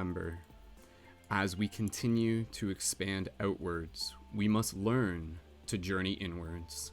remember, as we continue to expand outwards, we must learn to journey inwards.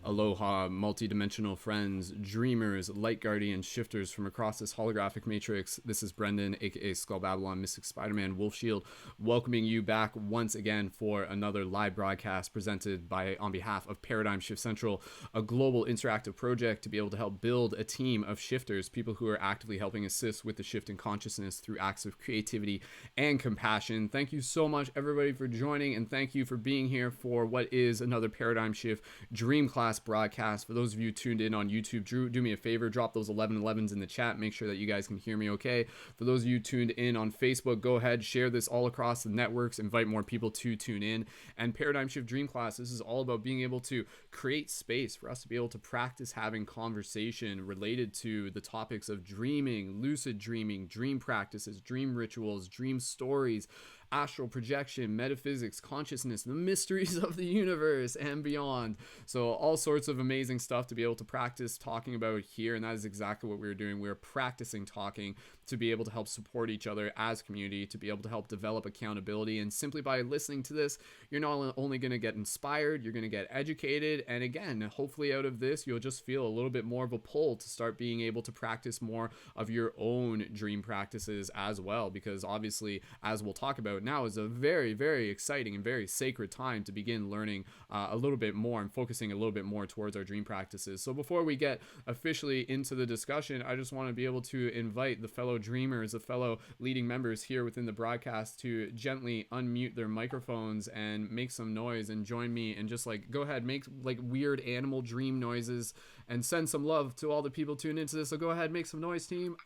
Aloha, multidimensional friends, dreamers, light guardians, shifters from across this holographic matrix. This is Brendon, aka Skull Babylon, Mystic Spider-Man, Wolf Shield, welcoming you back once again for another live broadcast presented on behalf of Paradigm Shift Central, a global interactive project to be able to help build a team of shifters, people who are actively helping assist with the shift in consciousness through acts of creativity and compassion. Thank you so much, everybody, for joining, and thank you for being here for what is another Paradigm Shift Dream Class broadcast. For those of you tuned in on YouTube, do me a favor, drop those 1111s in the chat, make sure that you guys can hear me okay. For those of you tuned in on Facebook, go ahead, share this all across the networks, invite more people to tune in. And Paradigm Shift Dream Class, this is all about being able to create space for us to be able to practice having conversation related to the topics of dreaming, lucid dreaming, dream practices, dream rituals, dream stories, astral projection, metaphysics, consciousness, the mysteries of the universe, and beyond. So all sorts of amazing stuff to be able to practice talking about here, and that is exactly what we're doing. We're practicing talking to be able to help support each other as community, to be able to help develop accountability. And simply by listening to this, you're not only going to get inspired, you're going to get educated, and again, hopefully out of this, you'll just feel a little bit more of a pull to start being able to practice more of your own dream practices as well, because obviously, as we'll talk about now, is a very, very exciting and very sacred time to begin learning a little bit more and focusing a little bit more towards our dream practices. So before we get officially into the discussion, I just want to be able to invite the fellow dreamers, the fellow leading members here within the broadcast to gently unmute their microphones and make some noise and join me and just go ahead, make weird animal dream noises and send some love to all the people tuned into this. So go ahead, make some noise, team.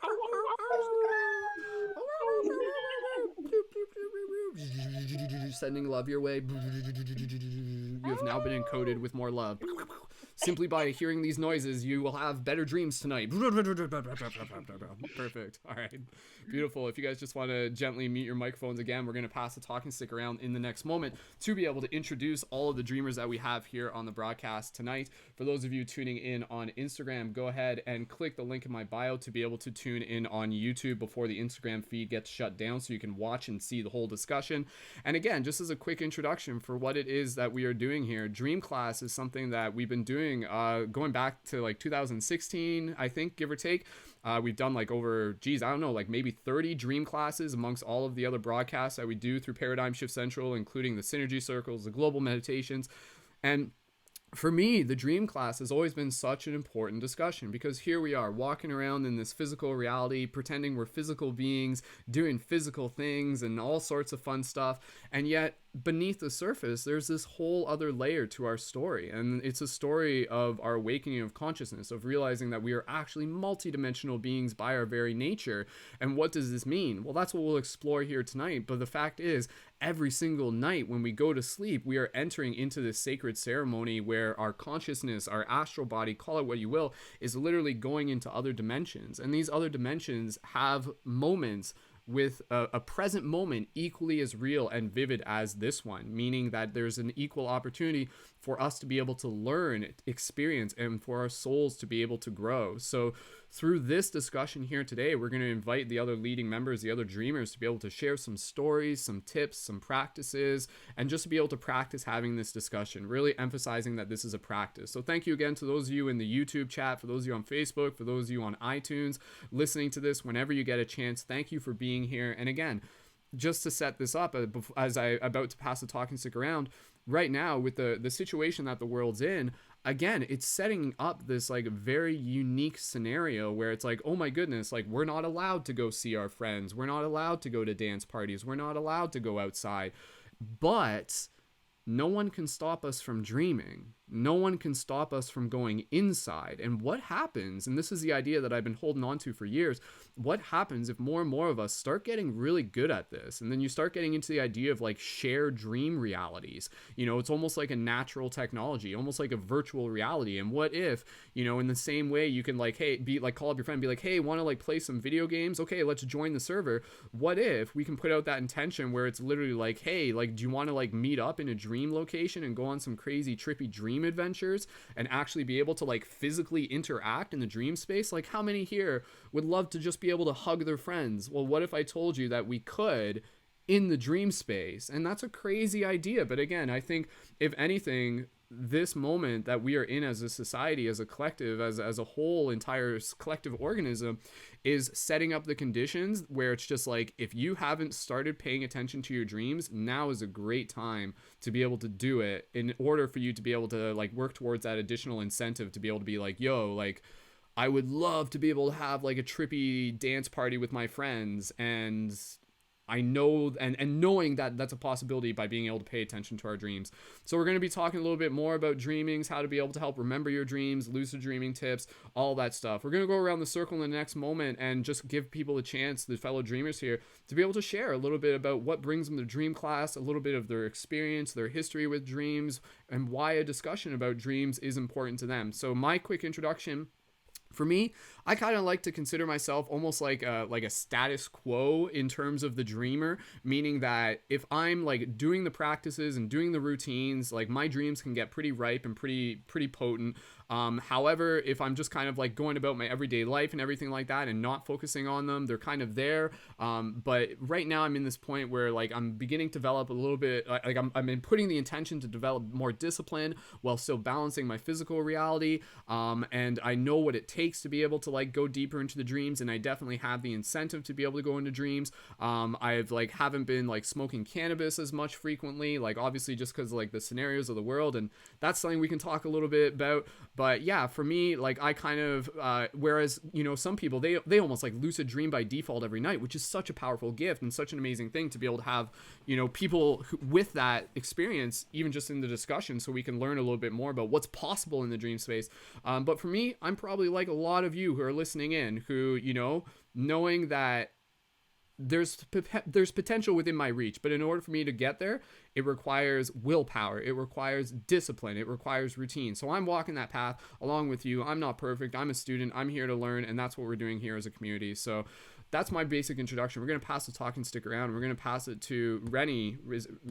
Sending love your way. You have now been encoded with more love. Simply by hearing these noises, you will have better dreams tonight. Perfect. All right. Beautiful. If you guys just want to gently mute your microphones again, we're going to pass the talking stick around in the next moment to be able to introduce all of the dreamers that we have here on the broadcast tonight. For those of you tuning in on Instagram, go ahead and click the link in my bio to be able to tune in on YouTube before the Instagram feed gets shut down so you can watch and see the whole discussion. And again, just as a quick introduction for what it is that we are doing here, Dream Class is something that we've been doing going back to 2016, I think, give or take. We've done over, maybe 30 dream classes amongst all of the other broadcasts that we do through Paradigm Shift Central, including the Synergy Circles, the Global Meditations. And for me, the dream class has always been such an important discussion because here we are walking around in this physical reality, pretending we're physical beings, doing physical things and all sorts of fun stuff. And yet beneath the surface, there's this whole other layer to our story. And it's a story of our awakening of consciousness, of realizing that we are actually multidimensional beings by our very nature. And what does this mean? Well, that's what we'll explore here tonight. But the fact is, every single night when we go to sleep, we are entering into this sacred ceremony where our consciousness, our astral body, call it what you will, is literally going into other dimensions. And these other dimensions have moments with a present moment equally as real and vivid as this one, meaning that there's an equal opportunity for us to be able to learn, experience, and for our souls to be able to grow. So through this discussion here today, we're going to invite the other leading members, the other dreamers, to be able to share some stories, some tips, some practices, and just to be able to practice having this discussion, really emphasizing that this is a practice. So thank you again to those of you in the YouTube chat, for those of you on Facebook, for those of you on iTunes, listening to this whenever you get a chance. Thank you for being here. And again, just to set this up, as I'm about to pass the talking stick around, right now with the situation that the world's in, again, it's setting up this very unique scenario where it's oh my goodness, we're not allowed to go see our friends, we're not allowed to go to dance parties, we're not allowed to go outside, but no one can stop us from dreaming. No one can stop us from going inside. And what happens, and this is the idea that I've been holding on to for years, what happens if more and more of us start getting really good at this? And then you start getting into the idea of shared dream realities. It's almost like a natural technology, almost like a virtual reality. And what if, in the same way you can call up your friend and be like, hey, want to play some video games? Okay, let's join the server. What if we can put out that intention where it's literally hey, do you want to meet up in a dream location and go on some crazy trippy dream dream adventures and actually be able to like physically interact in the dream space. Like, how many here would love to just be able to hug their friends? Well, what if I told you that we could in the dream space? And that's a crazy idea. But again, I think if anything, this moment that we are in as a society, as a collective, as a whole entire collective organism, is setting up the conditions where it's just like, if you haven't started paying attention to your dreams, now is a great time to be able to do it, in order for you to be able to like work towards that additional incentive to be able to be like, yo, like, I would love to be able to have like a trippy dance party with my friends. And I know, and knowing that that's a possibility by being able to pay attention to our dreams. So we're going to be talking a little bit more about dreamings, how to be able to help remember your dreams, lucid dreaming tips, all that stuff. We're going to go around the circle in the next moment and just give people a chance, the fellow dreamers here, to be able to share a little bit about what brings them to dream class, a little bit of their experience, their history with dreams, and why a discussion about dreams is important to them. So my quick introduction: for me, I kind of like to consider myself almost like a status quo in terms of the dreamer, meaning that if I'm like doing the practices and doing the routines, like my dreams can get pretty ripe and pretty potent. However, if I'm just kind of like going about my everyday life and everything like that and not focusing on them, they're kind of there. But right now I'm in this point where like I'm beginning to develop a little bit, like I'm putting the intention to develop more discipline while still balancing my physical reality. And I know what it takes to be able to like go deeper into the dreams, and I definitely have the incentive to be able to go into dreams. I've like haven't been like smoking cannabis as much frequently, like obviously just because like the scenarios of the world, and that's something we can talk a little bit about. But yeah, for me, like I kind of whereas you know some people, they almost like lucid dream by default every night, which is such a powerful gift and such an amazing thing to be able to have, you know, people with that experience even just in the discussion, so we can learn a little bit more about what's possible in the dream space. But for me, I'm probably like a lot of you who are listening in, who, you know, knowing that there's potential within my reach, but in order for me to get there, it requires willpower, it requires discipline, it requires routine. So I'm walking that path along with you. I'm not perfect, I'm a student, I'm here to learn, and that's what we're doing here as a community. So that's my basic introduction. We're going to pass the talking stick around. We're going to pass it to Rennie.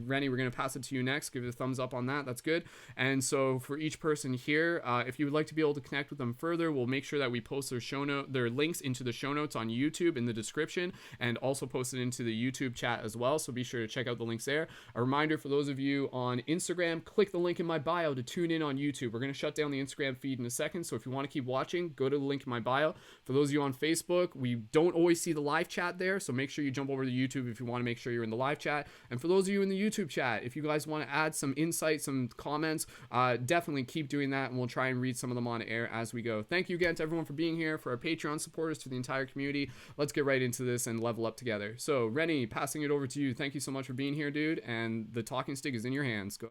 Rennie, we're going to pass it to you next. Give it a thumbs up on that. That's good. And so for each person here, if you would like to be able to connect with them further, we'll make sure that we post their links into the show notes on YouTube in the description, and also post it into the YouTube chat as well. So be sure to check out the links there. A reminder for those of you on Instagram, click the link in my bio to tune in on YouTube. We're going to shut down the Instagram feed in a second. So if you want to keep watching, go to the link in my bio. For those of you on Facebook, we don't always see the live chat there, so make sure you jump over to YouTube if you want to make sure you're in the live chat. And for those of you in the YouTube chat, if you guys want to add some insight, some comments, definitely keep doing that, and we'll try and read some of them on air as we go. Thank you again to everyone for being here, for our Patreon supporters, to the entire community. Let's get right into this and level up together. So Rennie, passing it over to you. Thank you so much for being here, dude, and the talking stick is in your hands. Go.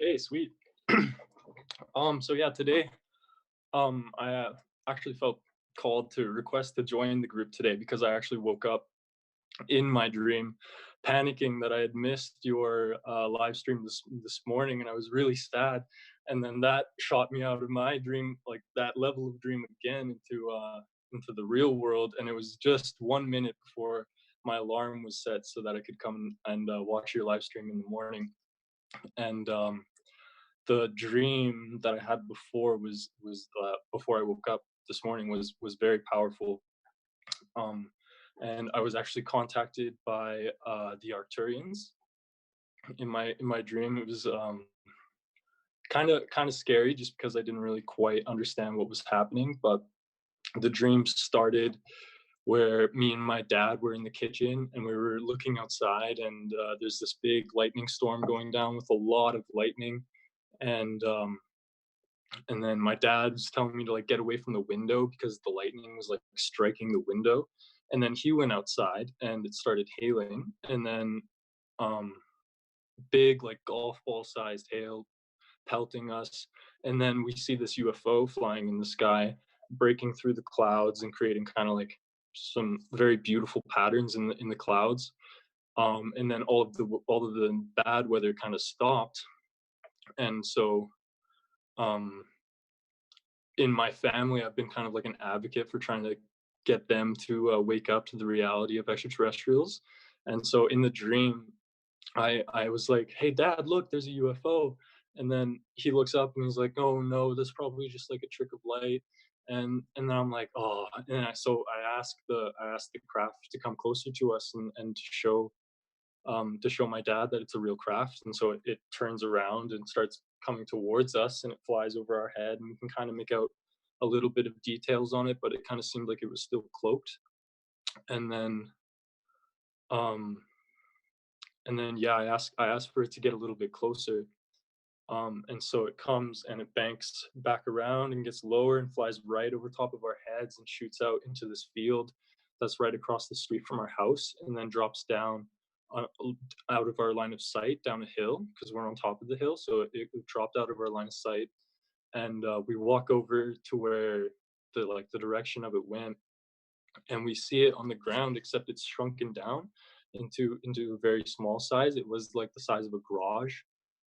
Okay, sweet. So yeah, today, I actually felt called to request to join the group today because I actually woke up in my dream, panicking that I had missed your live stream this morning, and I was really sad. And then that shot me out of my dream, like that level of dream again, into the real world. And it was just 1 minute before my alarm was set so that I could come and watch your live stream in the morning. And the dream that I had before was before I woke up this morning was very powerful. Um, and I was actually contacted by the Arcturians in my dream. It was kind of scary just because I didn't really quite understand what was happening. But the dream started where me and my dad were in the kitchen and we were looking outside, and there's this big lightning storm going down with a lot of lightning. And um, and then my dad was telling me to like get away from the window because the lightning was like striking the window. And then he went outside and it started hailing, and then um big like golf ball sized hail pelting us. And then we see this UFO flying in the sky, breaking through the clouds and creating kind of like some very beautiful patterns in the clouds. And then all of the bad weather kind of stopped. And so um in my family, I've been kind of like an advocate for trying to get them to wake up to the reality of extraterrestrials. And so in the dream, I was like, "Hey, Dad, look, there's a UFO," And then he looks up and he's like, "Oh no, that's probably just like a trick of light." And then I'm like, "Oh," and I asked the craft to come closer to us and to show my dad that it's a real craft. And so it turns around and starts coming towards us, and it flies over our head, and we can kind of make out a little bit of details on it, but it kind of seemed like it was still cloaked. And then um yeah, I asked for it to get a little bit closer. And so it comes and it banks back around and gets lower and flies right over top of our heads and shoots out into this field that's right across the street from our house, and then drops down uh, out of our line of sight down a hill because we're on top of the hill. So it dropped out of our line of sight, and we walk over to where the direction of it went, and we see it on the ground, except it's shrunken down into a very small size. It was like the size of a garage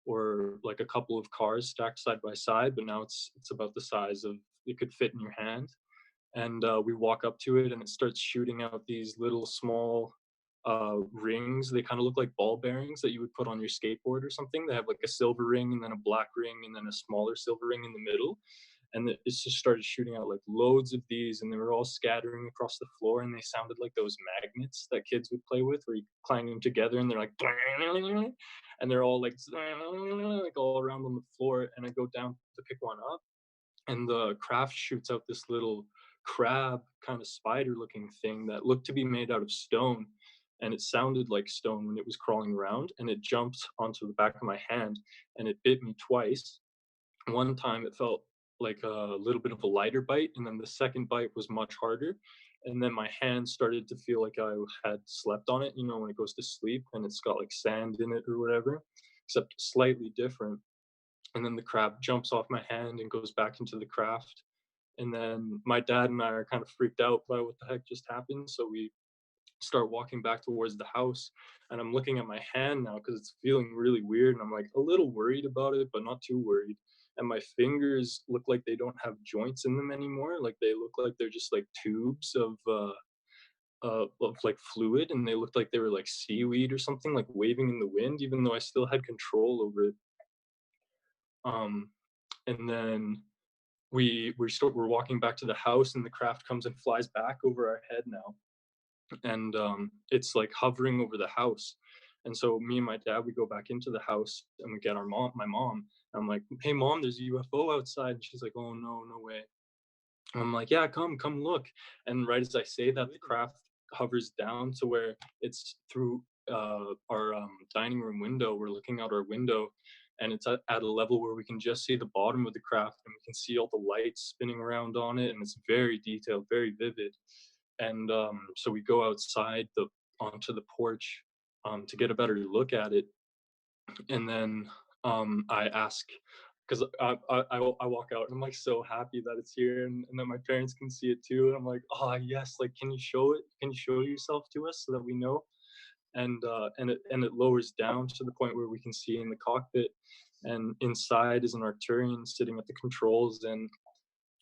or like a couple of cars stacked side by side, but now it's about the size of it could fit in your hand. And we walk up to it, and it starts shooting out these little small rings. They kind of look like ball bearings that you would put on your skateboard or something. They have like a silver ring and then a black ring and then a smaller silver ring in the middle, and it just started shooting out like loads of these, and they were all scattering across the floor, and they sounded like those magnets that kids would play with where you clang them together and they're like and they're all like all around on the floor. And I go down to pick one up, and the craft shoots out this little crab kind of spider looking thing that looked to be made out of stone, and it sounded like stone when it was crawling around, and it jumped onto the back of my hand, and it bit me twice. One time it felt like a little bit of a lighter bite, and then the second bite was much harder. And then my hand started to feel like I had slept on it, you know, when it goes to sleep and it's got like sand in it or whatever, except slightly different. And then the crab jumps off my hand and goes back into the craft. And then my dad and I are kind of freaked out by what the heck just happened. So we start walking back towards the house, and I'm looking at my hand now because it's feeling really weird, and I'm like a little worried about it but not too worried. And my fingers look like they don't have joints in them anymore, like they look like they're just like tubes of like fluid, and they looked like they were like seaweed or something, like waving in the wind, even though I still had control over it. um and then we're walking back to the house, and the craft comes and flies back over our head now, and it's like hovering over the house. And so me and my dad, we go back into the house and we get my mom. I'm like, "Hey, mom, there's a UFO outside." And she's like, "Oh no, no way." And I'm like, "Yeah, come look." And right as I say that, the craft hovers down to where it's through our dining room window. We're looking out our window, and it's at a level where we can just see the bottom of the craft, and we can see all the lights spinning around on it, and it's very detailed, very vivid. And so we go outside the onto the porch to get a better look at it. And then I ask, because I walk out and I'm like so happy that it's here, and that my parents can see it too. And I'm like, "Oh yes, like can you show it? Can you show yourself to us so that we know?" And it lowers down to the point where we can see in the cockpit, and inside is an Arcturian sitting at the controls. And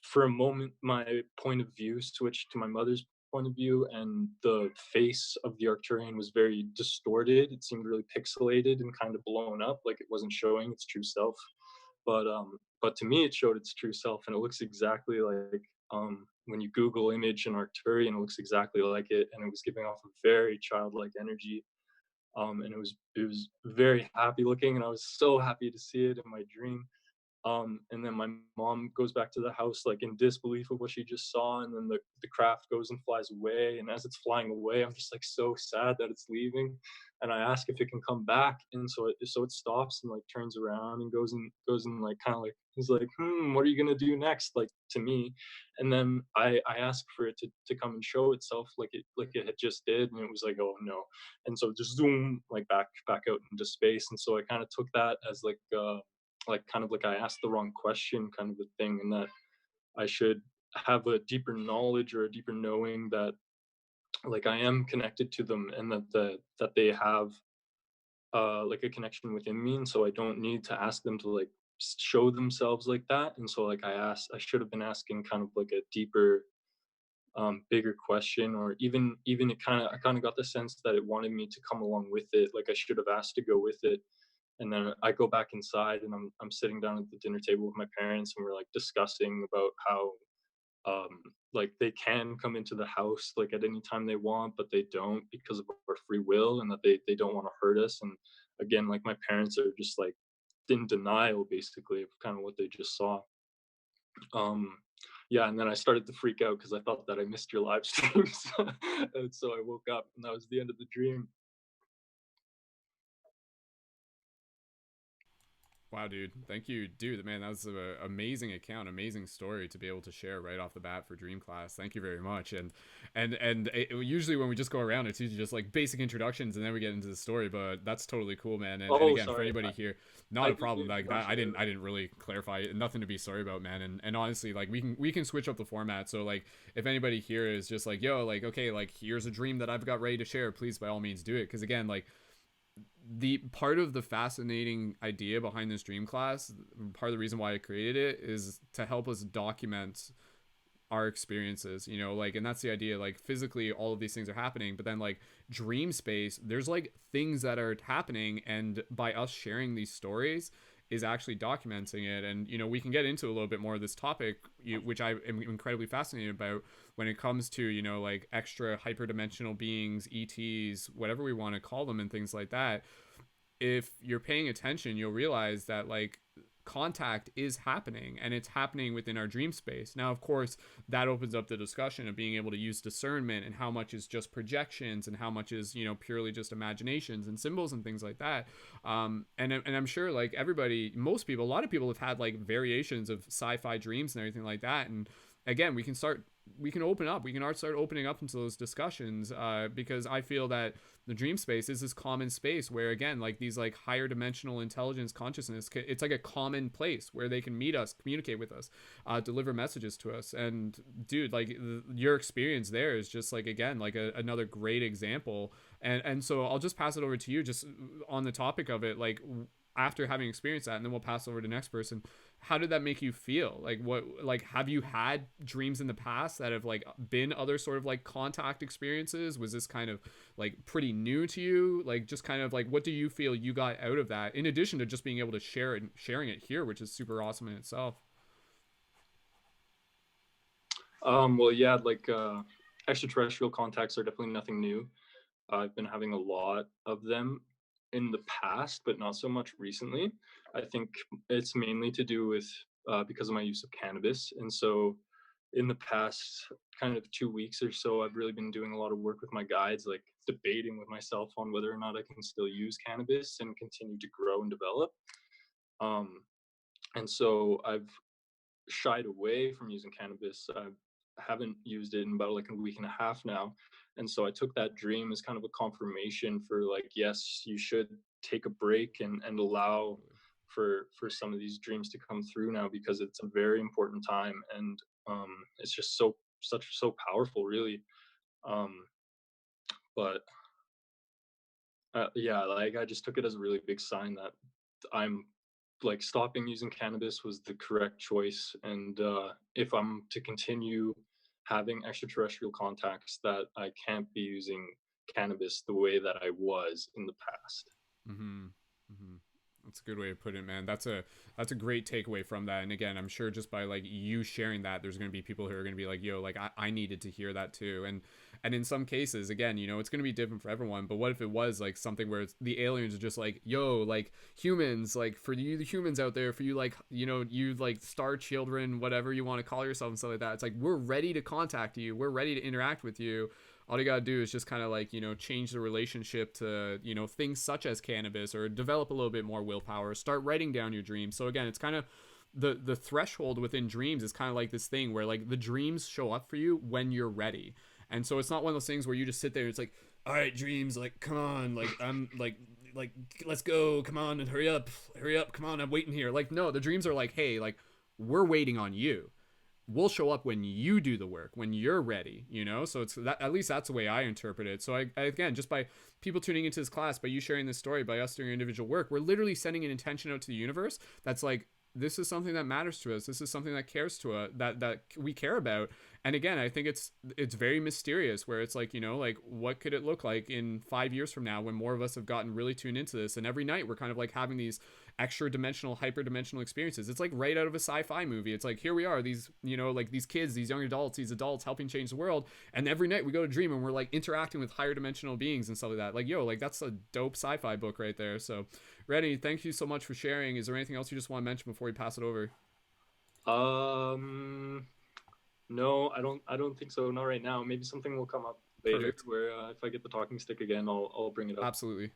for a moment, my point of view switched to my mother's point of view, and the face of the Arcturian was very distorted. It seemed really pixelated and kind of blown up, like it wasn't showing its true self. But to me, it showed its true self, and it looks exactly like when you Google image an Arcturian, it looks exactly like it, and it was giving off a very childlike energy. And it was very happy looking, and I was so happy to see it in my dream. And then my mom goes back to the house like in disbelief of what she just saw, and then the craft goes and flies away. And as it's flying away, I'm just like so sad that it's leaving. And I ask if it can come back, and so it stops and like turns around and goes and like kind of like is like, what are you gonna do next? Like to me. And then I ask for it to come and show itself like it had just did, and it was like, oh no. And so just zoom like back out into space. And so I kind of took that as like kind of like I asked the wrong question kind of a thing, and that I should have a deeper knowledge or a deeper knowing that like I am connected to them, and that they have like a connection within me, and so I don't need to ask them to like show themselves like that. And so like I should have been asking kind of like a deeper bigger question, or even I kind of got the sense that it wanted me to come along with it, like I should have asked to go with it. And then I go back inside, and I'm sitting down at the dinner table with my parents, and we're like discussing about how like they can come into the house like at any time they want, but they don't because of our free will, and that they don't want to hurt us. And again, like my parents are just like in denial basically of kind of what they just saw. Um, yeah, and then I started to freak out because I thought that I missed your live streams, and so I woke up, and that was the end of the dream. Wow, dude. Thank you, dude. Man, that was an amazing account, amazing story to be able to share right off the bat for Dream Class. Thank you very much. Usually when we just go around, it's usually just like basic introductions, and then we get into the story. But that's totally cool, man. And Oh, again, for sorry, anybody here, not I a did problem. lose Like rush that, I there. didn't really clarify it. Nothing to be sorry about, man. And honestly, like we can switch up the format. So like if anybody here is just like, yo, like okay, like here's a dream that I've got ready to share, please by all means do it. Because again, like the part of the fascinating idea behind this dream class, part of the reason why I created it is to help us document our experiences, you know, like, and that's the idea. Like physically all of these things are happening, but then like dream space, there's like things that are happening, and by us sharing these stories is actually documenting it. And you know, we can get into a little bit more of this topic, which I am incredibly fascinated about, when it comes to, you know, like extra hyperdimensional beings, ETs, whatever we want to call them, and things like that. If you're paying attention, you'll realize that like contact is happening, and it's happening within our dream space. Now, of course, that opens up the discussion of being able to use discernment, and how much is just projections, and how much is, you know, purely just imaginations and symbols and things like that. And I'm sure like everybody, most people, a lot of people have had like variations of sci-fi dreams and everything like that. And again, we can open up, we can start opening up into those discussions, because I feel that the dream space is this common space where, again, like these like higher dimensional intelligence consciousness, it's like a common place where they can meet us, communicate with us, deliver messages to us. And dude, like your experience there is just like, again, like another great example. And so I'll just pass it over to you, just on the topic of it, like after having experienced that, and then we'll pass over to the next person. How did that make you feel? Like what, like have you had dreams in the past that have like been other sort of like contact experiences? Was this kind of like pretty new to you? Like just kind of like, what do you feel you got out of that, in addition to just being able to share it, sharing it here, which is super awesome in itself? Well, yeah, like extraterrestrial contacts are definitely nothing new. I've been having a lot of them in the past, but not so much recently. I think it's mainly to do with because of my use of cannabis. And so, in the past kind of 2 weeks or so, I've really been doing a lot of work with my guides, like debating with myself on whether or not I can still use cannabis and continue to grow and develop. Um, and so, I've shied away from using cannabis. I haven't used it in about like a week and a half now. And so I took that dream as kind of a confirmation for like, yes, you should take a break and allow Totally. for some of these dreams to come through now, because it's a very important time. And it's just so powerful really. um but yeah, like I just took it as a really big sign that I'm like stopping using cannabis was the correct choice. And if I'm to continue having extraterrestrial contacts, that I can't be using cannabis the way that I was in the past. Mm-hmm. Mm-hmm. That's a good way to put it, man. That's a great takeaway from that. And again, I'm sure just by like you sharing that, there's gonna be people who are gonna be like, yo, like I needed to hear that too. And in some cases, again, you know, it's gonna be different for everyone. But what if it was like something where it's, the aliens are just like, yo, like humans, like for you the humans out there, for you like, you know, you like star children, whatever you want to call yourself and stuff like that. It's like, we're ready to contact you, we're ready to interact with you. All you gotta do is just kind of like, you know, change the relationship to, you know, things such as cannabis, or develop a little bit more willpower, start writing down your dreams. So again, it's kind of the threshold within dreams is kind of like this thing where like the dreams show up for you when you're ready. And so it's not one of those things where you just sit there and it's like, all right, dreams, like come on, like I'm like let's go, come on, and hurry up, come on, I'm waiting here. Like no, the dreams are like, hey, like we're waiting on you, we'll show up when you do the work, when you're ready, you know? So it's that, at least that's the way I interpret it. So I again, just by people tuning into this class, by you sharing this story, by us doing individual work, we're literally sending an intention out to the universe that's like, this is something that matters to us, this is something that cares to us, that we care about. And again, I think it's very mysterious, where it's like, you know, like what could it look like in 5 years from now when more of us have gotten really tuned into this, and every night we're kind of like having these extra dimensional, hyper dimensional experiences. It's like right out of a sci-fi movie. It's like, here we are, these, you know, like these kids, these young adults, these adults helping change the world, and every night we go to dream and we're like interacting with higher dimensional beings and stuff like that. Like, yo, like that's a dope sci-fi book right there. So Rennie, thank you so much for sharing. Is there anything else you just want to mention before we pass it over? No, I don't think so. Not right now. Maybe something will come up later. Perfect. Where if I get the talking stick again, I'll bring it up. Absolutely.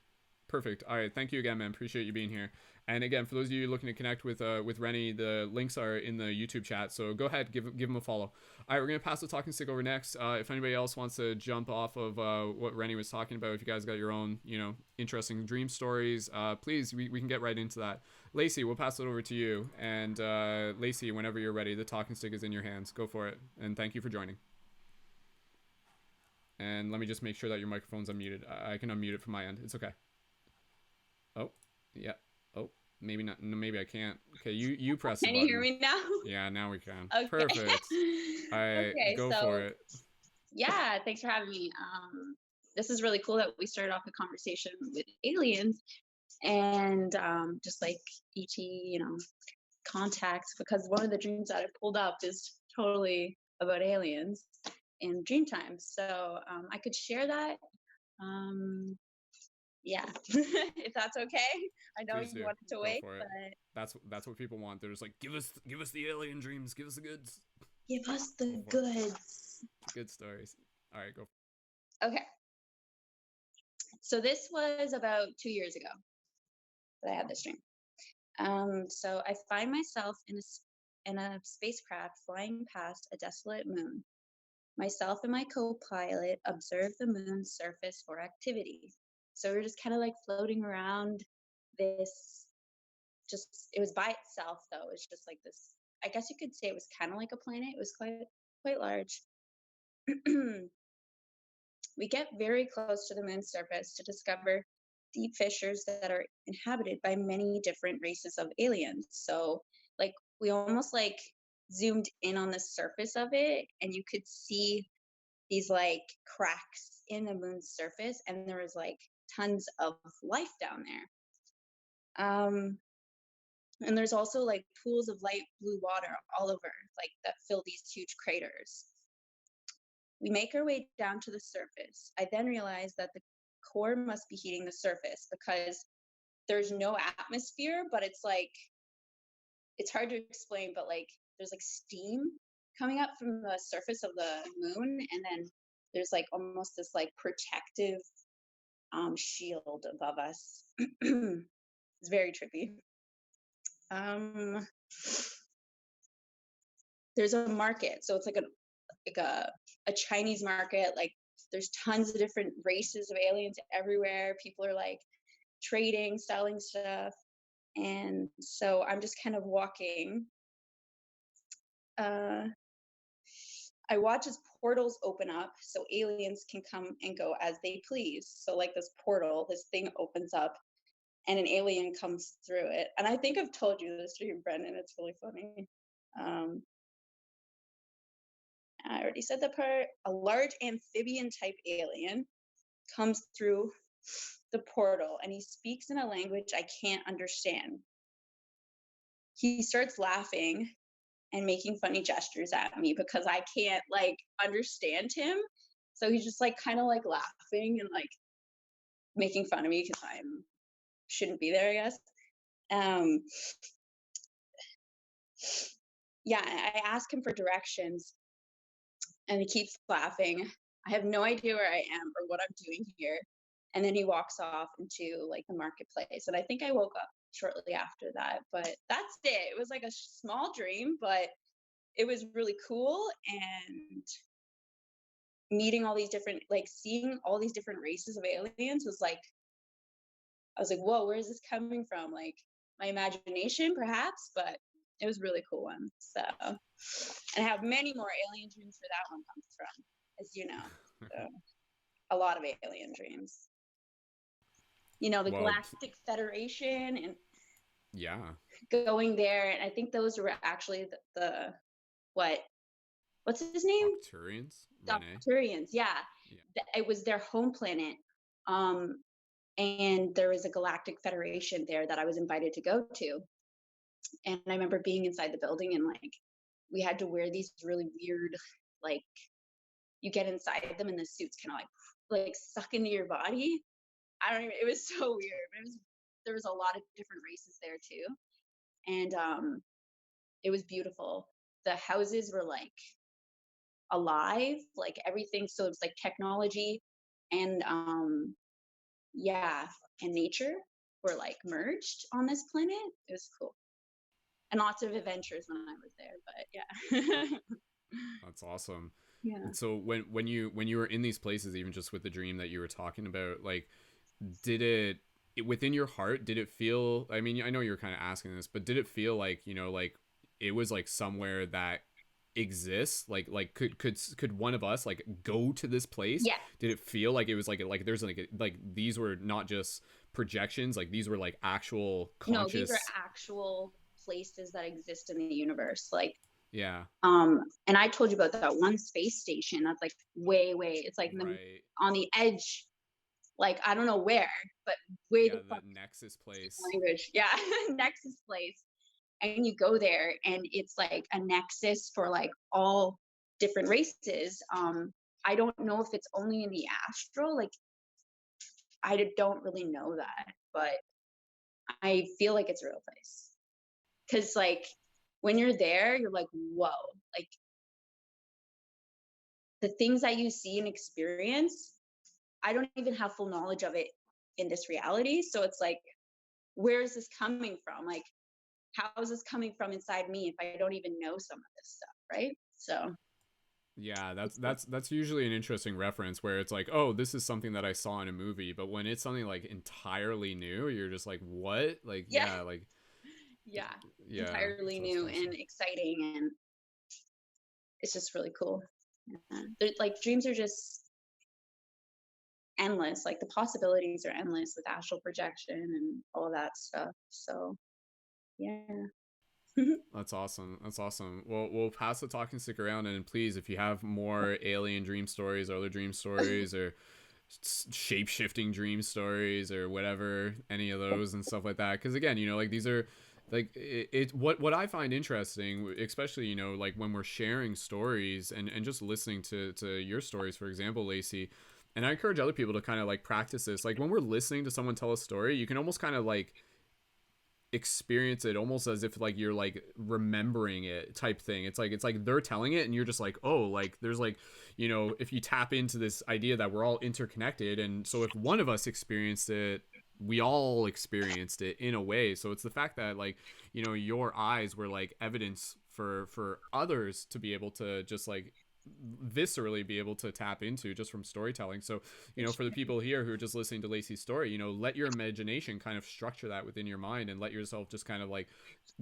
Perfect. All right. Thank you again, man. Appreciate you being here. And again, for those of you looking to connect with Rennie, the links are in the YouTube chat. So go ahead, give him a follow. All right, we're gonna pass the talking stick over next. If anybody else wants to jump off of what Rennie was talking about, if you guys got your own, you know, interesting dream stories, please, we can get right into that. Lacey, we'll pass it over to you. And Lacey, whenever you're ready, the talking stick is in your hands. Go for it. And thank you for joining. And let me just make sure that your microphone's unmuted. I can unmute it from my end. It's okay. Oh, yeah. Oh, maybe not. No, maybe I can't. Okay, you press the Can button. you hear me now? Yeah, now we can. Okay. Perfect. All right, Okay, go so for it. yeah, thanks for having me. This is really cool that we started off a conversation with aliens and just like ET, you know, contacts, because one of the dreams that I pulled up is totally about aliens in dream time. So I could share that. Yeah, if that's okay. I know Please you do. wanted to Go wait, for it. but That's what people want. They're just like, give us the alien dreams, give us the goods. give us the Go for it. goods. Good stories. All right, go. Okay. So this was about 2 years ago that I had this dream. So I find myself in a spacecraft flying past a desolate moon. Myself and my co-pilot observe the moon's surface for activity. So we're just kind of like floating around this. Just it was by itself though. It's just like this. I guess you could say it was kind of like a planet. It was quite large. We get very close to the moon's surface to discover deep fissures that are inhabited by many different races of aliens. So, like, we almost like zoomed in on the surface of it, and you could see these like cracks in the moon's surface, and there was like tons of life down there. And there's also like pools of light blue water all over, like that fill these huge craters. We make our way down to the surface. I then realize that the core must be heating the surface because there's no atmosphere, but it's like, it's hard to explain, but like there's like steam coming up from the surface of the moon. And then there's like almost this like protective shield above us. It's very trippy. There's a market. So it's like a Chinese market. Like there's tons of different races of aliens everywhere. People are like trading, selling stuff. And so I'm just kind of walking. I watch as portals open up so aliens can come and go as they please. So like this portal, this thing opens up and an alien comes through it. And I think I've told you this dream, Brendon. It's really funny. I already said that part. A large amphibian type alien comes through the portal and he speaks in a language I can't understand. He starts laughing and making funny gestures at me because I can't like understand him. So he's just like kind of like laughing and like making fun of me because I shouldn't be there, I guess. Yeah, I ask him for directions and he keeps laughing. I have no idea where I am or what I'm doing here. And then he walks off into like the marketplace. And I think I woke up shortly after that, but that's it. It was like a small dream, but it was really cool. And meeting all these different, like seeing all these different races of aliens was like, I was like, whoa, where is this coming from? Like my imagination perhaps, but it was a really cool one. So, and I have many more alien dreams where that one comes from, as you know. So, a lot of alien dreams. You know, the Galactic Federation and yeah, going there. And I think those were actually the what what's his name? Arcturians? The Rennie? Arcturians, yeah. Yeah. It was their home planet. And there was a galactic federation there that I was invited to go to. And I remember being inside the building, and like we had to wear these really weird, like, you get inside them and the suits kind of like suck into your body. I don't even, it was so weird. There was a lot of different races there too. And it was beautiful. The houses were like alive, like everything. So it was like technology and yeah, and nature were like merged on this planet. It was cool. And lots of adventures when I was there, but yeah. That's awesome. Yeah. And so when you were in these places, even just with the dream that you were talking about, like, did it within your heart, did it feel, I mean, I know you were kind of asking this, but did it feel like, like it was like somewhere that exists, like could one of us like go to this place? Yeah. Did it feel like it was like there's like these were not just projections, like these were like actual No, these conscious? are actual places that exist in the universe. Like, Yeah. and I told you about that one space station that's like way, it's like Right. on the edge, like I don't know where, but way Yeah, the the fuck Nexus place. language. Yeah, Nexus place. And you go there and it's like a nexus for like all different races. I don't know if it's only in the astral, like don't really know that, but I feel like it's a real place. Cause like when you're there, you're like, whoa, like the things that you see and experience, I don't even have full knowledge of it in this reality. So it's like, where is this coming from? Like, how is this coming from inside me if I don't even know some of this stuff, right? So yeah, that's usually an interesting reference where it's like, oh, this is something that I saw in a movie, but when it's something like entirely new, you're just like, what? Like, yeah, yeah, like, yeah, yeah, entirely so it's new and exciting, and it's just really cool. Yeah. Like dreams are just endless. Like the possibilities are endless with astral projection and all of that stuff. So yeah. That's awesome. That's awesome. Well, we'll pass the talk and stick around, and please, if you have more alien dream stories or other dream stories or shape shifting dream stories or whatever, any of those and stuff like that, because again, like these are like what I find interesting, especially like when we're sharing stories and just listening to your stories, for example, Lacey. And I encourage other people to kind of like practice this. Like when we're listening to someone tell a story, you can almost kind of like experience it almost as if like you're like remembering it type thing. It's like they're telling it and you're just like, oh, like there's like, if you tap into this idea that we're all interconnected, and so if one of us experienced it, we all experienced it in a way. So it's the fact that like, your eyes were like evidence for others to be able to just like viscerally be able to tap into just from storytelling. So for the people here who are just listening to Lacey's story, let your imagination kind of structure that within your mind and let yourself just kind of like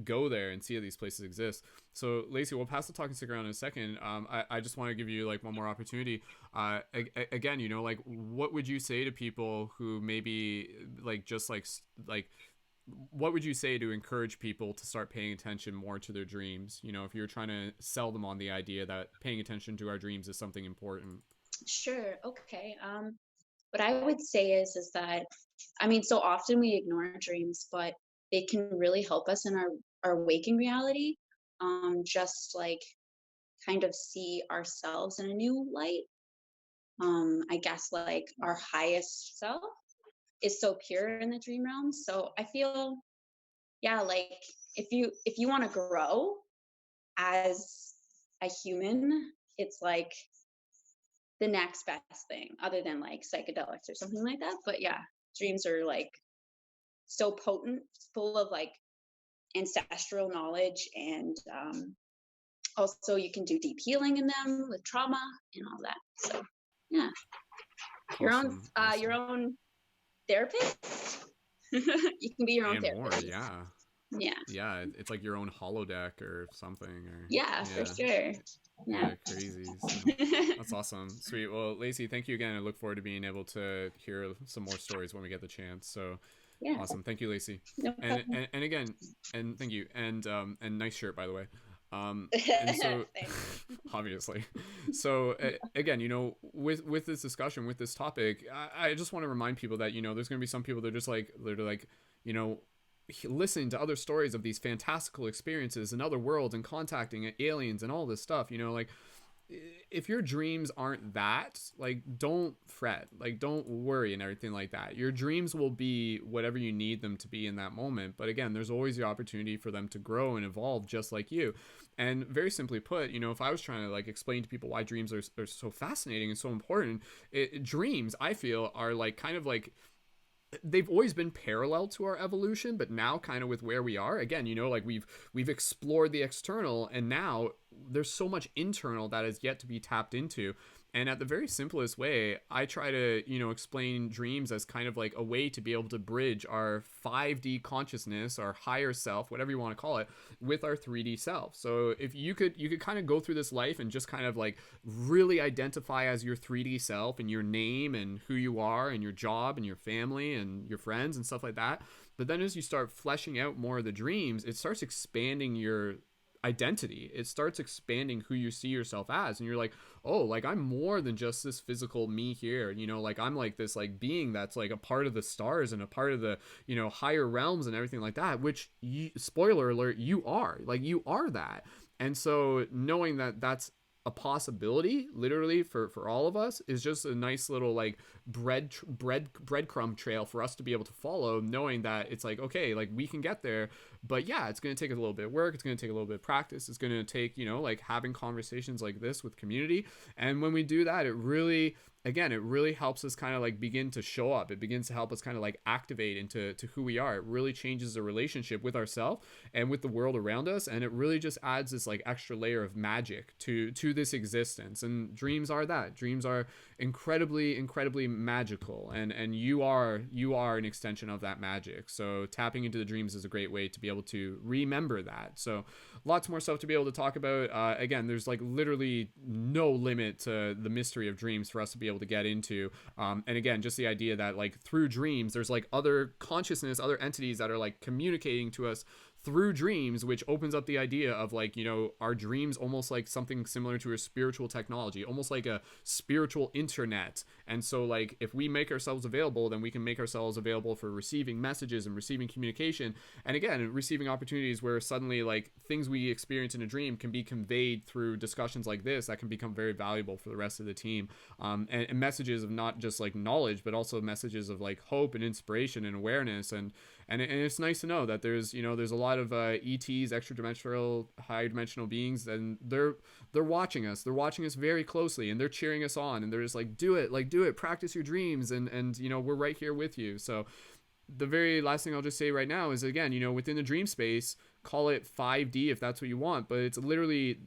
go there and see how these places exist. So Lacey, we'll pass the talk and stick around in a second. I just want to give you like one more opportunity. Again, like what would you say to people who maybe like just like what would you say to encourage people to start paying attention more to their dreams? If you're trying to sell them on the idea that paying attention to our dreams is something important. Sure. Okay. What I would say is that, I mean, so often we ignore our dreams, but they can really help us in our waking reality. Just like kind of see ourselves in a new light. I guess like our highest self is so pure in the dream realm. So I feel, yeah, like if you want to grow as a human, it's like the next best thing other than like psychedelics or something like that. But yeah, dreams are like so potent, full of like ancestral knowledge, and also you can do deep healing in them with trauma and all that. So yeah, Awesome. your own therapist. You can be your own And more, therapist. yeah, it's like your own holodeck or something, or yeah, for sure. Yeah, crazy. So that's awesome. Sweet. Well, Lacey, thank you again. I look forward to being able to hear some more stories when we get the chance. So yeah, awesome. Thank you, Lacey. no And again, and thank you. And nice shirt, by the way. And so Thanks. obviously, so again, with this discussion, with this topic, I just want to remind people that there's going to be some people that are just like literally like listening to other stories of these fantastical experiences in other worlds and contacting aliens and all this stuff, like if your dreams aren't that, like, don't fret, like, don't worry and everything like that. Your dreams will be whatever you need them to be in that moment, but again, there's always the opportunity for them to grow and evolve just like you. And very simply put, if I was trying to like explain to people why dreams are so fascinating and so important, dreams, I feel, are like kind of like they've always been parallel to our evolution, but now kind of with where we are again, like we've explored the external, and now there's so much internal that is yet to be tapped into. And at the very simplest way, I try to explain dreams as kind of like a way to be able to bridge our 5D consciousness, our higher self, whatever you want to call it, with our 3D self. So if you could kind of go through this life and just kind of like really identify as your 3D self and your name and who you are and your job and your family and your friends and stuff like that, but then as you start fleshing out more of the dreams, it starts expanding your identity. It starts expanding who you see yourself as, and you're like, oh, like I'm more than just this physical me here, like I'm like this like being that's like a part of the stars and a part of the higher realms and everything like that, which spoiler alert, you are that. And so knowing that that's a possibility literally for all of us is just a nice little like breadcrumb trail for us to be able to follow, knowing that it's like, okay, like we can get there. But yeah, it's going to take a little bit of work, it's going to take a little bit of practice, it's going to take like having conversations like this with community. And when we do that, it really helps us kind of like begin to show up. It begins to help us kind of like activate into who we are. It really changes the relationship with ourselves and with the world around us, and it really just adds this like extra layer of magic to this existence. And dreams are that. Dreams are incredibly magical, and you are an extension of that magic. So tapping into the dreams is a great way to be able to remember that. So lots more stuff to be able to talk about. Again, there's like literally no limit to the mystery of dreams for us to be able to get into. And again, just the idea that like through dreams, there's like other consciousness, other entities that are like communicating to us through dreams, which opens up the idea of like, our dreams almost like something similar to a spiritual technology, almost like a spiritual internet. And so like if we make ourselves available, then we can make ourselves available for receiving messages and receiving communication, and again receiving opportunities where suddenly like things we experience in a dream can be conveyed through discussions like this that can become very valuable for the rest of the team. And messages of not just like knowledge, but also messages of like hope and inspiration and awareness. And it's nice to know that there's a lot of ETs, extra dimensional, high dimensional beings, and they're watching us. They're watching us very closely, and they're cheering us on, and they're just like, do it, practice your dreams, and we're right here with you. So the very last thing I'll just say right now is, again, within the dream space, call it 5D if that's what you want, but it's literally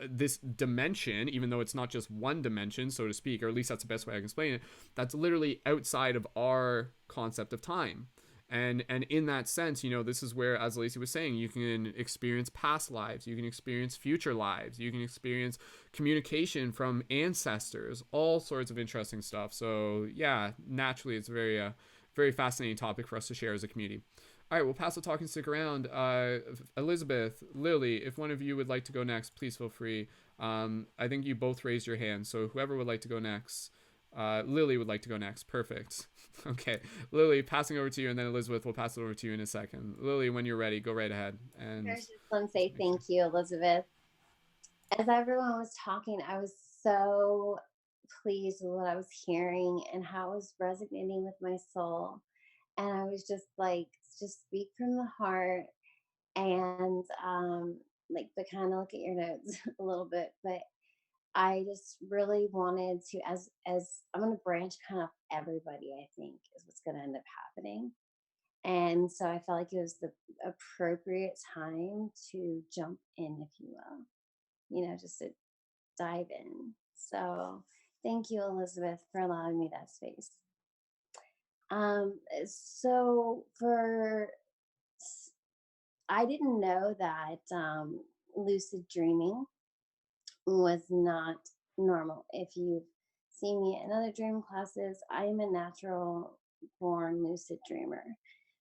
this dimension, even though it's not just one dimension, so to speak, or at least that's the best way I can explain it, that's literally outside of our concept of time. And in that sense, this is where, as Lacey was saying, you can experience past lives, you can experience future lives, you can experience communication from ancestors, all sorts of interesting stuff. So yeah, naturally, it's a very fascinating topic for us to share as a community. All right, we'll pass the talking stick around. Elizabeth, Lily, if one of you would like to go next, please feel free. I think you both raised your hand, so whoever would like to go next. Lily would like to go next. Perfect. Okay, Lily, passing over to you, and then Elizabeth will pass it over to you in a second. Lily, when you're ready, go right ahead. And I just want to say thank you, Elizabeth. As everyone was talking, I was so pleased with what I was hearing and how it was resonating with my soul. And I was just like, just speak from the heart, and like, but kind of look at your notes a little bit. But I just really wanted to, as I'm going to branch kind of everybody, I think is what's going to end up happening. And so I felt like it was the appropriate time to jump in, if you will, just to dive in. So thank you, Elizabeth, for allowing me that space. So I didn't know that lucid dreaming was not normal. If you've seen me in other dream classes, I am a natural born lucid dreamer,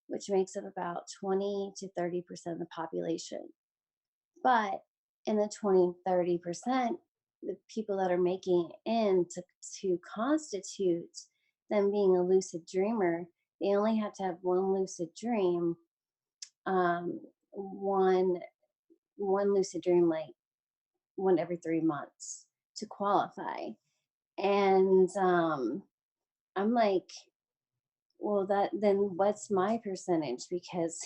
which makes up about 20 to 30% of the population. But in the 20-30%, the people that are making it in to constitute them being a lucid dreamer, they only have to have one lucid dream, one lucid dream, like one every 3 months to qualify. And I'm like, well, then what's my percentage? Because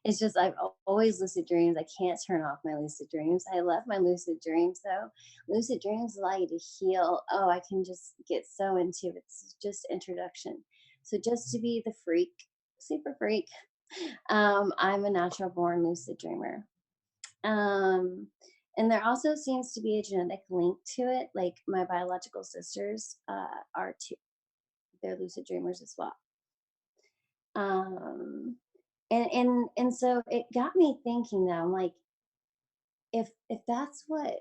it's just, I've always lucid dreams. I can't turn off my lucid dreams. I love my lucid dreams though. Lucid dreams allow you to heal. Oh, I can just get so into it. It's just introduction. So just to be the freak, super freak, I'm a natural born lucid dreamer. And there also seems to be a genetic link to it. Like my biological sisters are too. They're lucid dreamers as well. And so it got me thinking though, I'm like, if that's what,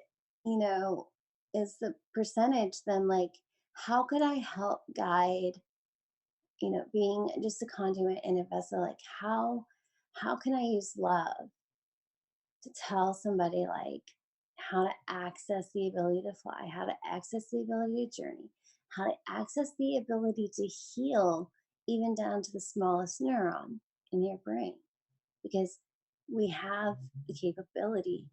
is the percentage, then like, how could I help guide, being just a conduit and a vessel, like how can I use love to tell somebody like how to access the ability to fly, how to access the ability to journey, how to access the ability to heal, even down to the smallest neuron in your brain, because we have the capability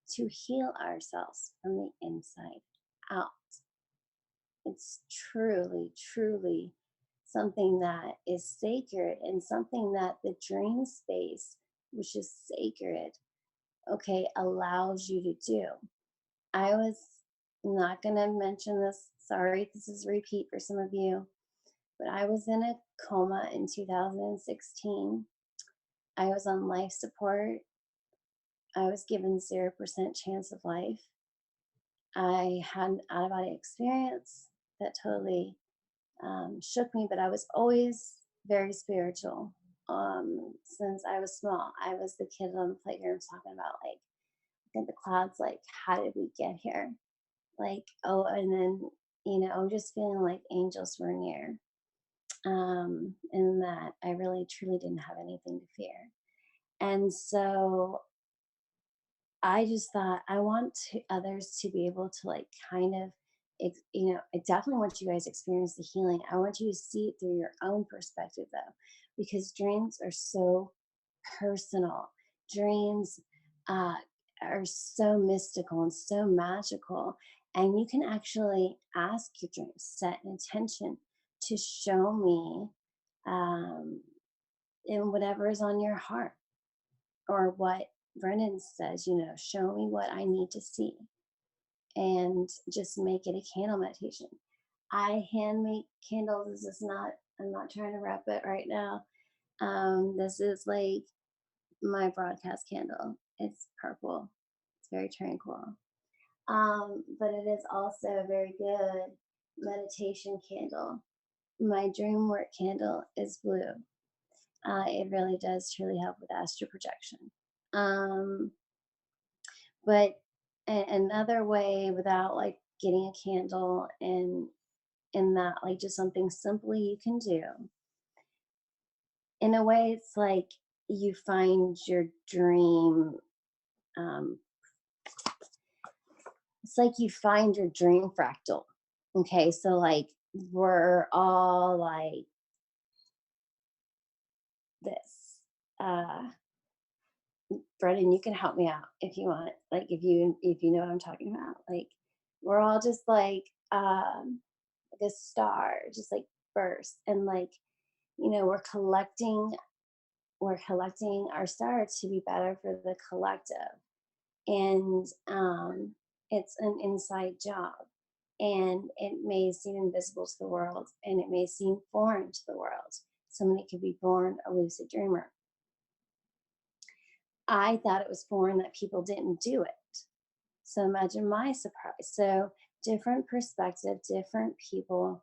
to heal ourselves from the inside out. It's truly, truly something that is sacred, and something that the dream space, which is sacred, okay, allows you to do. I was not going to mention this. Sorry, this is a repeat for some of you, but I was in a coma in 2016. I was on life support. I was given 0% chance of life. I had an out of body experience that totally shook me, but I was always very spiritual. Since I was small, I was the kid on the playground talking about like, in the clouds, like, how did we get here? Like, oh, and then, just feeling like angels were near. And that I really truly didn't have anything to fear. And so I just thought I want others to be able to like kind of, I definitely want you guys to experience the healing. I want you to see it through your own perspective though, because dreams are so personal. Dreams are so mystical and so magical. And you can actually ask your dreams, set an intention to show me in whatever is on your heart, or what Brendon says, show me what I need to see, and just make it a candle meditation. I hand make candles. This is not, I'm not trying to wrap it right now. This is like my broadcast candle. It's purple. It's very tranquil. But it is also a very good meditation candle. My dream work candle is blue. It really does truly help with astral projection. But another way, without like getting a candle and that, like just something simply you can do. In a way, it's like you find your dream. It's like you find your dream fractal. Okay, so like we're all like this. Brendon, you can help me out if you want. Like if you know what I'm talking about. Like we're all just like a star, just like burst, and like we're collecting our stars to be better for the collective, and it's an inside job, and it may seem invisible to the world, and it may seem foreign to the world. Somebody could be born a lucid dreamer. I thought it was foreign that people didn't do it. So imagine my surprise. So different perspective, different people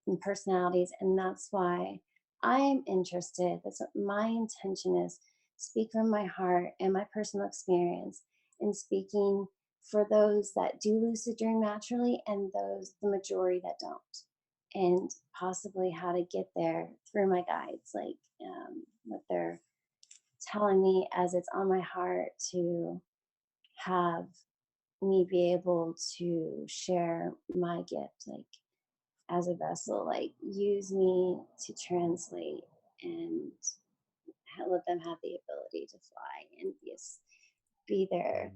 and personalities. And that's why I'm interested. That's what my intention is. Speak from my heart and my personal experience, and speaking for those that do lucid dream naturally, and the majority that don't, and possibly how to get there through my guides, like what they're telling me as it's on my heart to have me be able to share my gift, like as a vessel, like use me to translate and let them have the ability to fly and be their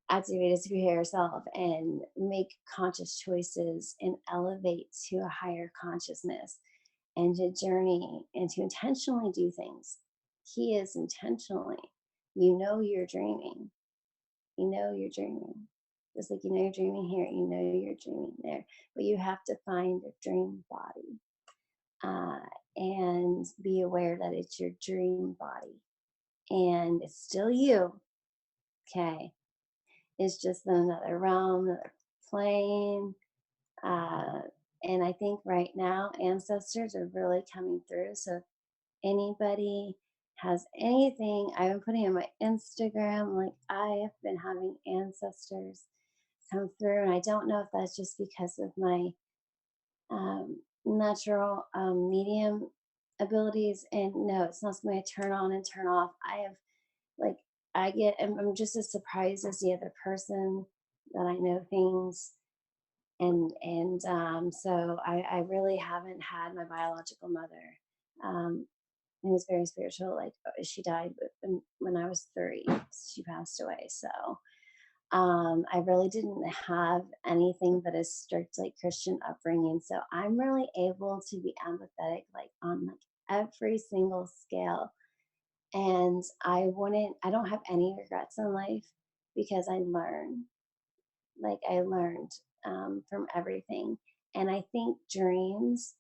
activated superior self and make conscious choices and elevate to a higher consciousness and to journey and to intentionally do things. He is intentionally, you're dreaming. You're dreaming. Just like you're dreaming here, you're dreaming there. But you have to find a dream body and be aware that it's your dream body. And it's still you, okay? It's just another realm, another plane. And I think right now, ancestors are really coming through. So if anybody has anything, I've been putting on my Instagram, like I have been having ancestors come through. And I don't know if that's just because of my natural medium abilities. And no, it's not something I turn on and turn off. I'm just as surprised as the other person that I know things. So I really haven't had my biological mother, who was very spiritual. Like she died when I was 30. She passed away. So I really didn't have anything but a strict like Christian upbringing. So I'm really able to be empathetic, like on like every single scale. And I don't have any regrets in life because I learned from everything. And I think dreams,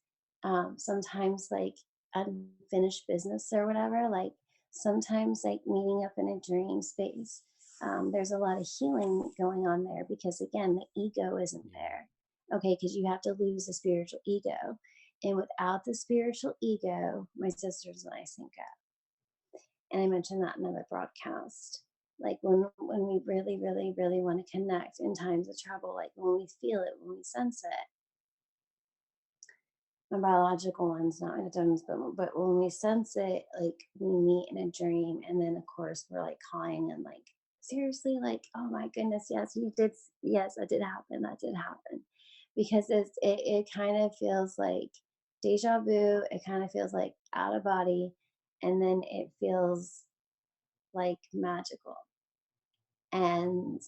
sometimes like unfinished business or whatever, like sometimes like meeting up in a dream space, there's a lot of healing going on there because again, the ego isn't there. Okay, because you have to lose the spiritual ego. And without the spiritual ego, my sisters and I sync up. And I mentioned that in another broadcast. Like when we really, really, really want to connect in times of trouble, like when we feel it, when we sense it. My biological one's not in a times, but when we sense it, like we meet in a dream, and then of course we're like calling and like seriously, like oh my goodness, yes, you did, yes, that did happen, because it kind of feels like deja vu. It kind of feels like out of body, and then it feels like magical and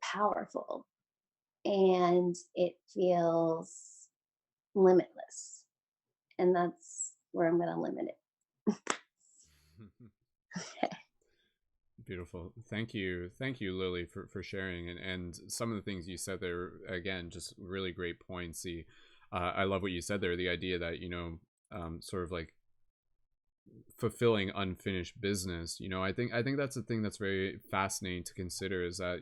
powerful, and it feels limitless, and that's where I'm going to limit it. Beautiful. Thank you, Lily, for sharing, and some of the things you said there, again, just really great points. I love what you said there, the idea that sort of like fulfilling unfinished business. I think that's a thing that's very fascinating to consider, is that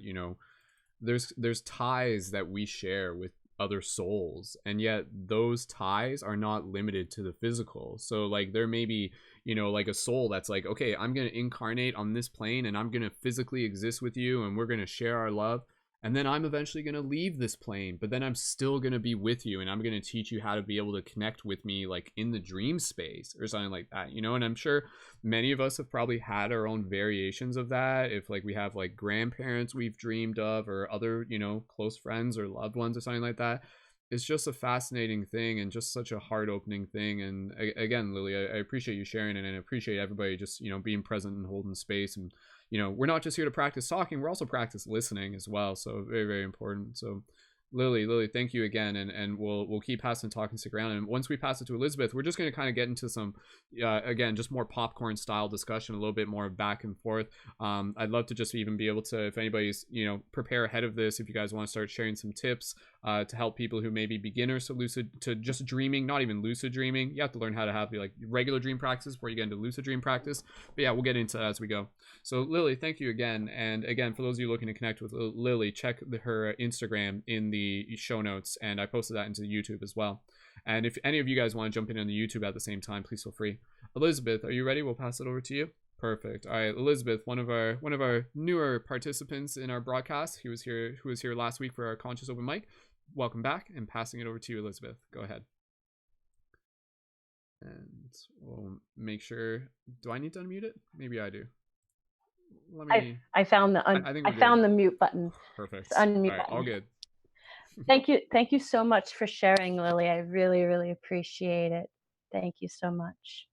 there's ties that we share with other souls, and yet those ties are not limited to the physical. So like there may be like a soul that's like, okay, I'm gonna incarnate on this plane and I'm gonna physically exist with you and we're gonna share our love, and then I'm eventually going to leave this plane, but then I'm still going to be with you, and I'm going to teach you how to be able to connect with me like in the dream space or something like that, and I'm sure many of us have probably had our own variations of that. If like we have like grandparents we've dreamed of, or other close friends or loved ones or something like that. It's just a fascinating thing and just such a heart-opening thing. And again, Lily, I appreciate you sharing it, and I appreciate everybody just being present and holding space. And we're not just here to practice talking, we're also practice listening as well. So very, very important. So Lily, thank you again, and we'll keep passing talking, stick around. And once we pass it to Elizabeth, we're just going to kind of get into some again, just more popcorn style discussion, a little bit more back and forth. I'd love to just even be able to, if anybody's prepare ahead of this, if you guys want to start sharing some tips to help people who may be beginners to just dreaming, not even lucid dreaming. You have to learn how to have like regular dream practice before you get into lucid dream practice. But yeah, we'll get into that as we go. So Lily, thank you again. And again, for those of you looking to connect with Lily, check her Instagram in the show notes, and I posted that into YouTube as well. And if any of you guys want to jump in on the YouTube at the same time, please feel free. Elizabeth, are you ready? We'll pass it over to you. Perfect. All right, Elizabeth, one of our newer participants in our broadcast. Who was here last week for our Conscious Open Mic. Welcome back, and passing it over to you, Elizabeth. Go ahead. And we'll make sure. Do I need to unmute it? Maybe I do. Let I me. I found the I think we're I found good. the mute button. Perfect. The unmute All right, all button. good. Thank you so much for sharing, Lily. I really, really appreciate it. Thank you so much.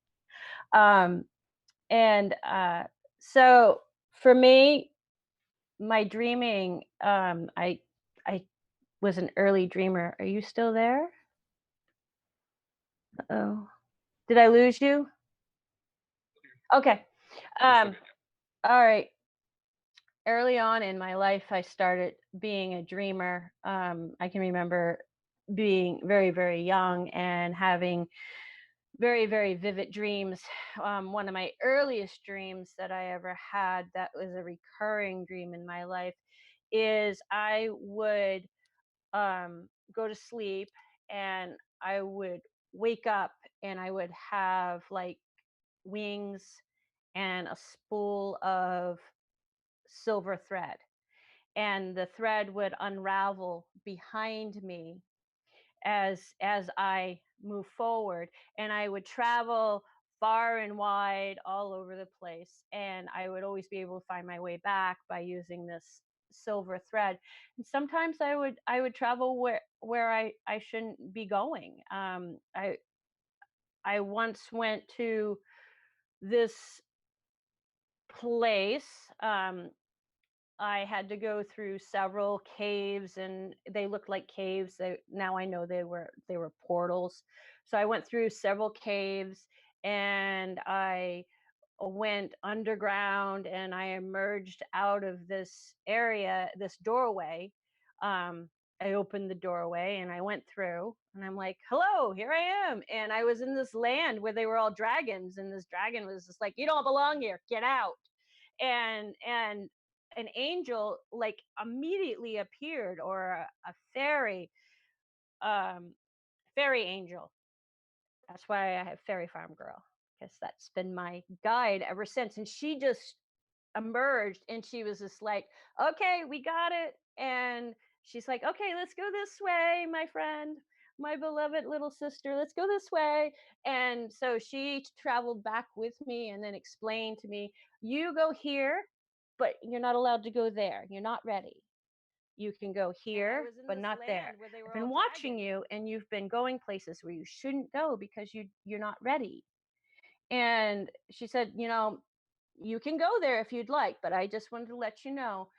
And so for me, my dreaming, I was an early dreamer. Are you still there? Oh, did I lose you? Okay. All right. Early on in my life, I started being a dreamer. I can remember being very, very young and having very, very vivid dreams. One of my earliest dreams that I ever had that was a recurring dream in my life is I would go to sleep and I would wake up and I would have like wings and a spool of silver thread. And the thread would unravel behind me as I move forward, and I would travel far and wide all over the place, and I would always be able to find my way back by using this silver thread. And sometimes I would travel where I shouldn't be going. I once went to this place. I had to go through several caves, and they looked like caves. Now I know they were portals. So I went through several caves, and I went underground, and I emerged out of this area, this doorway. Um, I opened the doorway and I went through, and I'm like, "Hello, here I am." And I was in this land where they were all dragons, and this dragon was just like, "You don't belong here. Get out." And an angel like immediately appeared, or a fairy, um fairy angel. That's why I have Fairy Farm Girl, because that's been my guide ever since. And she just emerged, and she was just like, "Okay, we got it." And she's like, "Okay, let's go this way, my friend, my beloved little sister. Let's go this way." And so she traveled back with me and then explained to me, "You go here, but you're not allowed to go there. You're not ready. You can go here, but not there. I've been watching you, and you've been going places where you shouldn't go because you're not ready." And she said, "You can go there if you'd like, but I just wanted to let you know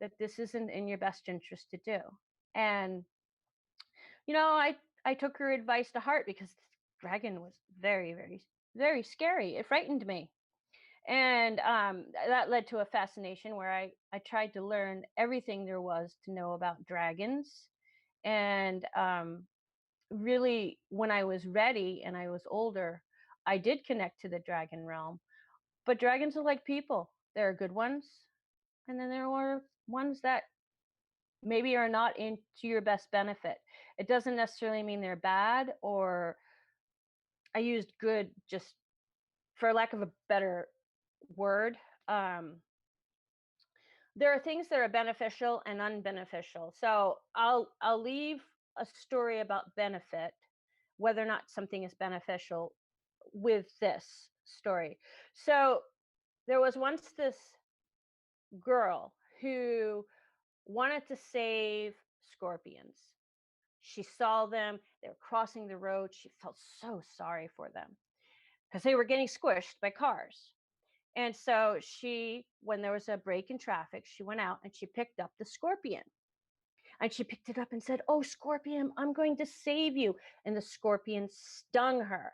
that this isn't in your best interest to do." And I took her advice to heart, because the dragon was very, very, very scary. It frightened me. And that led to a fascination where I tried to learn everything there was to know about dragons. And really, when I was ready and I was older, I did connect to the dragon realm. But dragons are like people. There are good ones, and then there are ones that maybe are not into your best benefit. It doesn't necessarily mean they're bad, or I used good just for lack of a better word. Um, there are things that are beneficial and unbeneficial. So I'll leave a story about benefit, whether or not something is beneficial, with this story. So there was once this girl who wanted to save scorpions. She saw them, they were crossing the road. She felt so sorry for them because they were getting squished by cars. And so when there was a break in traffic, she went out and she picked up the scorpion. And she picked it up and said, "Oh, scorpion, I'm going to save you." And the scorpion stung her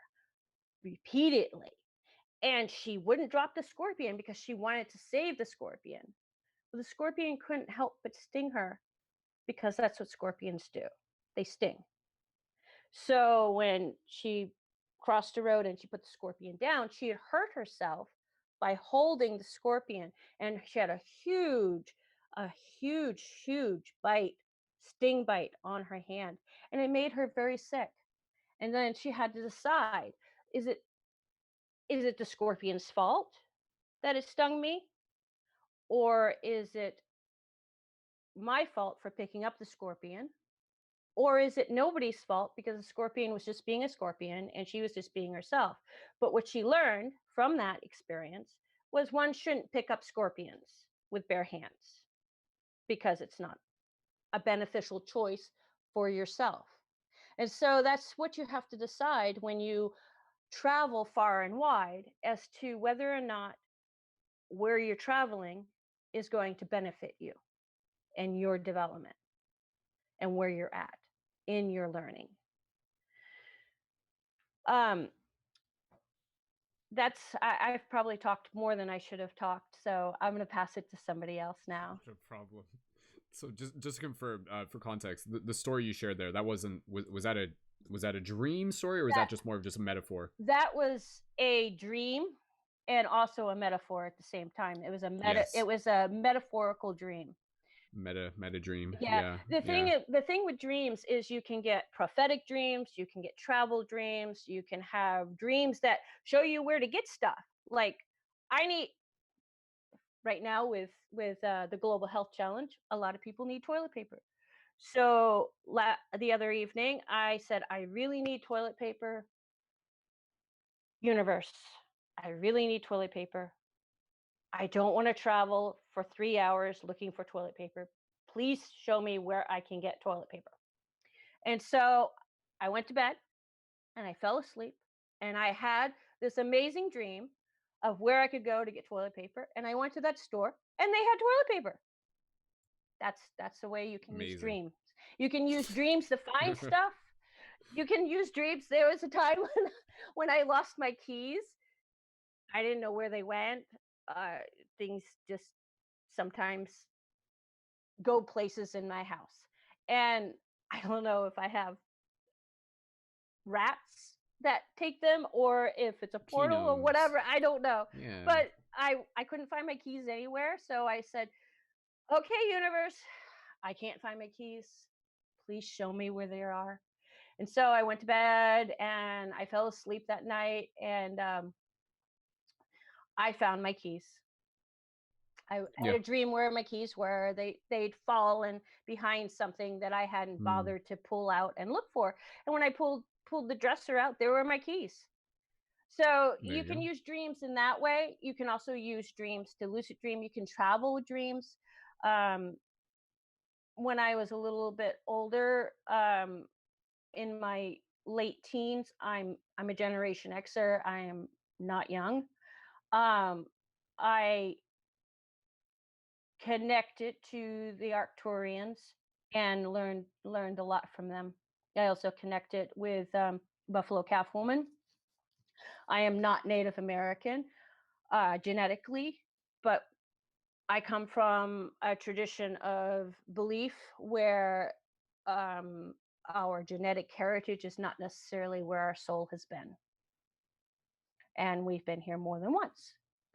repeatedly. And she wouldn't drop the scorpion because she wanted to save the scorpion. But the scorpion couldn't help but sting her, because that's what scorpions do. They sting. So when she crossed the road and she put the scorpion down, she had hurt herself by holding the scorpion, and she had a huge bite, sting bite on her hand, and it made her very sick. And then she had to decide: is it the scorpion's fault that it stung me, or is it my fault for picking up the scorpion? Or is it nobody's fault because the scorpion was just being a scorpion and she was just being herself? But what she learned from that experience was one shouldn't pick up scorpions with bare hands because it's not a beneficial choice for yourself. And so that's what you have to decide when you travel far and wide, as to whether or not where you're traveling is going to benefit you and your development and where you're at in your learning. I've probably talked more than I should have talked, so I'm going to pass it to somebody else now. No problem. So just to confirm, for context, the story you shared there, that was that a dream story, or was that just more of just a metaphor? That was a dream and also a metaphor at the same time. It was a metaphorical dream. Meta dream. Yeah. The thing with dreams is you can get prophetic dreams, you can get travel dreams, you can have dreams that show you where to get stuff. Like right now with the global health challenge, a lot of people need toilet paper. So the other evening I said, I really need toilet paper. Universe, I really need toilet paper. I don't want to travel for 3 hours looking for toilet paper. Please show me where I can get toilet paper. And so I went to bed and I fell asleep, and I had this amazing dream of where I could go to get toilet paper. And I went to that store and they had toilet paper. That's the way you can use dreams. You can use dreams to find stuff. You can use dreams. There was a time when I lost my keys. I didn't know where they went. Things just sometimes go places in my house. And I don't know if I have rats that take them or if it's a portal or whatever. I don't know. Yeah. But I couldn't find my keys anywhere. So I said, okay, universe, I can't find my keys. Please show me where they are. And so I went to bed and I fell asleep that night, and I found my keys. I had a dream where my keys were. They'd fallen behind something that I hadn't bothered to pull out and look for. And when I pulled the dresser out, there were my keys. So you can use dreams in that way. You can also use dreams to lucid dream. You can travel with dreams. When I was a little bit older, in my late teens, I'm a Generation Xer. I am not young. I connected to the Arcturians and learned a lot from them. I also connected with Buffalo Calf Woman. I am not Native American genetically, but I come from a tradition of belief where our genetic heritage is not necessarily where our soul has been. And we've been here more than once.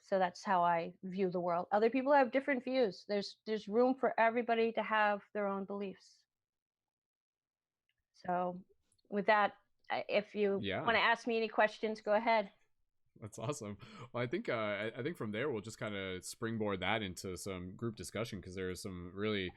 So that's how I view the world. Other people have different views. There's room for everybody to have their own beliefs. So with that, if you want to ask me any questions, go ahead. That's awesome. Well, I think from there we'll just kind of springboard that into some group discussion, because there are some really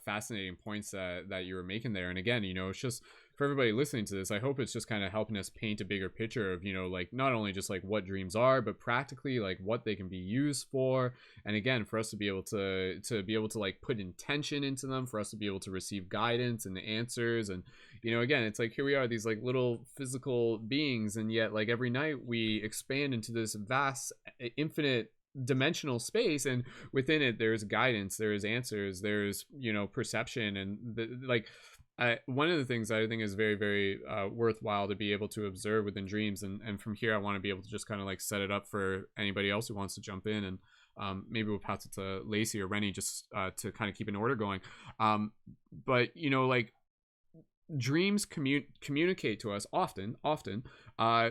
fascinating points that you were making there. And again, it's just for everybody listening to this, I hope it's just kind of helping us paint a bigger picture of, like not only just like what dreams are, but practically like what they can be used for. And again, for us to be able to like put intention into them, for us to be able to receive guidance and answers. And again, it's like here we are, these like little physical beings, and yet like every night we expand into this vast, infinite dimensional space, and within it there's guidance, there's answers, there's perception, and one of the things that I think is very, very worthwhile to be able to observe within dreams, and from here I want to be able to just kind of like set it up for anybody else who wants to jump in, and maybe we'll pass it to Lacey or Rennie just to kind of keep an order going. But like dreams communicate to us often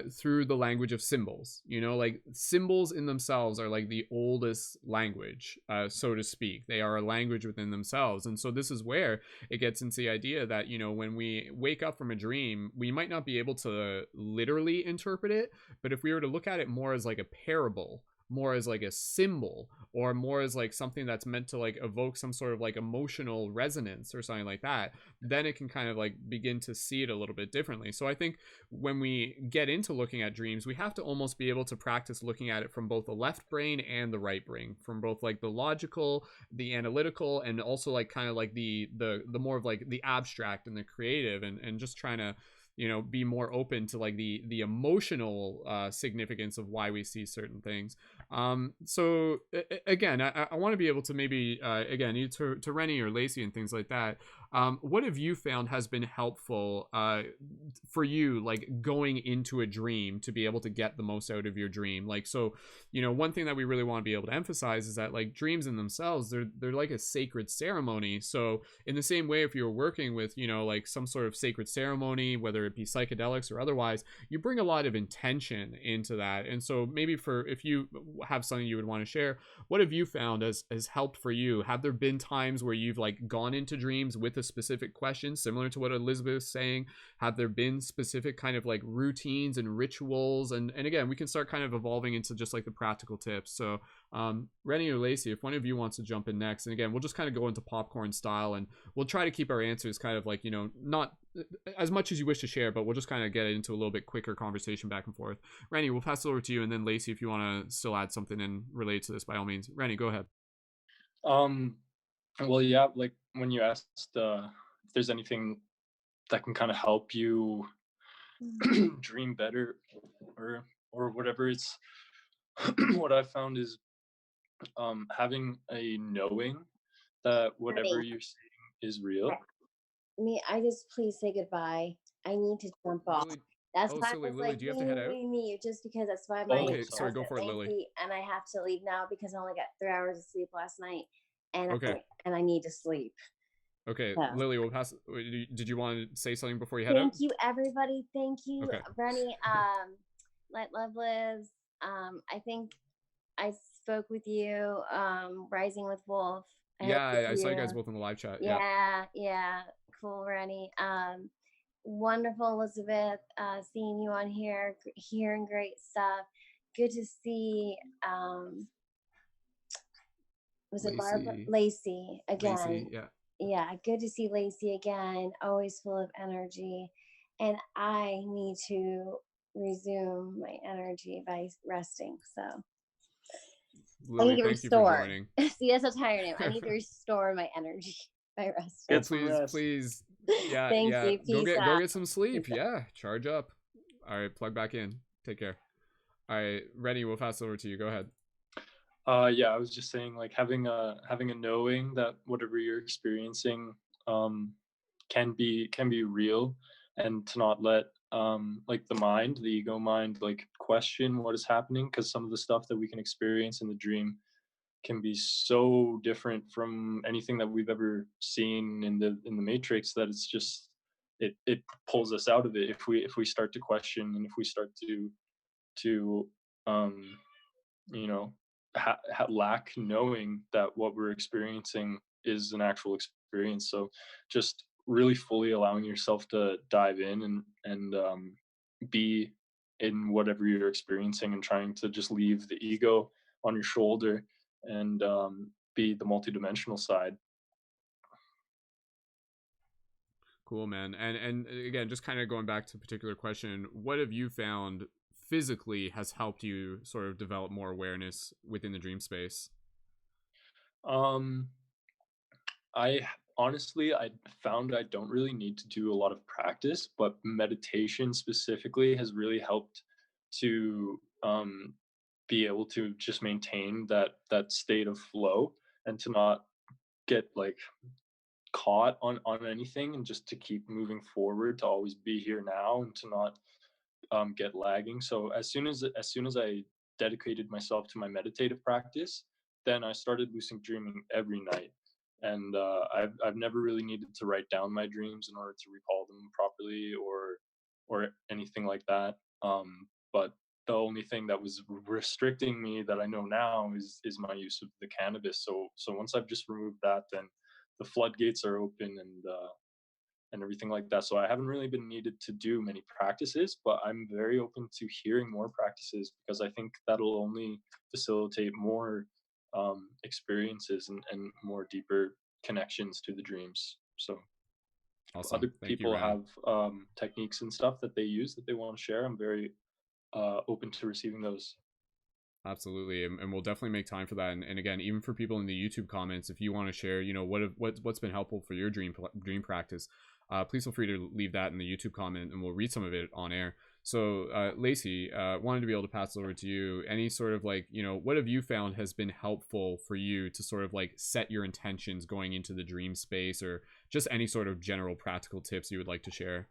through the language of symbols. Like symbols in themselves are like the oldest language, so to speak. They are a language within themselves. And so this is where it gets into the idea that when we wake up from a dream, we might not be able to literally interpret it, but if we were to look at it more as like a parable more as like a symbol, or more as like something that's meant to like evoke some sort of like emotional resonance or something like that, then it can kind of like begin to see it a little bit differently. So I think when we get into looking at dreams, we have to almost be able to practice looking at it from both the left brain and the right brain, from both like the logical, the analytical, and also like kind of like the more of like the abstract and the creative, and just trying to, you know, be more open to like the emotional significance of why we see certain things. So again, I want to be able to maybe again, either to Rennie or Lacey and things like that, what have you found has been helpful for you, like going into a dream to be able to get the most out of your dream? Like, so, you know, one thing that we really want to be able to emphasize is that like dreams in themselves, they're like a sacred ceremony. So in the same way, if you're working with, you know, like some sort of sacred ceremony, whether it be psychedelics or otherwise, you bring a lot of intention into that. And so maybe for, if you have something you would want to share, what have you found has helped for you? Have there been times where you've like gone into dreams with a specific question, similar to what Elizabeth is saying? Have there been specific kind of like routines and rituals? And again, we can start kind of evolving into just like the practical tips. So Rennie or Lacey, if one of you wants to jump in next, and again, we'll just kind of go into popcorn style, and we'll try to keep our answers kind of like, you know, not as much as you wish to share, but we'll just kind of get into a little bit quicker conversation back and forth. Rennie, we'll pass it over to you, and then Lacey, if you want to still add something in related to this, by all means. Rennie, go ahead. Well, yeah, like when you asked if there's anything that can kind of help you dream better, or whatever, it's what I found is having a knowing that whatever Honey, you're seeing is real. I just please say goodbye. I need to jump off. Lily, That's oh, why I silly was Lily, like, do you have to head out? just because that's why Oh, my Okay, sorry, go cousin for it, Lily. Lacey and I have to leave now because I only got 3 hours of sleep last night, and Okay. I need to sleep. Okay, So, Lily, we'll pass. Did you want to say something before you head out? thank you, everybody. Thank you, Okay. Rennie. Let Love Lives. I think I spoke with you. Rising with Wolf. Yeah, I saw you guys both in the live chat. Yeah. Cool, Rennie. Wonderful, Elizabeth. Seeing you on here, hearing great stuff. Good to see. Was it Barbara? Lacey again. Lacey, yeah. Yeah, good to see Lacey again. Always full of energy, and I need to resume my energy by resting. So Lily, I need to thank you for restore. joining. See, that's a tired name. I need to restore my energy by resting. Oh, please. Yeah, Thank yeah. you. Go get some sleep. Yeah, charge up. All right, plug back in. Take care. All right, Rennie, we'll pass it over to you. Go ahead. Yeah, I was just saying, like having a knowing that whatever you're experiencing can be real, and to not let like the ego mind, like question what is happening, because some of the stuff that we can experience in the dream can be so different from anything that we've ever seen in the Matrix, that it's just it pulls us out of it if we start to question, and if we start to you know lack knowing that what we're experiencing is an actual experience. So just really fully allowing yourself to dive in and be in whatever you're experiencing, and trying to just leave the ego on your shoulder, and be the multidimensional side. Cool, man. And again, just kind of going back to a particular question, what have you found physically has helped you sort of develop more awareness within the dream space? I honestly, I found I don't really need to do a lot of practice, but meditation specifically has really helped to be able to just maintain that state of flow, and to not get like caught on anything, and just to keep moving forward, to always be here now, and to not get lagging. So as soon as I dedicated myself to my meditative practice, then I started lucid dreaming every night, and I've never really needed to write down my dreams in order to recall them properly, or anything like that. But the only thing that was restricting me, that I know now, is my use of the cannabis. So once I've just removed that, then the floodgates are open, and and everything like that. So I haven't really been needed to do many practices, but I'm very open to hearing more practices because I think that'll only facilitate more experiences and more deeper connections to the dreams. So if Awesome. other Thank you, people Ren. have techniques and stuff that they use that they want to share, I'm very open to receiving those. Absolutely, and we'll definitely make time for that. And again, even for people in the YouTube comments, if you want to share, you know, what's been helpful for your dream practice, please feel free to leave that in the YouTube comment, and we'll read some of it on air. So, Lacey, wanted to be able to pass it over to you. Any sort of like, you know, what have you found has been helpful for you to sort of like set your intentions going into the dream space, or just any sort of general practical tips you would like to share?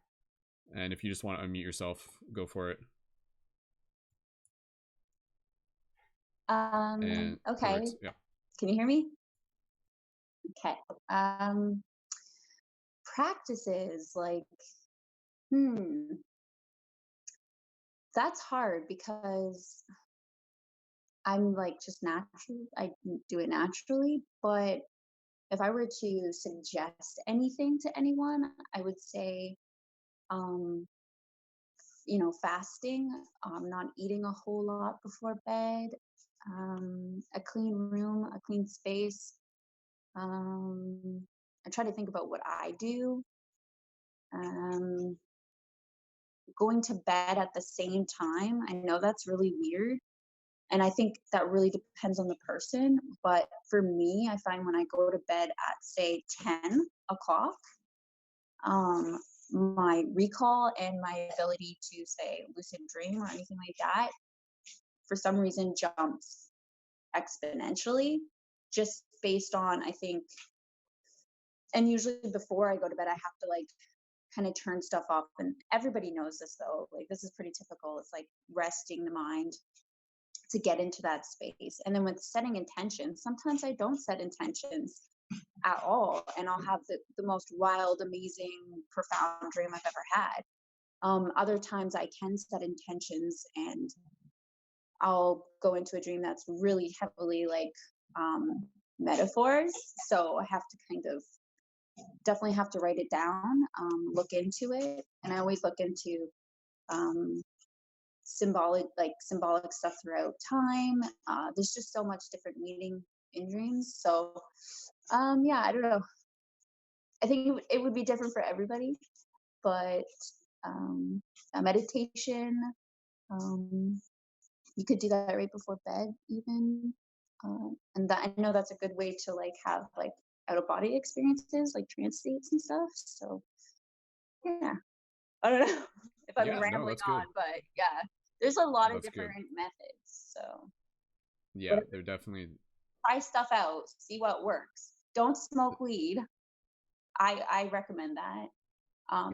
And if you just want to unmute yourself, go for it. And Okay. works. Yeah. Can you hear me? Okay. Practices like, that's hard because I'm like just natural. I do it naturally, but if I were to suggest anything to anyone, I would say, you know, fasting, not eating a whole lot before bed, a clean room, a clean space. I try to think about what I do. Going to bed at the same time. I know that's really weird. And I think that really depends on the person. But for me, I find when I go to bed at, say, 10 o'clock, my recall and my ability to, say, lucid dream or anything like that, for some reason, jumps exponentially, just based on, I think, and usually before I go to bed, I have to like kind of turn stuff off. And everybody knows this though, like this is pretty typical. It's like resting the mind to get into that space. And then with setting intentions, sometimes I don't set intentions at all. And I'll have the most wild, amazing, profound dream I've ever had. Other times I can set intentions and I'll go into a dream that's really heavily like metaphors. So I have to kind of definitely have to write it down, look into it. And I always look into symbolic stuff throughout time. There's just so much different meaning in dreams. So yeah, I don't know. I think it would be different for everybody, but a meditation, you could do that right before bed even. And that, I know that's a good way to like have like out of body experiences, like trance states and stuff. So yeah, I don't know if I'm Yeah, no, rambling that's good. on, but yeah, there's a lot of That's good. different methods. So Yeah, whatever, they're definitely. try stuff out, see what works. Don't smoke weed. I recommend that,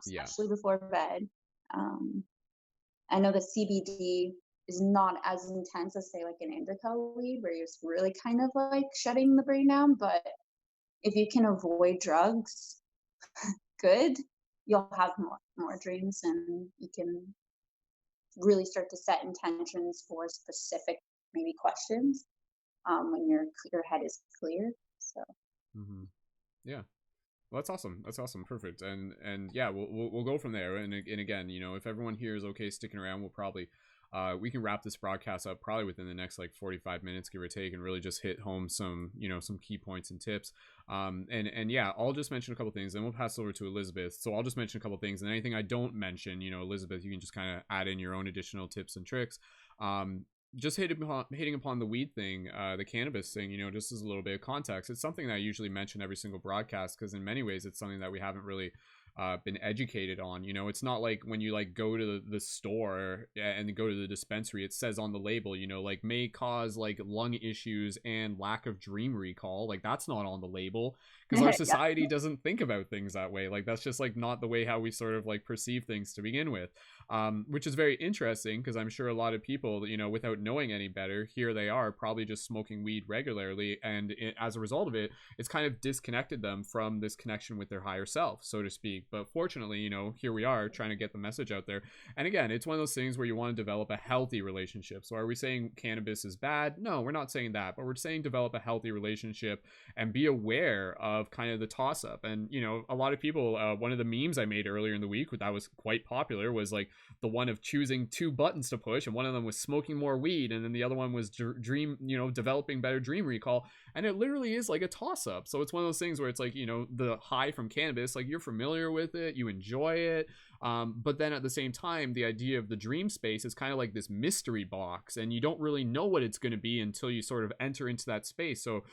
Yeah. especially before bed. I know the CBD is not as intense as say like an indica weed, where you're really kind of like shutting the brain down. But if you can avoid drugs, good, you'll have more dreams, and you can really start to set intentions for specific maybe questions when your head is clear. So Yeah. Well, that's awesome. That's awesome. Perfect. And yeah, we'll go from there. And again, you know, if everyone here is okay sticking around, we'll probably we can wrap this broadcast up probably within the next like 45 minutes, give or take, and really just hit home some, you know, some key points and tips. And yeah, I'll just mention a couple things, then we'll pass it over to Elizabeth. So I'll just mention a couple things, and anything I don't mention, you know, Elizabeth, you can just kind of add in your own additional tips and tricks. Just hitting upon the weed thing, the cannabis thing, you know, just as a little bit of context. It's something that I usually mention every single broadcast, because in many ways it's something that we haven't really been educated on. You know, it's not like when you like go to the store and go to the dispensary, it says on the label, you know, like may cause like lung issues and lack of dream recall. Like that's not on the label, because our society doesn't think about things that way. Like that's just like not the way how we sort of like perceive things to begin with. Which is very interesting, because I'm sure a lot of people, you know, without knowing any better, here they are probably just smoking weed regularly, and as a result of it, it's kind of disconnected them from this connection with their higher self, so to speak, state. But fortunately, you know, here we are trying to get the message out there. And again, it's one of those things where you want to develop a healthy relationship. So are we saying cannabis is bad? No, we're not saying that, but we're saying develop a healthy relationship and be aware of kind of the toss up. And, you know, a lot of people, one of the memes I made earlier in the week that was quite popular was like the one of choosing two buttons to push, and one of them was smoking more weed, and then the other one was developing better dream recall. And it literally is like a toss up. So it's one of those things where it's like, you know, the high from cannabis, like you're familiar with it, you enjoy it. But then at the same time, the idea of the dream space is kind of like this mystery box, and you don't really know what it's going to be until you sort of enter into that space. So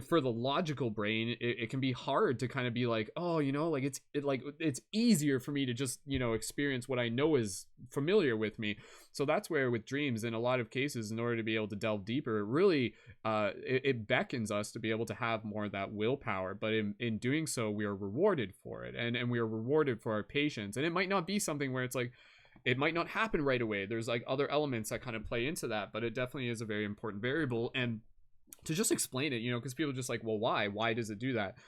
for the logical brain, it can be hard to kind of be like, oh, you know, like it's easier for me to just, you know, experience what I know is familiar with me. So that's where with dreams, in a lot of cases, in order to be able to delve deeper, it really it beckons us to be able to have more of that willpower. But in doing so, we are rewarded for it, and we are rewarded for our patience. And it might not be something where it's like, it might not happen right away. There's like other elements that kind of play into that, but it definitely is a very important variable. And to just explain it, you know, because people are just like, well, why does it do that?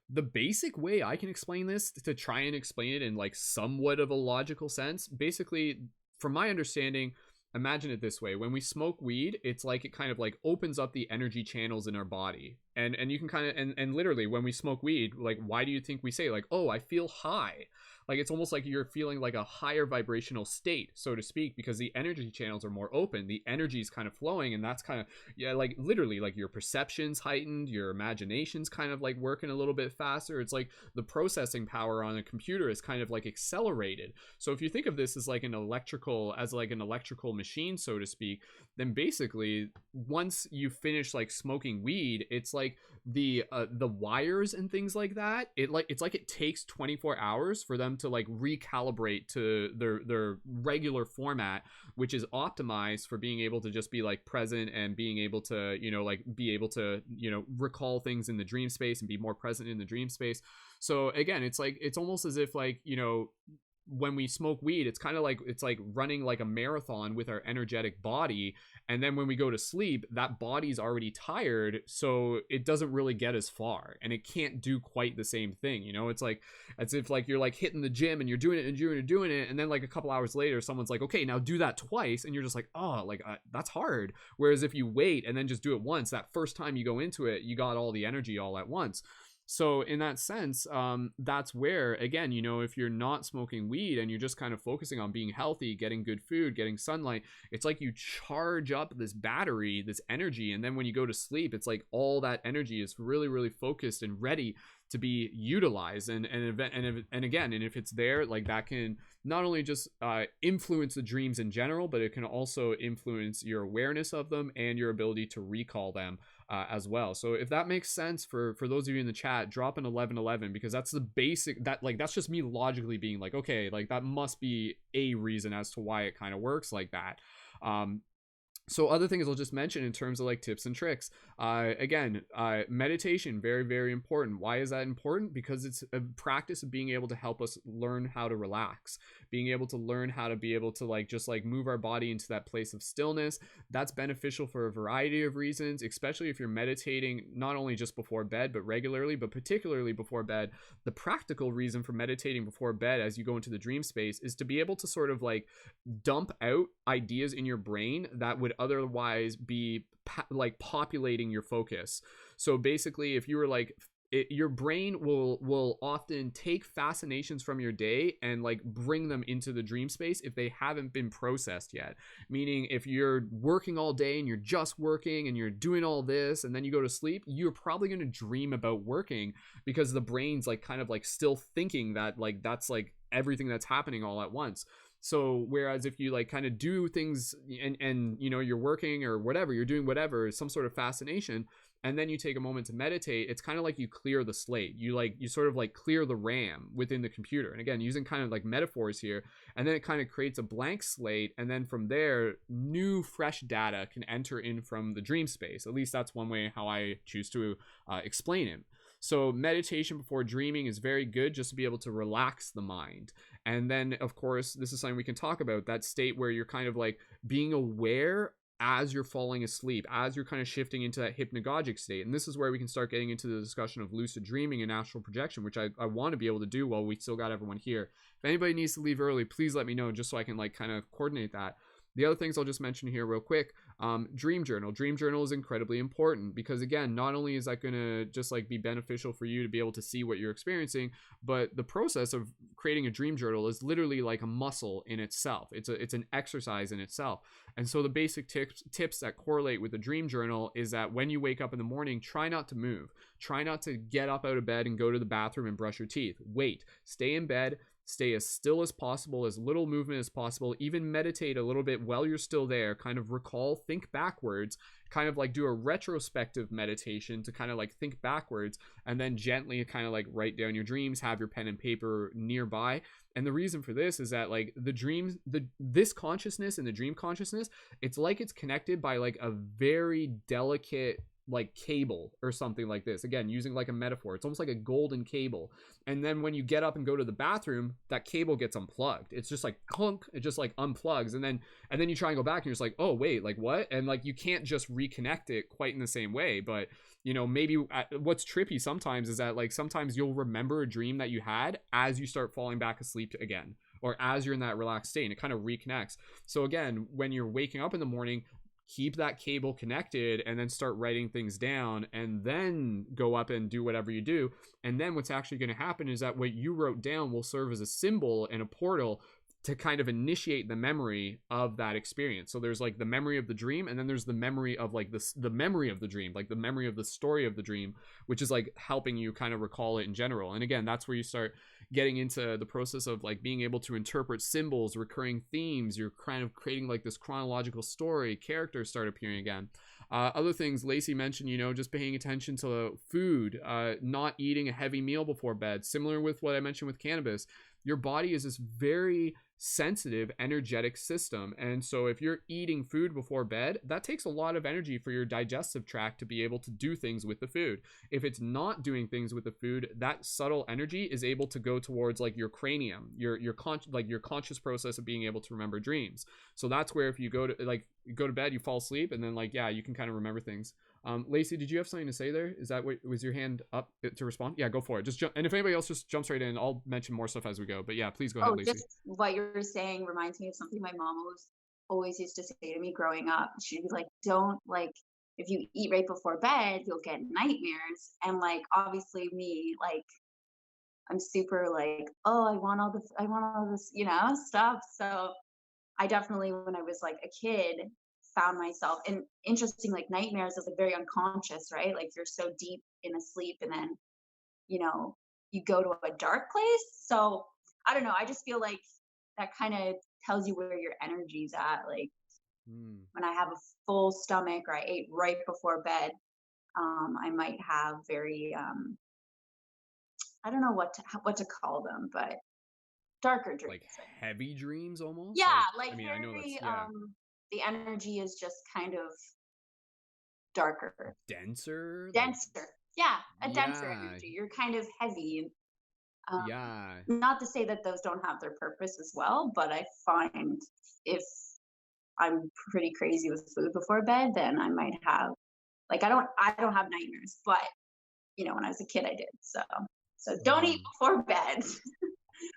The basic way I can explain this, to try and explain it in like somewhat of a logical sense, basically, from my understanding, imagine it this way: when we smoke weed, it's like it kind of like opens up the energy channels in our body. And you can kind of, and literally when we smoke weed, like, why do you think we say like, oh, I feel high? Like, it's almost like you're feeling like a higher vibrational state, so to speak, because the energy channels are more open, the energy is kind of flowing. And that's kind of, yeah, like literally like your perception's heightened, your imagination's kind of like working a little bit faster. It's like the processing power on a computer is kind of like accelerated. So if you think of this as like an electrical machine, so to speak, then basically once you finish like smoking weed, it's like the wires and things like that, it's like it takes 24 hours for them to like recalibrate to their regular format, which is optimized for being able to just be like present and being able to, you know, like be able to, you know, recall things in the dream space and be more present in the dream space. So again, it's like, it's almost as if like, you know, when we smoke weed, it's kind of like, it's like running like a marathon with our energetic body. And then when we go to sleep, that body's already tired, so it doesn't really get as far, and it can't do quite the same thing. You know, it's like as if like you're like hitting the gym and you're doing it and doing it, and then like a couple hours later someone's like, okay, now do that twice, and you're just like, oh, like that's hard. Whereas if you wait and then just do it once, that first time you go into it, you got all the energy all at once. So in that sense, that's where, again, you know, if you're not smoking weed and you're just kind of focusing on being healthy, getting good food, getting sunlight, it's like you charge up this battery, this energy, and then when you go to sleep, it's like all that energy is really, really focused and ready to be utilized. And again, and if it's there, like that can not only just influence the dreams in general, but it can also influence your awareness of them and your ability to recall them as well. So if that makes sense for those of you in the chat, drop an 1111, because that's the basic, that like, that's just me logically being like, okay, like that must be a reason as to why it kind of works like that. So other things I'll just mention in terms of like tips and tricks. Again, meditation, very, very important. Why is that important? Because it's a practice of being able to help us learn how to relax, being able to learn how to be able to like just like move our body into that place of stillness. That's beneficial for a variety of reasons, especially if you're meditating not only just before bed, but regularly, but particularly before bed. The practical reason for meditating before bed as you go into the dream space is to be able to sort of like dump out ideas in your brain that would otherwise be like populating your focus. So basically, if you were like, your brain will often take fascinations from your day and like bring them into the dream space if they haven't been processed yet. Meaning, if you're working all day and you're just working and you're doing all this and then you go to sleep, you're probably going to dream about working, because the brain's like kind of like still thinking that like that's like everything that's happening all at once. So whereas if you like kind of do things and you know, you're working or whatever, you're doing whatever, some sort of fascination, and then you take a moment to meditate, it's kind of like you clear the slate. You sort of like clear the RAM within the computer. And again, using kind of like metaphors here, and then it kind of creates a blank slate. And then from there, new fresh data can enter in from the dream space. At least that's one way how I choose to explain it. So meditation before dreaming is very good, just to be able to relax the mind. And then, of course, this is something we can talk about, that state where you're kind of like being aware as you're falling asleep, as you're kind of shifting into that hypnagogic state. And this is where we can start getting into the discussion of lucid dreaming and astral projection, which I want to be able to do while we still got everyone here. If anybody needs to leave early, please let me know, just so I can like kind of coordinate that. The other things I'll just mention here real quick, dream journal. Dream journal is incredibly important because, again, not only is that going to just like be beneficial for you to be able to see what you're experiencing, but the process of creating a dream journal is literally like a muscle in itself. It's an exercise in itself. And so the basic tips that correlate with the dream journal is that when you wake up in the morning, try not to move. Try not to get up out of bed and go to the bathroom and brush your teeth. Wait, stay in bed. Stay as still as possible, as little movement as possible, even meditate a little bit while you're still there, kind of recall, think backwards, kind of like do a retrospective meditation to kind of like think backwards, and then gently kind of like write down your dreams, have your pen and paper nearby. And the reason for this is that like the dreams, this consciousness and the dream consciousness, it's like it's connected by like a very delicate like cable or something like this. Again, using like a metaphor, it's almost like a golden cable. And then when you get up and go to the bathroom, that cable gets unplugged. It's just like clunk, it just like unplugs, and then you try and go back and you're just like, oh wait, like what? And like you can't just reconnect it quite in the same way. But you know, maybe what's trippy sometimes is that like sometimes you'll remember a dream that you had as you start falling back asleep again, or as you're in that relaxed state, and it kind of reconnects. So again, when you're waking up in the morning, keep that cable connected and then start writing things down, and then go up and do whatever you do. And then what's actually going to happen is that what you wrote down will serve as a symbol and a portal to kind of initiate the memory of that experience. So there's like the memory of the dream, and then there's the memory of like the memory of the dream, like the memory of the story of the dream, which is like helping you kind of recall it in general. And again, that's where you start getting into the process of like being able to interpret symbols, recurring themes. You're kind of creating like this chronological story, characters start appearing again. Other things Lacey mentioned, you know, just paying attention to food, not eating a heavy meal before bed, similar with what I mentioned with cannabis. Your body is this very sensitive, energetic system. And so if you're eating food before bed, that takes a lot of energy for your digestive tract to be able to do things with the food. If it's not doing things with the food, that subtle energy is able to go towards like your cranium, your conscious process of being able to remember dreams. So that's where if you go to bed, you fall asleep, and then like, yeah, you can kind of remember things. Lacey, did you have something to say there? Is that what was your hand up to respond? Yeah, go for it. Just jump, and if anybody else just jumps right in, I'll mention more stuff as we go. But yeah, please go ahead, Lacey. Just what you're saying reminds me of something my mom always used to say to me growing up. She'd be like, "Don't like if you eat right before bed, you'll get nightmares." And like obviously me, like I'm super like, oh, I want all this, you know, stuff. So I definitely, when I was like a kid, found myself, and interesting, like nightmares is like very unconscious, right? Like you're so deep in a sleep, and then you know you go to a dark place. So I don't know, I just feel like that kind of tells you where your energy's at. Like when I have a full stomach or I ate right before bed, I might have very I don't know what to call them, but darker dreams, like heavy dreams almost. Yeah, I mean, very, I know that's, yeah. The energy is just kind of darker, denser. Yeah, denser energy. You're kind of heavy. Yeah. Not to say that those don't have their purpose as well, but I find if I'm pretty crazy with food before bed, then I might have like I don't have nightmares, but you know when I was a kid I did. So don't eat before bed.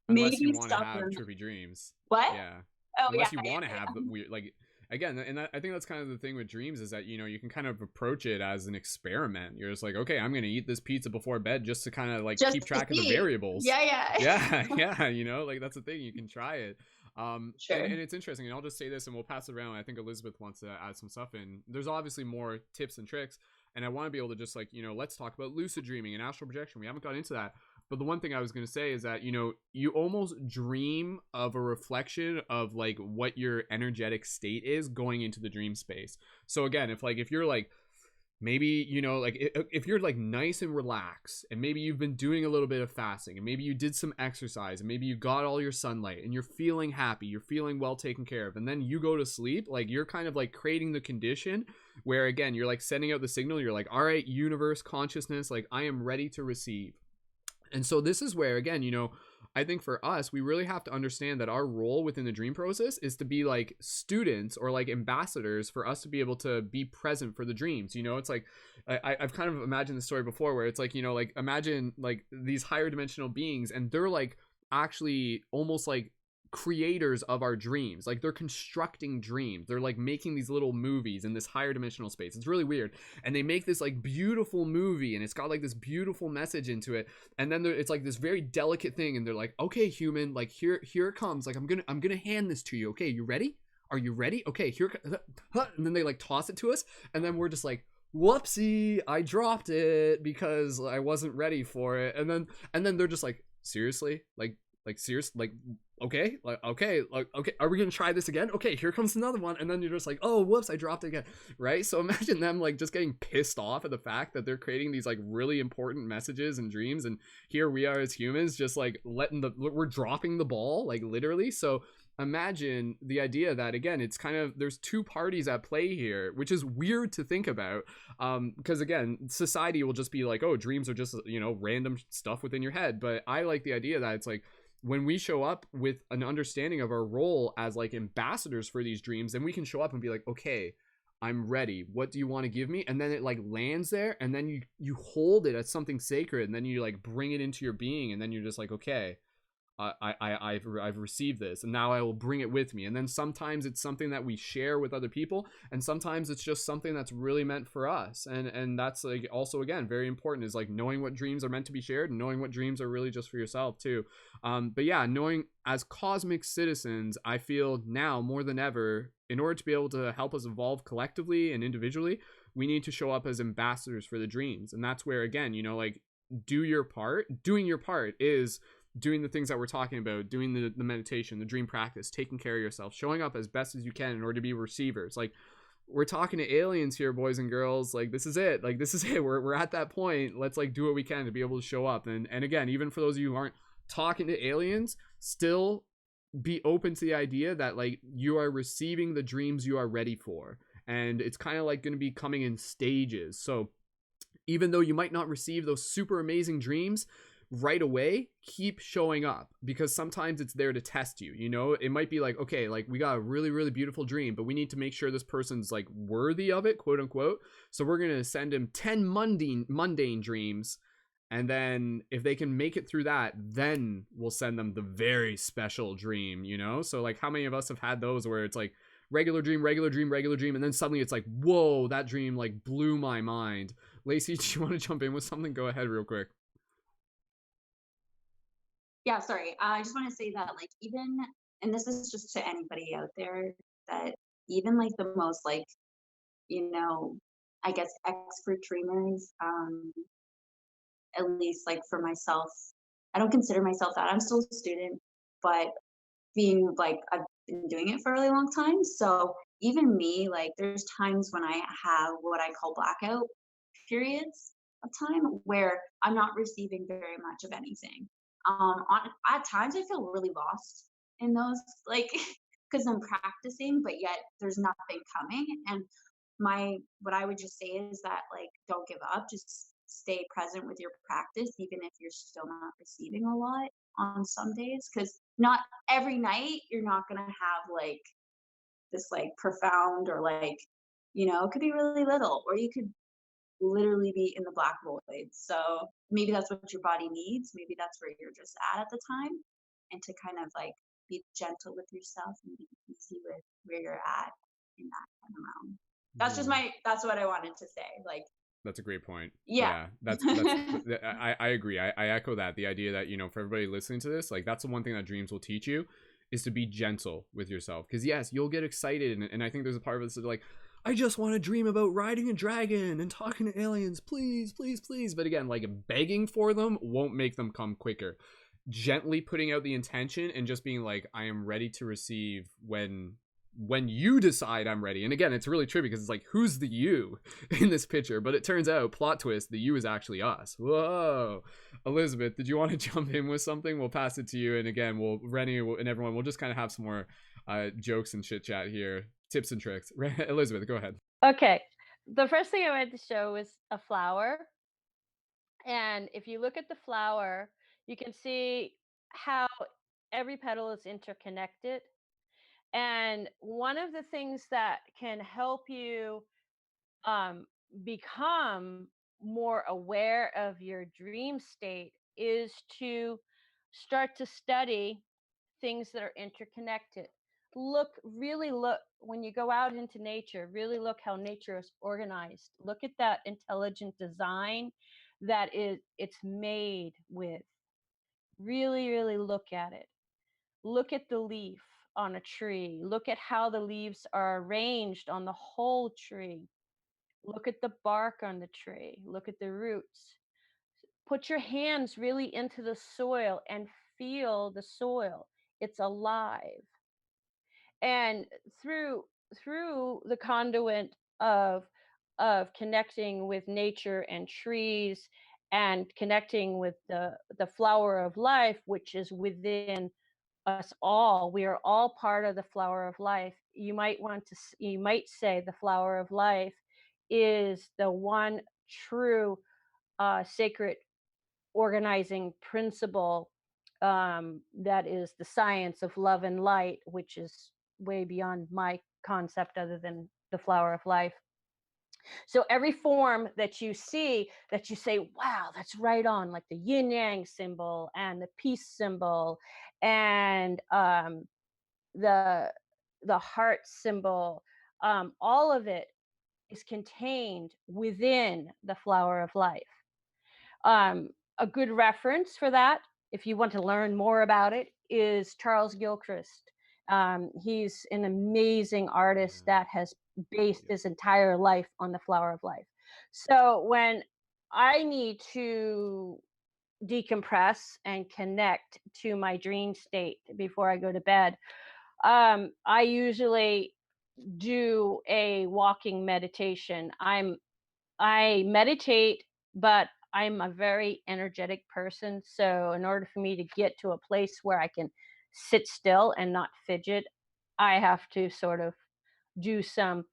Unless you want to have trippy dreams. What? Yeah. Oh, unless you want to have the weird, like, again, and I think that's kind of the thing with dreams is that, you know, you can kind of approach it as an experiment. You're just like, okay, I'm going to eat this pizza before bed just to kind of like keep track of the variables. Yeah. You know, like that's the thing. You can try it. Sure. And it's interesting. And I'll just say this and we'll pass it around. I think Elizabeth wants to add some stuff in. There's obviously more tips and tricks. And I want to be able to just like, you know, let's talk about lucid dreaming and astral projection. We haven't got into that. But the one thing I was going to say is that, you know, you almost dream of a reflection of like what your energetic state is going into the dream space. So again, if you're like, maybe, you know, like if you're like nice and relaxed and maybe you've been doing a little bit of fasting and maybe you did some exercise and maybe you got all your sunlight and you're feeling happy, you're feeling well taken care of, and then you go to sleep, like you're kind of like creating the condition where again, you're like sending out the signal. You're like, all right, universe, consciousness, like I am ready to receive. And so this is where, again, you know, I think for us, we really have to understand that our role within the dream process is to be like students or like ambassadors for us to be able to be present for the dreams. You know, it's like I've kind of imagined the story before where it's like, you know, like imagine like these higher dimensional beings and they're like actually almost like creators of our dreams. Like they're constructing dreams. They're like making these little movies in this higher dimensional space. It's really weird. And they make this like beautiful movie and it's got like this beautiful message into it. And then it's like this very delicate thing and they're like, okay, human, like here it comes. Like I'm gonna hand this to you. Okay, you ready? Are you ready? Okay, here. And then they like toss it to us and then we're just like, whoopsie, I dropped it because I wasn't ready for it. And then they're just like, seriously? Like serious, like okay, are we gonna try this again? Okay, here comes another one. And then you're just like, oh whoops, I dropped it again, right? So imagine them like just getting pissed off at the fact that they're creating these like really important messages and dreams, and here we are as humans just like we're dropping the ball, like literally. So imagine the idea that again it's kind of there's two parties at play here, which is weird to think about, because again society will just be like, oh, dreams are just, you know, random stuff within your head. But I like the idea that it's like when we show up with an understanding of our role as like ambassadors for these dreams, then we can show up and be like, okay, I'm ready. What do you want to give me? And then it like lands there, and then you hold it as something sacred, and then you like bring it into your being, and then you're just like, okay, I've received this, and now I will bring it with me. And then sometimes it's something that we share with other people, and sometimes it's just something that's really meant for us. And that's like also again very important, is like knowing what dreams are meant to be shared and knowing what dreams are really just for yourself too. But yeah, knowing as cosmic citizens, I feel now more than ever, in order to be able to help us evolve collectively and individually, we need to show up as ambassadors for the dreams. And that's where again, you know, like doing your part is doing the things that we're talking about, doing the meditation, the dream practice, taking care of yourself, showing up as best as you can in order to be receivers. Like we're talking to aliens here, boys and girls. Like this is it. We're at that point. Let's like do what we can to be able to show up. And again, even for those of you who aren't talking to aliens, still be open to the idea that like you are receiving the dreams you are ready for. And it's kind of like going to be coming in stages. So even though you might not receive those super amazing dreams right away, keep showing up, because sometimes it's there to test you. You know, it might be like, okay, like we got a really, really beautiful dream, but we need to make sure this person's like worthy of it, quote unquote. So we're going to send him 10 mundane dreams. And then if they can make it through that, then we'll send them the very special dream, you know? So like how many of us have had those where it's like regular dream, and then suddenly it's like, whoa, that dream like blew my mind. Lacey, do you want to jump in with something? Go ahead real quick. Yeah, sorry. I just want to say that, like, even, and this is just to anybody out there, that even like the most, like, you know, I guess expert dreamers, at least like for myself, I don't consider myself that. I'm still a student, but being like, I've been doing it for a really long time. So even me, like, there's times when I have what I call blackout periods of time where I'm not receiving very much of anything. At times I feel really lost in those, like, because I'm practicing, but yet there's nothing coming. And what I would just say is that, like, don't give up. Just stay present with your practice, even if you're still not receiving a lot on some days, because not every night you're not gonna have like this like profound, or like, you know, it could be really little, or you could literally be in the black void. So maybe that's what your body needs. Maybe that's where you're just at the time, and to kind of like be gentle with yourself and be easy with where you're at in that kind of realm. That's just that's what I wanted to say. Like, that's a great point. Yeah. That's I agree. I echo that. The idea that, you know, for everybody listening to this, like that's the one thing that dreams will teach you, is to be gentle with yourself. Because yes, you'll get excited, and I think there's a part of this that's like, I just want to dream about riding a dragon and talking to aliens, please, please, please. But again, like begging for them won't make them come quicker. Gently putting out the intention and just being like, I am ready to receive when you decide I'm ready. And again, it's really tricky because it's like, who's the you in this picture? But it turns out, plot twist, the you is actually us. Whoa. Elizabeth, did you want to jump in with something? We'll pass it to you. And again, Rennie and everyone, we'll just kind of have some more jokes and chit chat here, tips and tricks. Elizabeth, go ahead. Okay. The first thing I wanted to show was a flower. And if you look at the flower, you can see how every petal is interconnected. And one of the things that can help you um, become more aware of your dream state is to start to study things that are interconnected. Really look when you go out into nature, really look how nature is organized. Look at that intelligent design that it's made with. Really, really look at it. Look at the leaf on a tree. Look at how the leaves are arranged on the whole tree. Look at the bark on the tree. Look at the roots. Put your hands really into the soil and feel the soil. It's alive. And through the conduit of connecting with nature and trees and connecting with the flower of life, which is within us all. We are all part of the flower of life. You might say the flower of life is the one true sacred organizing principle, that is the science of love and light, which is way beyond my concept other than the flower of life. So every form that you see that you say, wow, that's right on, like the yin yang symbol and the peace symbol and the heart symbol, all of it is contained within the flower of life. Um, a good reference for that, if you want to learn more about it, is Charles Gilchrist. He's an amazing artist Yeah. that has based his entire life on the flower of life. So when I need to decompress and connect to my dream state before I go to bed, I usually do a walking meditation. I meditate, but I'm a very energetic person. So, in order for me to get to a place where I can sit still and not fidget, I have to sort of do some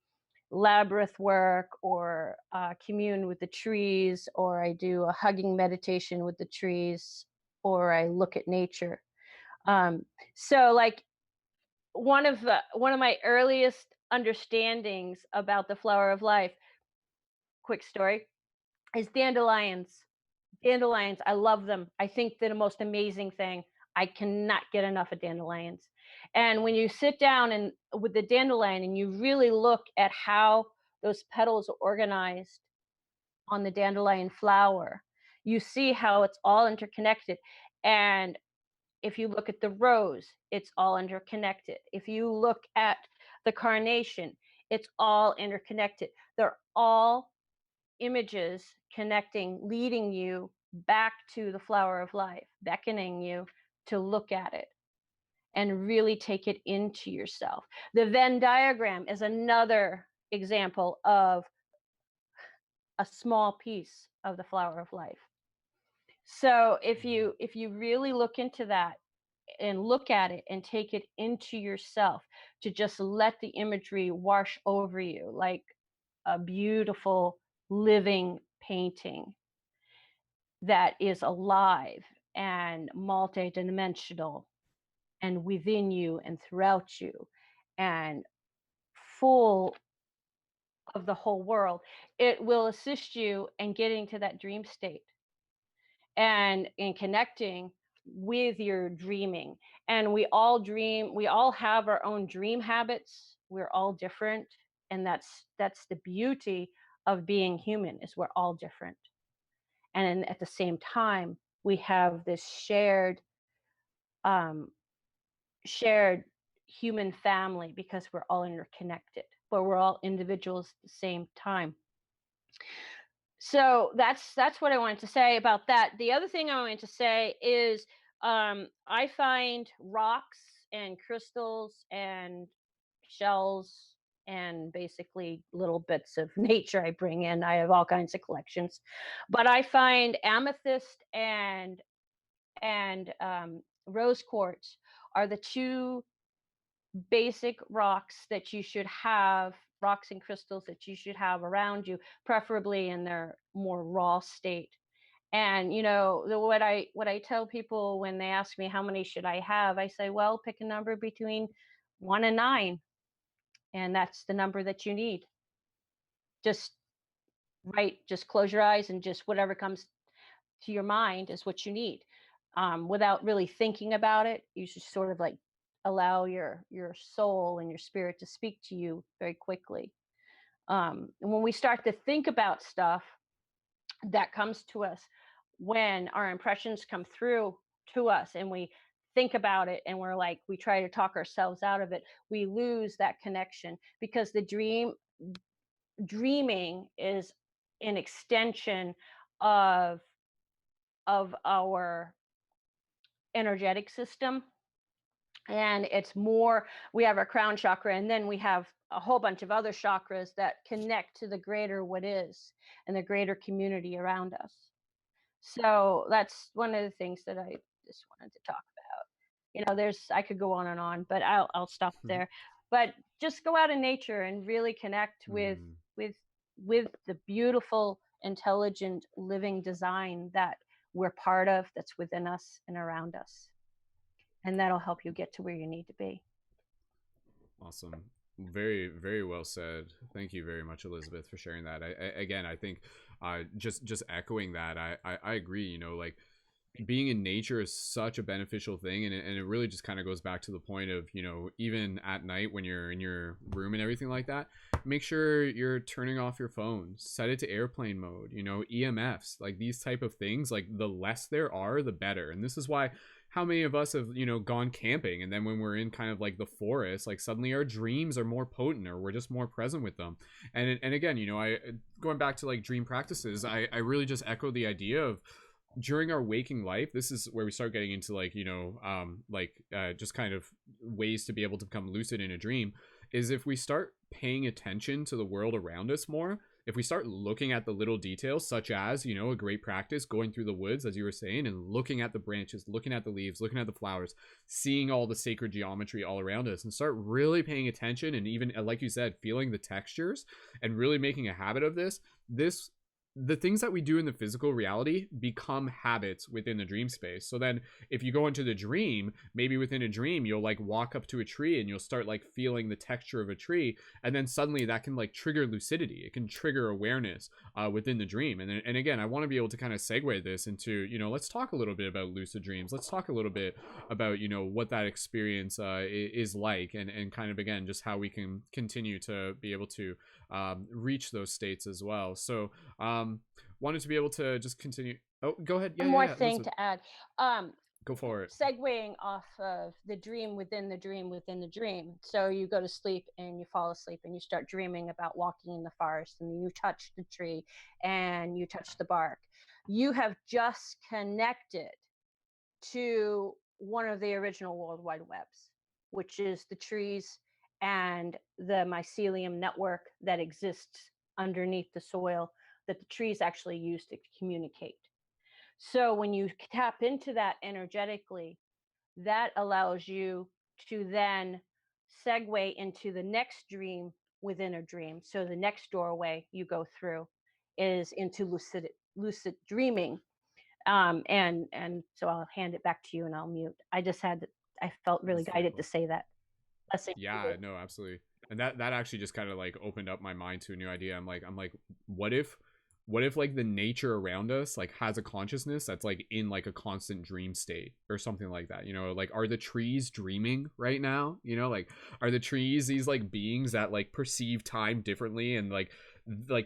labyrinth work or commune with the trees, or I do a hugging meditation with the trees, or I look at nature. Um, so, like one of my earliest understandings about the flower of life, quick story, is dandelions. Dandelions, I love them. I think they're the most amazing thing. I cannot get enough of dandelions. And when you sit down and with the dandelion and you really look at how those petals are organized on the dandelion flower, you see how it's all interconnected. And if you look at the rose, it's all interconnected. If you look at the carnation, it's all interconnected. They're all images connecting, leading you back to the flower of life, beckoning you to look at it and really take it into yourself. The Venn diagram is another example of a small piece of the flower of life. So if you really look into that and look at it and take it into yourself, to just let the imagery wash over you like a beautiful living painting that is alive and multidimensional and within you and throughout you and full of the whole world, it will assist you in getting to that dream state and in connecting with your dreaming. And we all dream, we all have our own dream habits. We're all different. And that's the beauty of being human, is we're all different. And at the same time, we have this um, shared human family, because we're all interconnected, but we're all individuals at the same time. So that's what I wanted to say about that. The other thing I wanted to say is, I find rocks and crystals and shells and basically little bits of nature I bring in. I have all kinds of collections, but I find amethyst and rose quartz are the two basic rocks that you should have, rocks and crystals that you should have around you, preferably in their more raw state. And what I tell people when they ask me how many should I have, I say, well, pick a number between 1 and 9, and that's the number that you need. Just just close your eyes, and just whatever comes to your mind is what you need, without really thinking about it. You just sort of like allow your soul and your spirit to speak to you very quickly. And when we start to think about stuff, that comes to us when our impressions come through to us, and we think about it, and we try to talk ourselves out of it, we lose that connection, because dreaming is an extension of our energetic system. And it's more, we have our crown chakra, and then we have a whole bunch of other chakras that connect to the greater what is and the greater community around us. So that's one of the things that I just wanted to talk about. I could go on and on, but I'll stop there. But just go out in nature and really connect with the beautiful, intelligent, living design that we're part of, that's within us and around us. And that'll help you get to where you need to be. Awesome. Very, very well said. Thank you very much, Elizabeth, for sharing that. I think just echoing that, I agree. Like, being in nature is such a beneficial thing, and it really just kind of goes back to the point of, even at night when you're in your room and everything like that, make sure you're turning off your phone, set it to airplane mode, EMFs, like these type of things, like the less there are, the better. And this is why, how many of us have, gone camping, and then when we're in kind of like the forest, like suddenly our dreams are more potent, or we're just more present with them. And again, I going back to like dream practices, I really just echo the idea of, during our waking life, this is where we start getting into like, just kind of ways to be able to become lucid in a dream, is if we start paying attention to the world around us more, if we start looking at the little details, such as, a great practice, going through the woods, as you were saying, and looking at the branches, looking at the leaves, looking at the flowers, seeing all the sacred geometry all around us, and start really paying attention, and even, like you said, feeling the textures, and really making a habit of this, the things that we do in the physical reality become habits within the dream space. So then if you go into the dream, maybe within a dream, you'll like walk up to a tree and you'll start like feeling the texture of a tree. And then suddenly that can like trigger lucidity. It can trigger awareness within the dream. And again, I want to be able to kind of segue this into, let's talk a little bit about lucid dreams. Let's talk a little bit about, what that experience is like, and kind of, again, just how we can continue to be able to reach those states as well. So wanted to be able to just continue. Oh, go ahead. One more thing to add. Go for it. Segueing off of the dream within the dream within the dream. So you go to sleep and you fall asleep and you start dreaming about walking in the forest, and you touch the tree and you touch the bark. You have just connected to one of the original World Wide Webs, which is the trees and the mycelium network that exists underneath the soil that the trees actually use to communicate. So when you tap into that energetically, that allows you to then segue into the next dream within a dream. So the next doorway you go through is into lucid dreaming. And so I'll hand it back to you and I'll mute. I felt really That's guided cool. to say that. Yeah, no, absolutely. And that actually just kind of like opened up my mind to a new idea. I'm like, what if like the nature around us like has a consciousness that's like in like a constant dream state or something like that? Like, are the trees dreaming right now? Like, are the trees these like beings that like perceive time differently, and like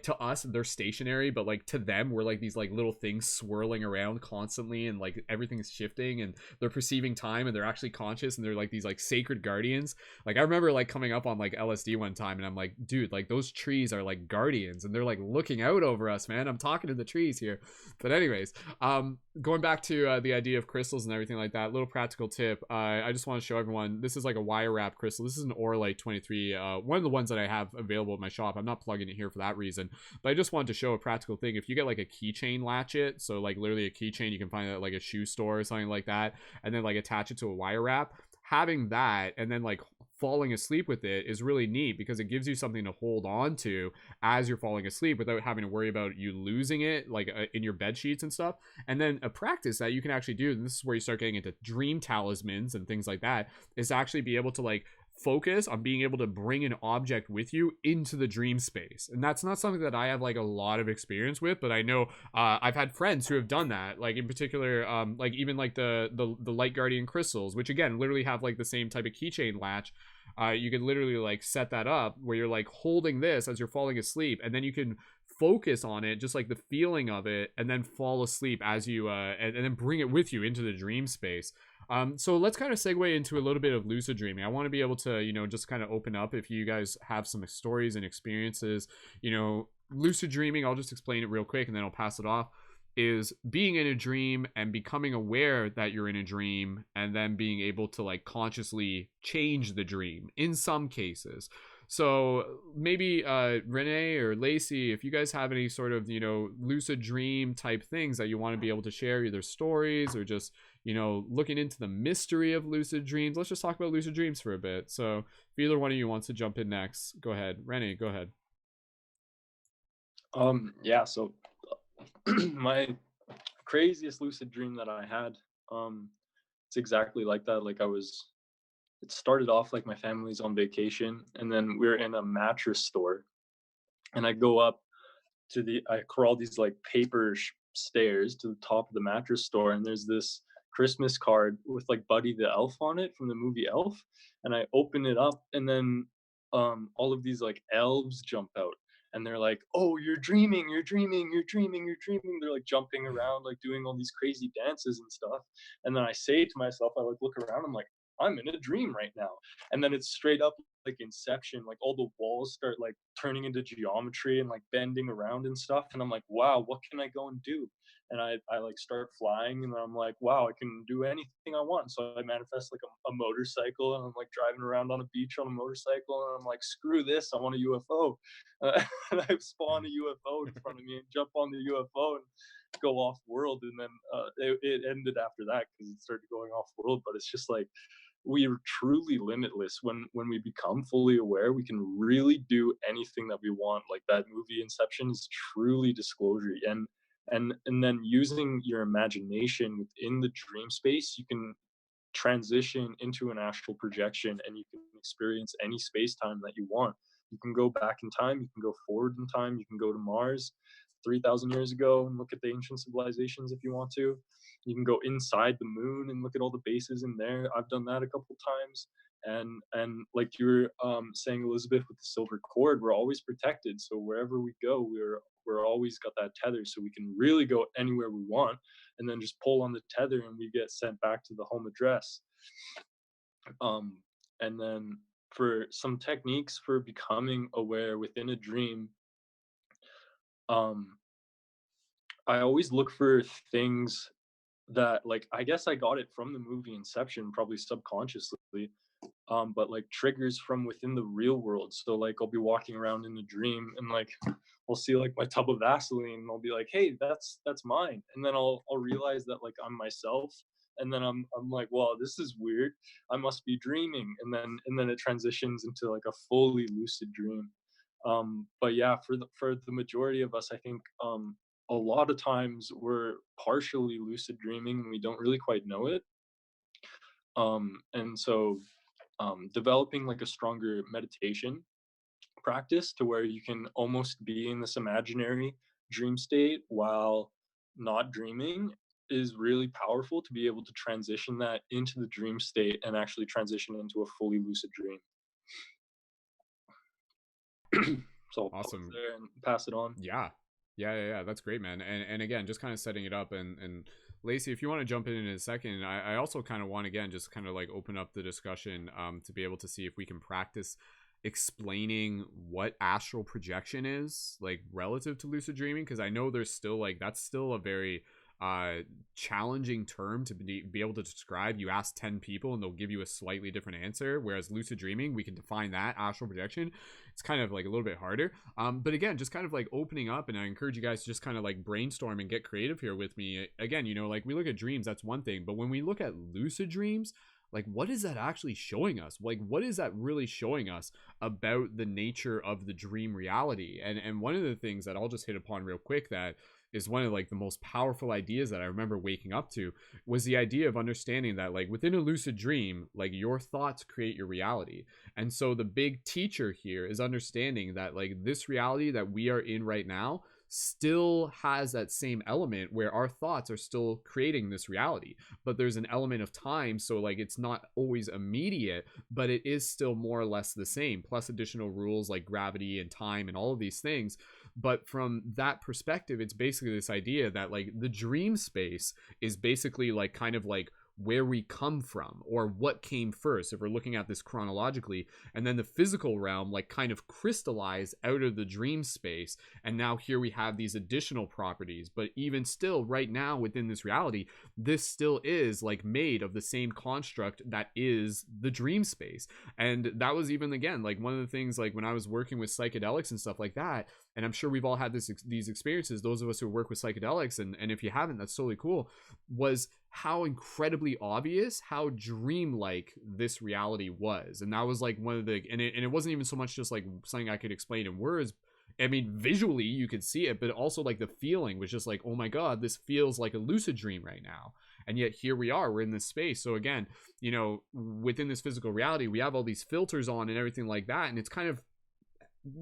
to us they're stationary, but like to them we're like these like little things swirling around constantly, and like everything's shifting, and they're perceiving time, and they're actually conscious, and they're like these like sacred guardians. Like, I remember like coming up on like LSD one time, and I'm like, dude, like those trees are like guardians, and they're like looking out over us, man. I'm talking to the trees here. But anyways, going back to the idea of crystals and everything like that, little practical tip. I just want to show everyone, this is like a wire wrap crystal. This is an Oralite 23, one of the ones that I have available at my shop. I'm not plugging it here for that reason, but I just wanted to show a practical thing. If you get like a keychain latchet, so like literally a keychain you can find at like a shoe store or something like that, and then like attach it to a wire wrap, having that and then like falling asleep with it is really neat because it gives you something to hold on to as you're falling asleep without having to worry about you losing it like in your bed sheets and stuff. And then a practice that you can actually do, and this is where you start getting into dream talismans and things like that, is to actually be able to like focus on being able to bring an object with you into the dream space. And that's not something that I have like a lot of experience with, but I know I've had friends who have done that, like in particular like even like the light guardian crystals, which again literally have like the same type of keychain latch. You can literally like set that up where you're like holding this as you're falling asleep, and then you can focus on it, just like the feeling of it, and then fall asleep as you and then bring it with you into the dream space. So let's kind of segue into a little bit of lucid dreaming. I want to be able to, you know, just kind of open up if you guys have some stories and experiences. You know, lucid dreaming, I'll just explain it real quick and then I'll pass it off, is being in a dream and becoming aware that you're in a dream and then being able to like consciously change the dream in some cases. So maybe Renee or Lacey, if you guys have any sort of, you know, lucid dream type things that you want to be able to share, either stories or just, you know, looking into the mystery of lucid dreams. Let's just talk about lucid dreams for a bit. So if either one of you wants to jump in next, go ahead. Rennie, go ahead. Yeah, so my craziest lucid dream that I had, it's exactly like that. Like it started off like my family's on vacation, and then we're in a mattress store, and I go up I crawl these like paper stairs to the top of the mattress store, and there's this Christmas card with like Buddy the Elf on it from the movie Elf, and I open it up, and then all of these like elves jump out, and they're like, "Oh, you're dreaming, you're dreaming, you're dreaming, you're dreaming." They're like jumping around, like doing all these crazy dances and stuff. And then I say to myself, I like look around, I'm like, I'm in a dream right now. And then it's straight up like Inception, like all the walls start like turning into geometry and like bending around and stuff. And I'm like, wow, what can I go and do? And I like start flying, and I'm like, wow, I can do anything I want. So I manifest like a motorcycle, and I'm like driving around on a beach on a motorcycle, and I'm like, screw this, I want a UFO. And I spawn a UFO in front of me and jump on the UFO and go off world. And then it ended after that because it started going off world. But it's just like, we are truly limitless when we become fully aware. We can really do anything that we want. Like that movie Inception is truly disclosure. And then using your imagination within the dream space, you can transition into an astral projection, and you can experience any space time that you want. You can go back in time, you can go forward in time, you can go to Mars 3,000 years ago and look at the ancient civilizations if you want to. You can go inside the moon and look at all the bases in there. I've done that a couple times. And like you were saying, Elizabeth, with the silver cord, we're always protected. So wherever we go, we're always got that tether, so we can really go anywhere we want, and then just pull on the tether and we get sent back to the home address. And then for some techniques for becoming aware within a dream, I always look for things that, like, I guess I got it from the movie Inception, probably subconsciously, but like triggers from within the real world. So like I'll be walking around in a dream, and like I'll see like my tub of Vaseline, and I'll be like, hey, that's mine. And then I'll realize that like I'm myself. And then I'm like, well, this is weird, I must be dreaming. And then it transitions into like a fully lucid dream. But yeah, for the majority of us, I think a lot of times we're partially lucid dreaming and we don't really quite know it. And so developing like a stronger meditation practice to where you can almost be in this imaginary dream state while not dreaming is really powerful, to be able to transition that into the dream state and actually transition into a fully lucid dream. So I'll pause Awesome. there and pass it on. Yeah, that's great, man. And again, just kind of setting it up, and Lacey, if you want to jump in a second, I also kind of want, again, just kind of like open up the discussion to be able to see if we can practice explaining what astral projection is, like relative to lucid dreaming, because I know there's still like, that's still a very challenging term to be able to describe. You ask 10 people and they'll give you a slightly different answer, whereas lucid dreaming, we can define that. Astral projection, it's kind of like a little bit harder. But again, just kind of like opening up, and I encourage you guys to just kind of like brainstorm and get creative here with me. Again, you know, like we look at dreams, that's one thing, but when we look at lucid dreams, like, what is that actually showing us? Like, what is that really showing us about the nature of the dream reality? And one of the things that I'll just hit upon real quick that is one of like the most powerful ideas that I remember waking up to was the idea of understanding that like within a lucid dream, like your thoughts create your reality. And so the big teacher here is understanding that like this reality that we are in right now still has that same element where our thoughts are still creating this reality, but there's an element of time, so like it's not always immediate, but it is still more or less the same, plus additional rules like gravity and time and all of these things. But from that perspective, it's basically this idea that like the dream space is basically like kind of like where we come from or what came first if we're looking at this chronologically, and then the physical realm like kind of crystallized out of the dream space, and now here we have these additional properties. But even still right now within this reality, this still is like made of the same construct that is the dream space. And that was even again like one of the things like when I was working with psychedelics and stuff like that, and I'm sure we've all had these experiences, those of us who work with psychedelics, and if you haven't, that's totally cool, was how incredibly obvious how dreamlike this reality was. And that was like one of the, and it wasn't even so much just like something I could explain in words. I mean, visually you could see it, but also like the feeling was just like, oh my God, this feels like a lucid dream right now. And yet here we are, we're in this space. So again, you know, within this physical reality, we have all these filters on and everything like that. And it's kind of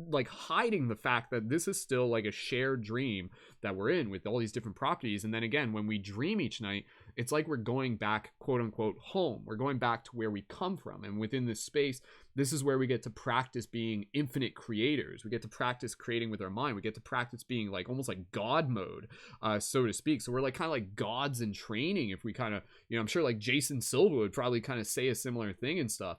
like hiding the fact that this is still like a shared dream that we're in with all these different properties. And then again, when we dream each night, it's like we're going back, quote unquote, home. We're going back to where we come from. And within this space, this is where we get to practice being infinite creators. We get to practice creating with our mind. We get to practice being like almost like God mode, so to speak. So we're like kind of like gods in training. If we kind of, you know, I'm sure like Jason Silva would probably kind of say a similar thing and stuff.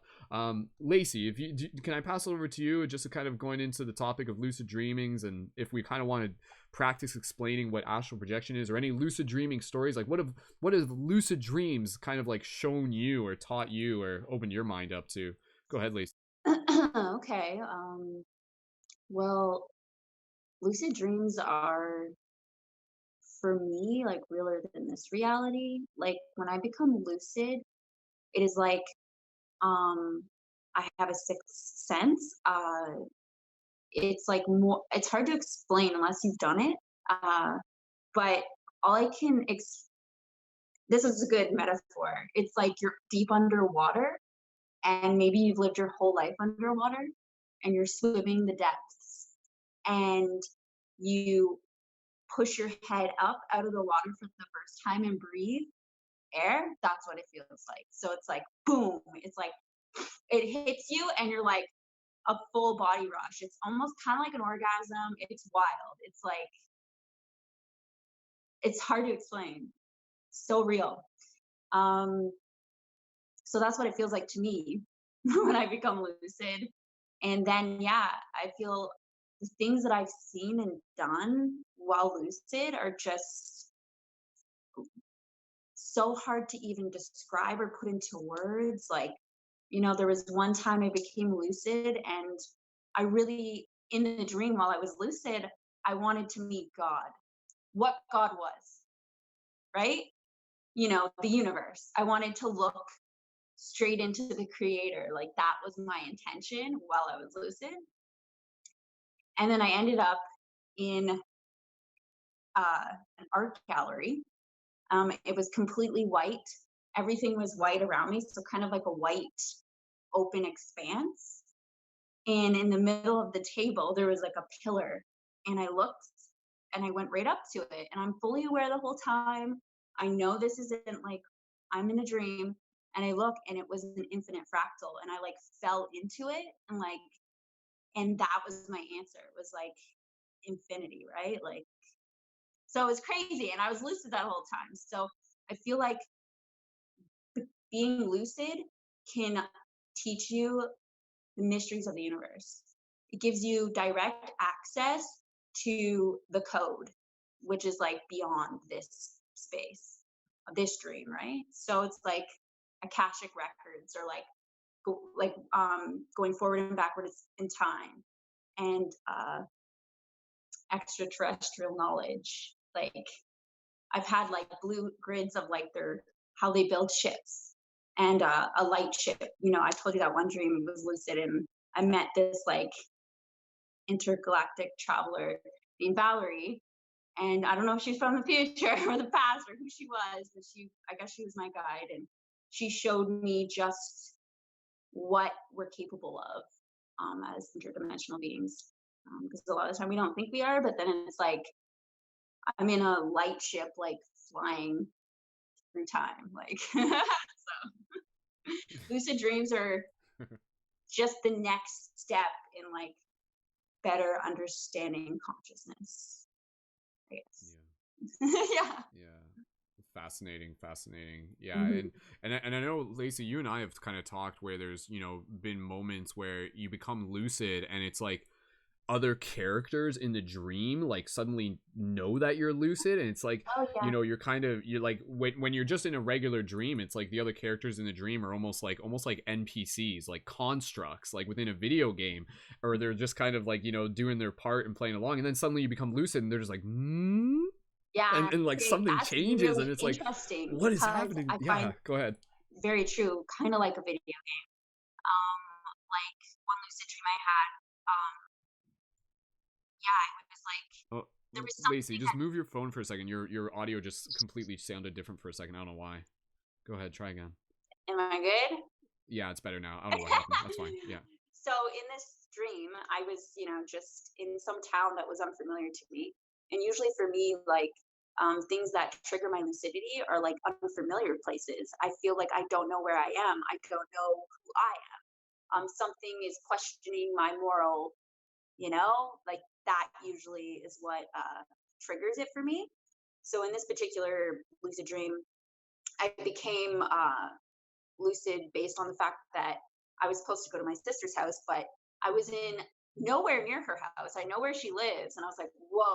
Lacey, if you can I pass it over to you just to kind of going into the topic of lucid dreamings, and if we kind of want to practice explaining what astral projection is, or any lucid dreaming stories, like what have lucid dreams kind of like shown you or taught you or opened your mind up to? Go ahead, Lacey. Okay. Well, lucid dreams are for me like realer than this reality. Like when I become lucid, it is like um I have a sixth sense. It's like more, it's hard to explain unless you've done it. But all I can this is a good metaphor. It's like you're deep underwater and maybe you've lived your whole life underwater and you're swimming the depths and you push your head up out of the water for the first time and breathe air. That's what it feels like. So it's like boom, it's like it hits you and you're like a full body rush. It's almost kind of like an orgasm. It's wild. It's like it's hard to explain. So real. Um so that's what it feels like to me when I become lucid. And then, yeah, I feel the things that I've seen and done while lucid are just so hard to even describe or put into words. Like, you know, there was one time I became lucid and I really, in the dream while I was lucid, I wanted to meet God, what God was, right? You know, the universe. I wanted to look straight into the creator. Like that was my intention while I was lucid. And then I ended up in an art gallery. It was completely white. Everything was white around me, so kind of like a white open expanse. And in the middle of the table, there was like a pillar. And I looked and I went right up to it. And I'm fully aware the whole time. I know this isn't like I'm in a dream. And I look and it was an infinite fractal. And I like fell into it and like, and that was my answer. It was like infinity, right? Like, so it was crazy. And I was lucid that whole time. So I feel like being lucid can teach you the mysteries of the universe. It gives you direct access to the code, which is like beyond this space of this dream, right? So it's like Akashic records, or like going forward and backwards in time, and extraterrestrial knowledge. Like I've had like blue grids of like how they build ships, and a light ship. You know, I told you that one dream was lucid, and I met this like intergalactic traveler named Valerie. And I don't know if she's from the future or the past or who she was, but I guess she was my guide, and she showed me just what we're capable of as interdimensional beings. Because a lot of the time we don't think we are, but then it's like I'm in a light ship, like flying through time. Like, so lucid dreams are just the next step in like better understanding consciousness, I guess. Yeah. Fascinating. Yeah. Mhm. And I know, Lacey, you and I have kind of talked where there's, you know, been moments where you become lucid and it's like other characters in the dream like suddenly know that you're lucid, and it's like, Oh you yeah. know, you're like when you're just in a regular dream, it's like the other characters in the dream are almost like NPCs, like constructs, like within a video game, or they're just kind of like, you know, doing their part and playing along, and then suddenly you become lucid and they're just like Yeah. and like something That's changes and really it's like, interesting what is because happening? I Yeah, find go ahead. very true, kind of like a video game. Like one lucid dream I had, yeah, it was like Oh, there was Lacey, something just that, move your phone for a second. Your audio just completely sounded different for a second. I don't know why. Go ahead, try again. am I good? Yeah, it's better now. I don't know what happened. That's fine. Yeah. So in this dream, I was, you know, just in some town that was unfamiliar to me. And usually for me, like things that trigger my lucidity are like unfamiliar places. I feel like I don't know where I am. I don't know who I am. Something is questioning my moral, you know, like that usually is what triggers it for me. So in this particular lucid dream, I became lucid based on the fact that I was supposed to go to my sister's house, but I was in nowhere near her house. I know where she lives. And I was like, whoa.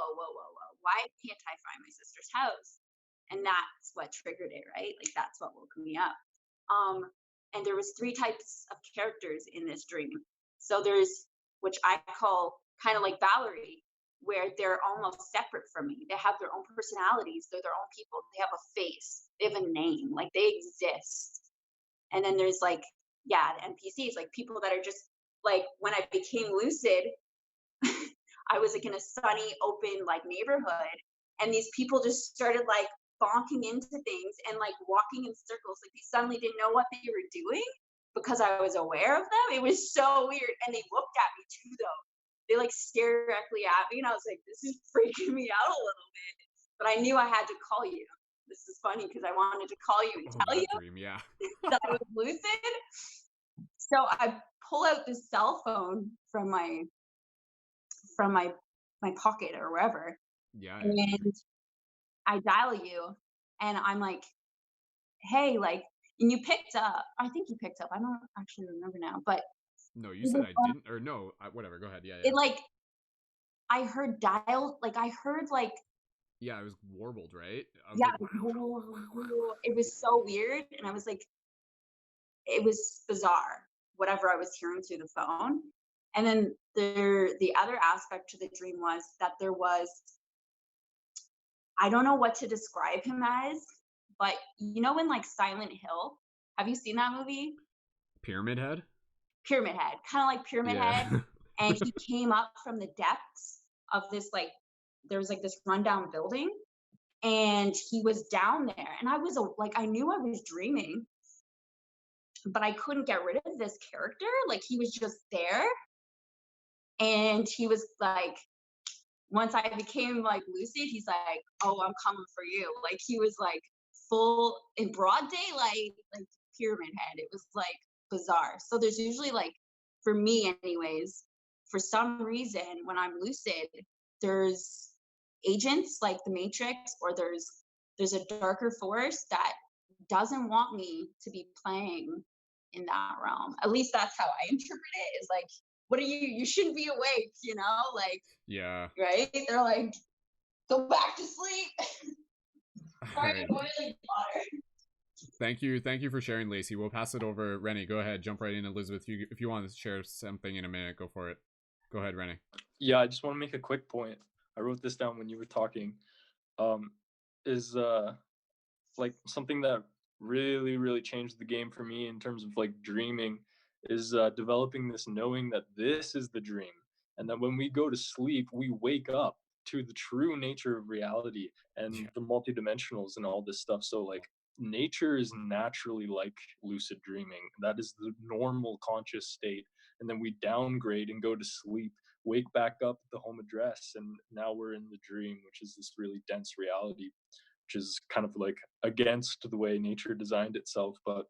Why can't I find my sister's house? And that's what triggered it, right? Like that's what woke me up. Um, and there was three types of characters in this dream. So there's, which I call kind of like Valerie, where they're almost separate from me. They have their own personalities. They're their own people. They have a face. They have a name. Like they exist. And then there's like, yeah, the NPCs, like people that are just like when I became lucid, I was like in a sunny, open like neighborhood, and these people just started like bonking into things and like walking in circles. Like they suddenly didn't know what they were doing because I was aware of them. It was so weird, and they looked at me too, though. They like stared directly at me, and I was like, "This is freaking me out a little bit." But I knew I had to call you. This is funny because I wanted to call you and Oh, tell you that dream, yeah. that I was lucid. So I pull out this cell phone from my pocket or wherever, Yeah. and I dial you, and I'm like, "Hey," like, and you picked up. I think you picked up. I don't actually remember now, but No, you it said was, I didn't, or no, whatever. Go ahead. Yeah. it like I heard dial, like I heard like Yeah, I was warbled, right? I was yeah, like, wow. it was so weird, and I was like, it was bizarre, whatever I was hearing through the phone. And then the other aspect to the dream was that there was, I don't know what to describe him as, but you know in like Silent Hill, have you seen that movie? Pyramid Head? Pyramid Head, kind of like Pyramid Head, Yeah. and he came up from the depths of this like there was like this rundown building, and he was down there, and I was like I knew I was dreaming, but I couldn't get rid of this character. Like he was just there, and he was like, once I became like lucid, he's like, "Oh, I'm coming for you." Like he was like full in broad daylight, like Pyramid Head. It was like bizarre. So there's usually like, for me anyways, for some reason when I'm lucid, there's agents like the Matrix, or there's a darker force that doesn't want me to be playing in that realm. At least that's how I interpret it. Is like, what are you shouldn't be awake, you know? Like, Yeah. right? They're like, go back to sleep. All Sorry, right. boiling water. Thank you for sharing, Lacey. We'll pass it over. Rennie, go ahead. Jump right in. Elizabeth, if you want to share something in a minute, go for it. Go ahead, Rennie. Yeah, I just want to make a quick point. I wrote this down when you were talking. Is like something that really changed the game for me in terms of like dreaming is developing this knowing that this is the dream, and that when we go to sleep we wake up to the true nature of reality and the multidimensionals and all this stuff. So like nature is naturally like lucid dreaming. That is the normal conscious state. And then we downgrade and go to sleep, wake back up at the home address, and now we're in the dream, which is this really dense reality, which is kind of like against the way nature designed itself. But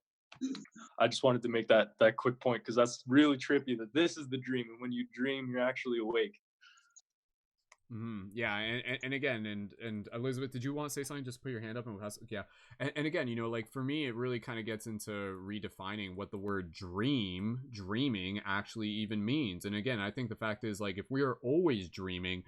I just wanted to make that quick point because that's really trippy that this is the dream, and when you dream, you're actually awake. Yeah, and again, and Elizabeth, did you want to say something? Just put your hand up and we'll pass. Yeah, and again, you know, like for me, it really kind of gets into redefining what the word dreaming actually even means. And again, I think the fact is, like, if we are always dreaming,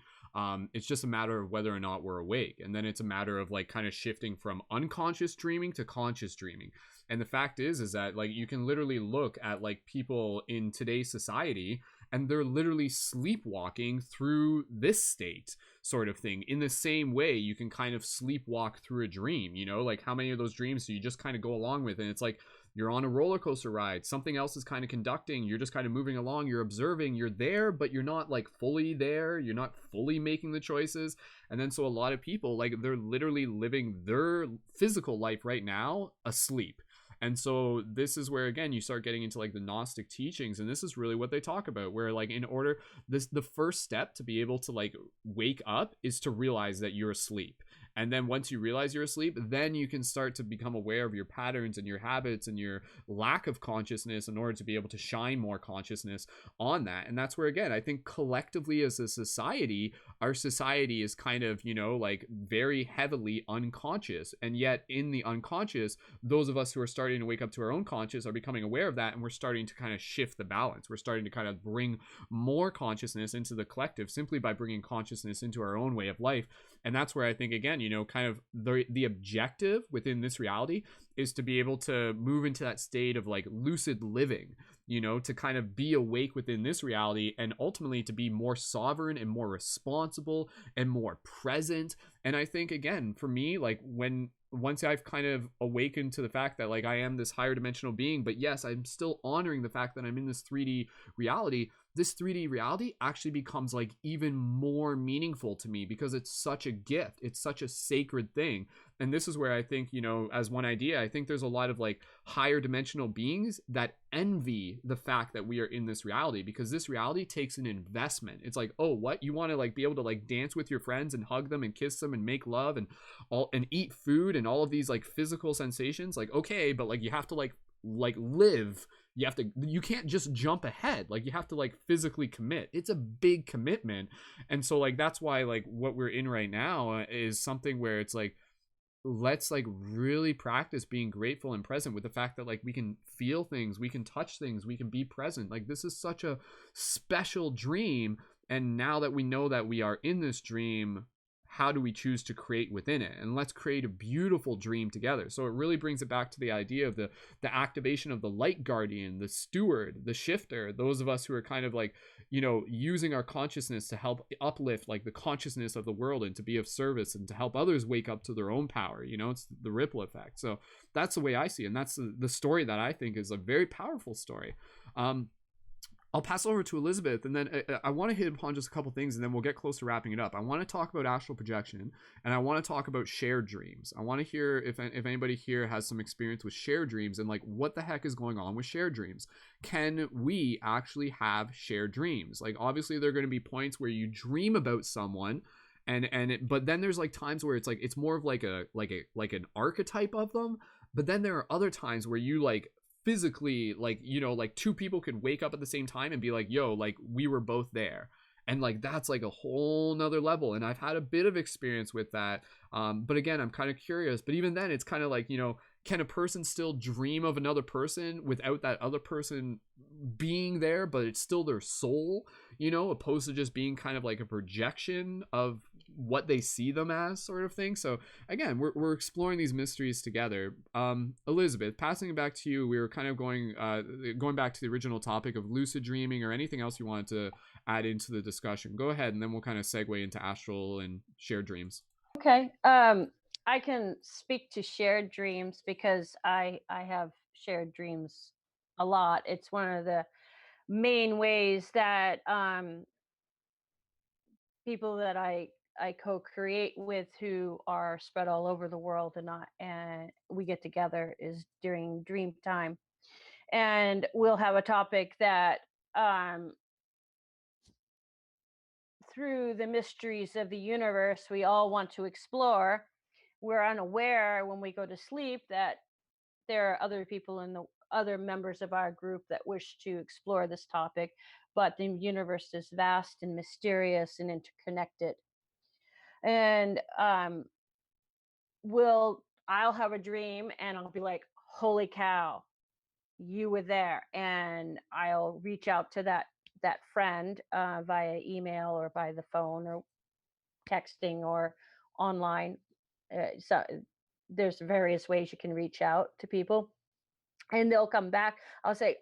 it's just a matter of whether or not we're awake, and then it's a matter of like kind of shifting from unconscious dreaming to conscious dreaming. And the fact is that like you can literally look at like people in today's society and they're literally sleepwalking through this state sort of thing. In the same way, you can kind of sleepwalk through a dream, you know, like how many of those dreams do you just kind of go along with? And it's like you're on a roller coaster ride, something else is kind of conducting, you're just kind of moving along, you're observing, you're there, but you're not like fully there, you're not fully making the choices. And then so a lot of people, like, they're literally living their physical life right now asleep. And so this is where, again, you start getting into like the Gnostic teachings, and this is really what they talk about, where like in order, the first step to be able to like wake up is to realize that you're asleep. And then once you realize you're asleep, then you can start to become aware of your patterns and your habits and your lack of consciousness in order to be able to shine more consciousness on that. And that's where, again, I think collectively as a society, our society is kind of, you know, like very heavily unconscious. And yet in the unconscious, those of us who are starting to wake up to our own conscious are becoming aware of that, and we're starting to kind of shift the balance. We're starting to kind of bring more consciousness into the collective simply by bringing consciousness into our own way of life. And that's where I think, again, you know, kind of the objective within this reality is to be able to move into that state of like lucid living, you know, to kind of be awake within this reality and ultimately to be more sovereign and more responsible and more present. And I think, again, for me, like once I've kind of awakened to the fact that like I am this higher dimensional being, but yes, I'm still honoring the fact that I'm in this 3D reality, this 3D reality actually becomes like even more meaningful to me because it's such a gift. It's such a sacred thing. And this is where I think, you know, as one idea, I think there's a lot of like higher dimensional beings that envy the fact that we are in this reality, because this reality takes an investment. It's like, oh, what? You want to like be able to like dance with your friends and hug them and kiss them and make love and all and eat food and all of these like physical sensations. Like, okay, but like you have to like live. You can't just jump ahead. Like you have to like physically commit. It's a big commitment. And so like that's why like what we're in right now is something where it's like, let's like really practice being grateful and present with the fact that like we can feel things, we can touch things, we can be present. Like this is such a special dream. And now that we know that we are in this dream, how do we choose to create within it? And let's create a beautiful dream together. So it really brings it back to the idea of the activation of the light guardian, the steward, the shifter, those of us who are kind of like, you know, using our consciousness to help uplift like the consciousness of the world and to be of service and to help others wake up to their own power. You know, it's the ripple effect. So that's the way I see it. And that's the story that I think is a very powerful story. I'll pass over to Elizabeth, and then I want to hit upon just a couple things, and then we'll get close to wrapping it up. I want to talk about astral projection, and I want to talk about shared dreams. I want to hear if anybody here has some experience with shared dreams and like what the heck is going on with shared dreams. Can we actually have shared dreams? Like obviously there are going to be points where you dream about someone, but then there's like times where it's like it's more of like an archetype of them. But then there are other times where you like physically, like, you know, like two people could wake up at the same time and be like, yo, like we were both there. And like that's like a whole nother level. And I've had a bit of experience with that. But again, I'm kind of curious. But even then, it's kind of like, you know, can a person still dream of another person without that other person being there, but it's still their soul, you know, opposed to just being kind of like a projection of what they see them as, sort of thing. So again, we're exploring these mysteries together. Elizabeth, passing it back to you, we were kind of going back to the original topic of lucid dreaming or anything else you wanted to add into the discussion. Go ahead, and then we'll kind of segue into astral and shared dreams. Okay. I can speak to shared dreams because I have shared dreams a lot. It's one of the main ways that people that I co-create with who are spread all over the world and we get together is during dream time. And we'll have a topic that um through the mysteries of the universe we all want to explore. We're unaware when we go to sleep that there are other people in the other members of our group that wish to explore this topic, but the universe is vast and mysterious and interconnected. And will I'll have a dream and I'll be like, "Holy cow, you were there." And I'll reach out to that friend via email or by the phone or texting or online. So there's various ways you can reach out to people, and they'll come back. I'll say,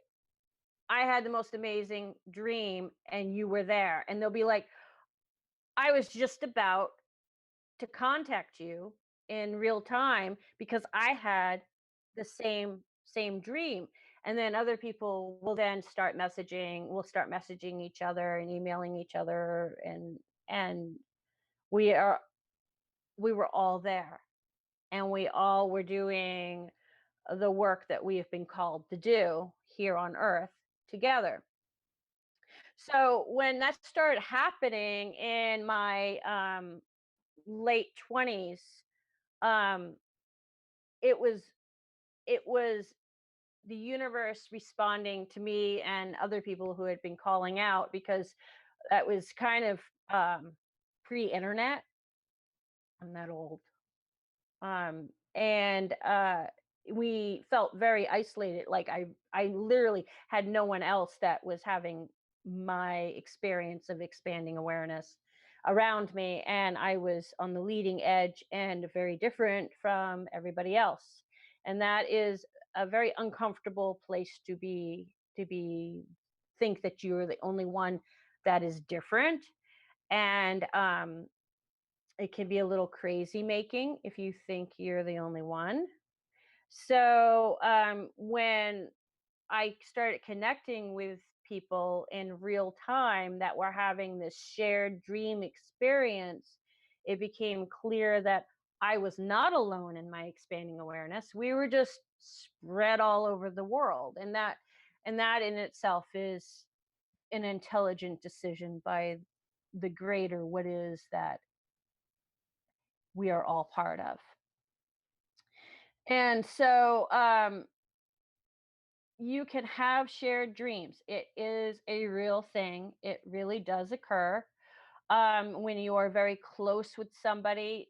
"I had the most amazing dream, and you were there." And they'll be like, "I was just about to contact you in real time because I had the same dream." And then other people will then start messaging, we'll start messaging each other and emailing each other, and we are we were all there, and we all were doing the work that we have been called to do here on earth together. So when that started happening in my late 20s, um it was it was the universe responding to me and other people who had been calling out, because that was kind of pre-internet. I'm that old. And we felt very isolated. Like I literally had no one else that was having my experience of expanding awareness around me, and I was on the leading edge and very different from everybody else. And that is a very uncomfortable place to be think that you're the only one that is different. And it can be a little crazy making if you think you're the only one. So when I started connecting with people in real time that were having this shared dream experience, it became clear that I was not alone in my expanding awareness. We were just spread all over the world, and that in itself is an intelligent decision by the greater what is that we are all part of. And so you can have shared dreams. It is a real thing. It really does occur when you are very close with somebody,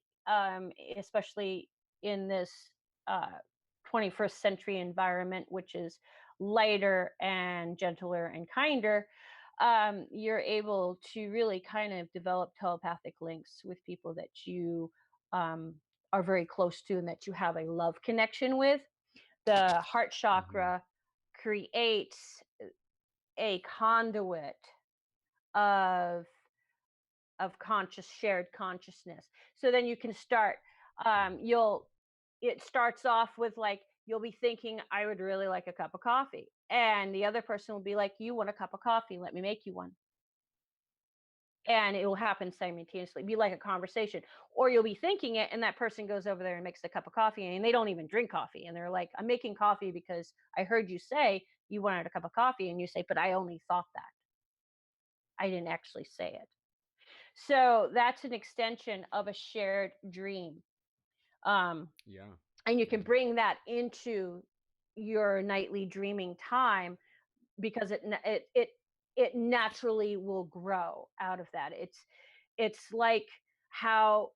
especially in this uh, 21st century environment, which is lighter and gentler and kinder. You're able to really kind of develop telepathic links with people that you um, are very close to and that you have a love connection with. The heart Hmm. chakra creates a conduit of conscious shared consciousness. So then you can start you'll it starts off with like you'll be thinking, I would really like a cup of coffee, and the other person will be like, you want a cup of coffee, let me make you one. And it will happen simultaneously, be like a conversation. Or you'll be thinking it and that person goes over there and makes a cup of coffee, and they don't even drink coffee, and they're like, I'm making coffee because I heard you say you wanted a cup of coffee, and you say, but I only thought that, I didn't actually say it. So that's an extension of a shared dream. um, Yeah. and you can Yeah. bring that into your nightly dreaming time, because it naturally will grow out of that. It's like how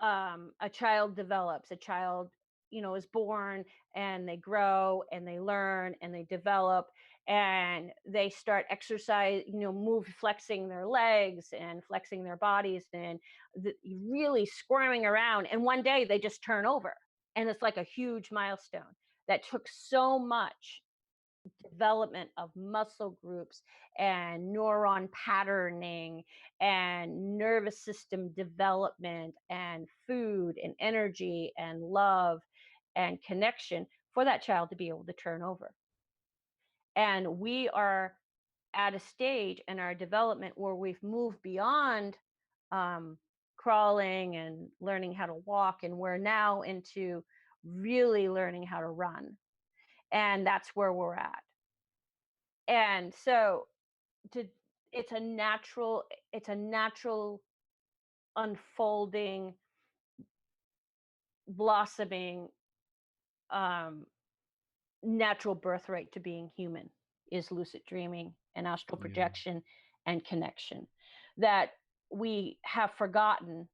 a child develops. A child, is born, and they grow and they learn and they develop, and they start exercise, move, flexing their legs and flexing their bodies, and really squirming around. And one day they just turn over, and it's like a huge milestone that took so much development of muscle groups and neuron patterning and nervous system development and food and energy and love and connection for that child to be able to turn over. And we are at a stage in our development where we've moved beyond um, crawling and learning how to walk, and we're now into really learning how to run. And that's where we're at. And so to it's a natural unfolding, blossoming, um, natural birthright to being human is lucid dreaming and astral Yeah. projection and connection that we have forgotten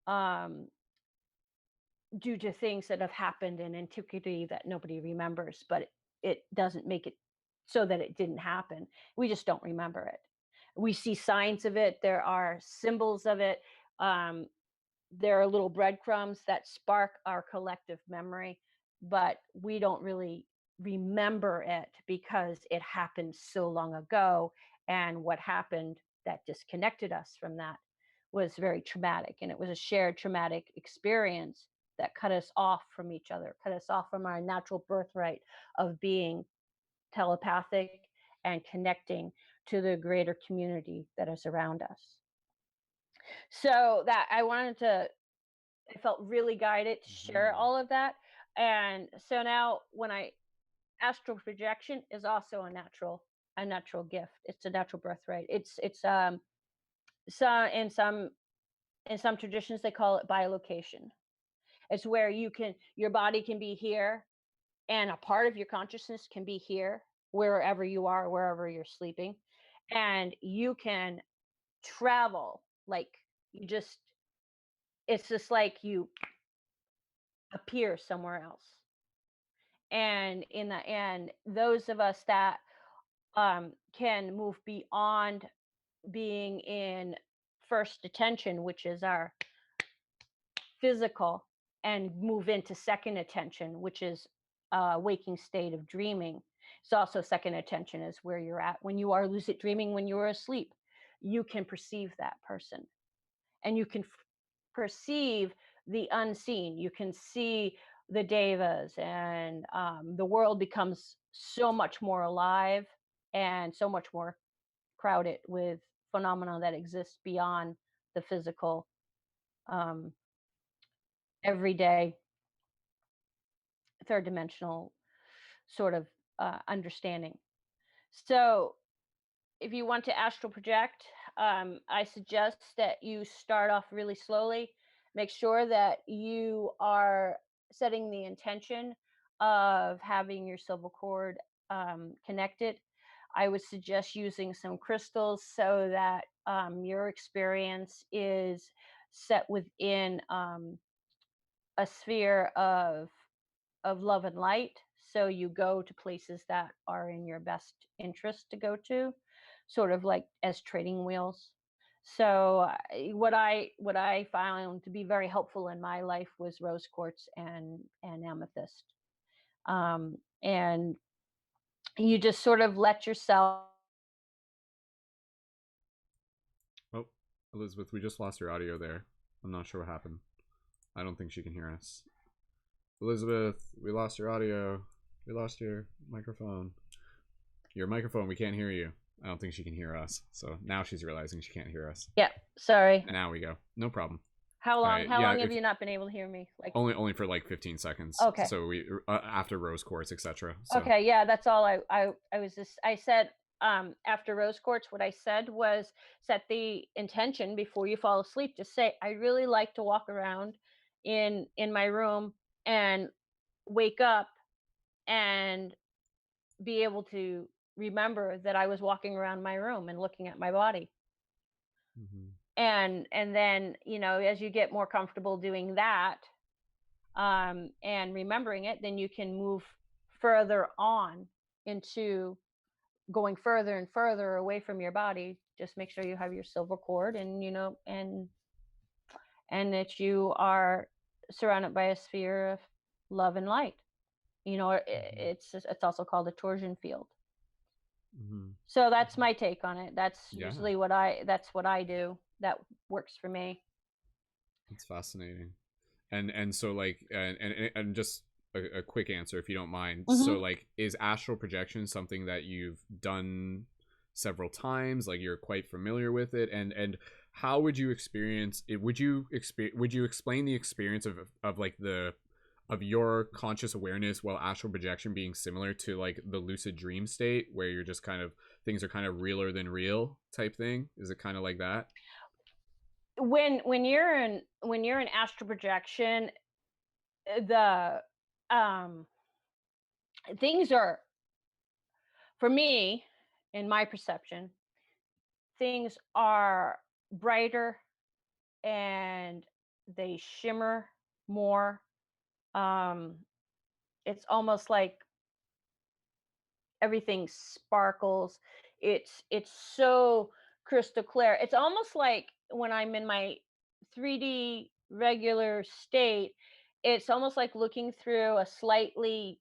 um, due to things that have happened in antiquity that nobody remembers, but it doesn't make it so that it didn't happen. We just don't remember it. We see signs of it. There are symbols of it. Um, there are little breadcrumbs that spark our collective memory, but we don't really remember it because it happened so long ago. And what happened that disconnected us from that was very traumatic. And it was a shared traumatic experience that cut us off from each other, cut us off from our natural birthright of being telepathic and connecting to the greater community that is around us. So that I felt really guided to share all of that. And so now when astral projection is also a natural gift. It's a natural birthright. It's so in some traditions they call it bilocation. It's where your body can be here and a part of your consciousness can be here wherever you are, wherever you're sleeping, and you can travel like you just it's just like you appear somewhere else. And in the end, those of us that can move beyond being in first attention, which is our physical, and move into second attention, which is a waking state of dreaming. It's also second attention is where you're at when you are lucid dreaming, when you are asleep. You can perceive that person and you can perceive the unseen. You can see the devas, and the world becomes so much more alive and so much more crowded with phenomena that exist beyond the physical, um, everyday, third dimensional sort of understanding. So if you want to astral project, I suggest that you start off really slowly. Make sure that you are setting the intention of having your silver cord connected. I would suggest using some crystals so that your experience is set within a sphere of love and light, so you go to places that are in your best interest to go to, sort of like as training wheels. So what I found to be very helpful in my life was rose quartz and amethyst. And you just sort of let yourself. Oh, Elizabeth, we just lost your audio there. I'm not sure what happened. I don't think she can hear us. Elizabeth, we lost your audio. We lost your microphone. Your microphone, we can't hear you. I don't think she can hear us. So now she's realizing she can't hear us. Yeah, sorry. And now we go. No problem. How long? Right, how yeah, long have you not been able to hear me? Like only for like 15 seconds. Okay. So we after rose quartz, etc. So. Okay, yeah, that's all I said after rose quartz, what I said was set the intention before you fall asleep. Just say, I really like to walk around in my room and wake up and be able to remember that I was walking around my room and looking at my body. Mm-hmm. And then, as you get more comfortable doing that, and remembering it, then you can move further on into going further and further away from your body. Just make sure you have your silver cord, and and that you are surrounded by a sphere of love and light. You know, it's also called a torsion field. Mm-hmm. So that's my take on it. That's Yeah. usually what I do. That works for me. It's fascinating. And so like and just a quick answer if you don't mind. So like, is astral projection something that you've done several times, like you're quite familiar with it, and how would you experience it? Would you explain the experience of like of your conscious awareness while astral projection being similar to like the lucid dream state, where you're just kind of, things are kind of realer than real type thing? Is it kind of like that? When you're in astral projection, the things are, for me, in my perception, things are brighter and they shimmer more. um it's almost like everything sparkles. It's so crystal clear. It's almost like when I'm in my 3D regular state, it's almost like looking through a slightly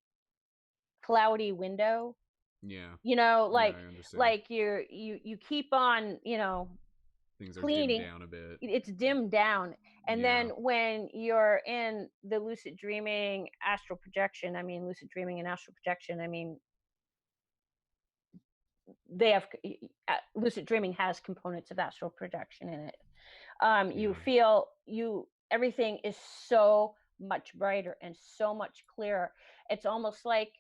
cloudy window. Yeah. You know, Yeah, I understand. like you keep on, Things are dimmed cleaning. down a bit. It's dimmed down. And Yeah. then when you're in the lucid dreaming astral projection, I mean, lucid dreaming and astral projection, I mean, they have lucid dreaming has components of astral projection in it. You Yeah. feel everything is so much brighter and so much clearer. It's almost like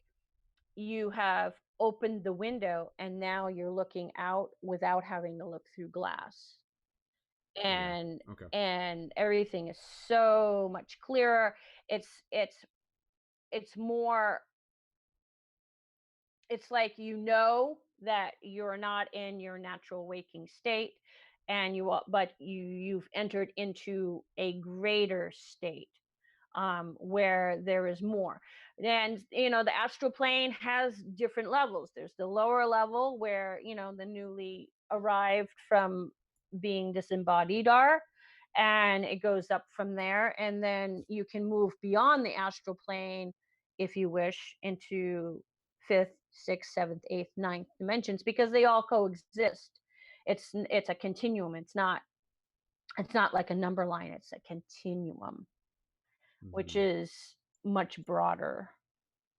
you have opened the window and now you're looking out without having to look through glass. Yeah. and Okay. and everything is so much clearer. It's more, it's like, that you're not in your natural waking state, and you've entered into a greater state, where there is more. And the astral plane has different levels. There's the lower level where the newly arrived from being disembodied are, and it goes up from there, and then you can move beyond the astral plane if you wish into fifth, sixth, seventh, eighth, ninth dimensions, because they all coexist. It's a continuum. It's not like a number line. It's a continuum, which Mm-hmm. is much broader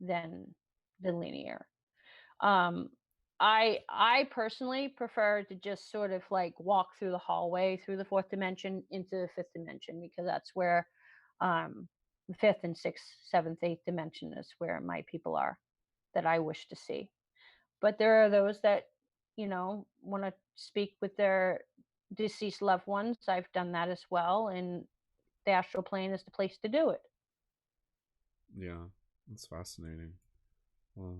than the linear. Um, I personally prefer to just sort of like walk through the hallway through the fourth dimension into the fifth dimension, because that's where the fifth and sixth, seventh, eighth dimension is where my people are that I wish to see. But there are those that want to speak with their deceased loved ones. I've done that as well, and the astral plane is the place to do it. Yeah. That's fascinating. Well,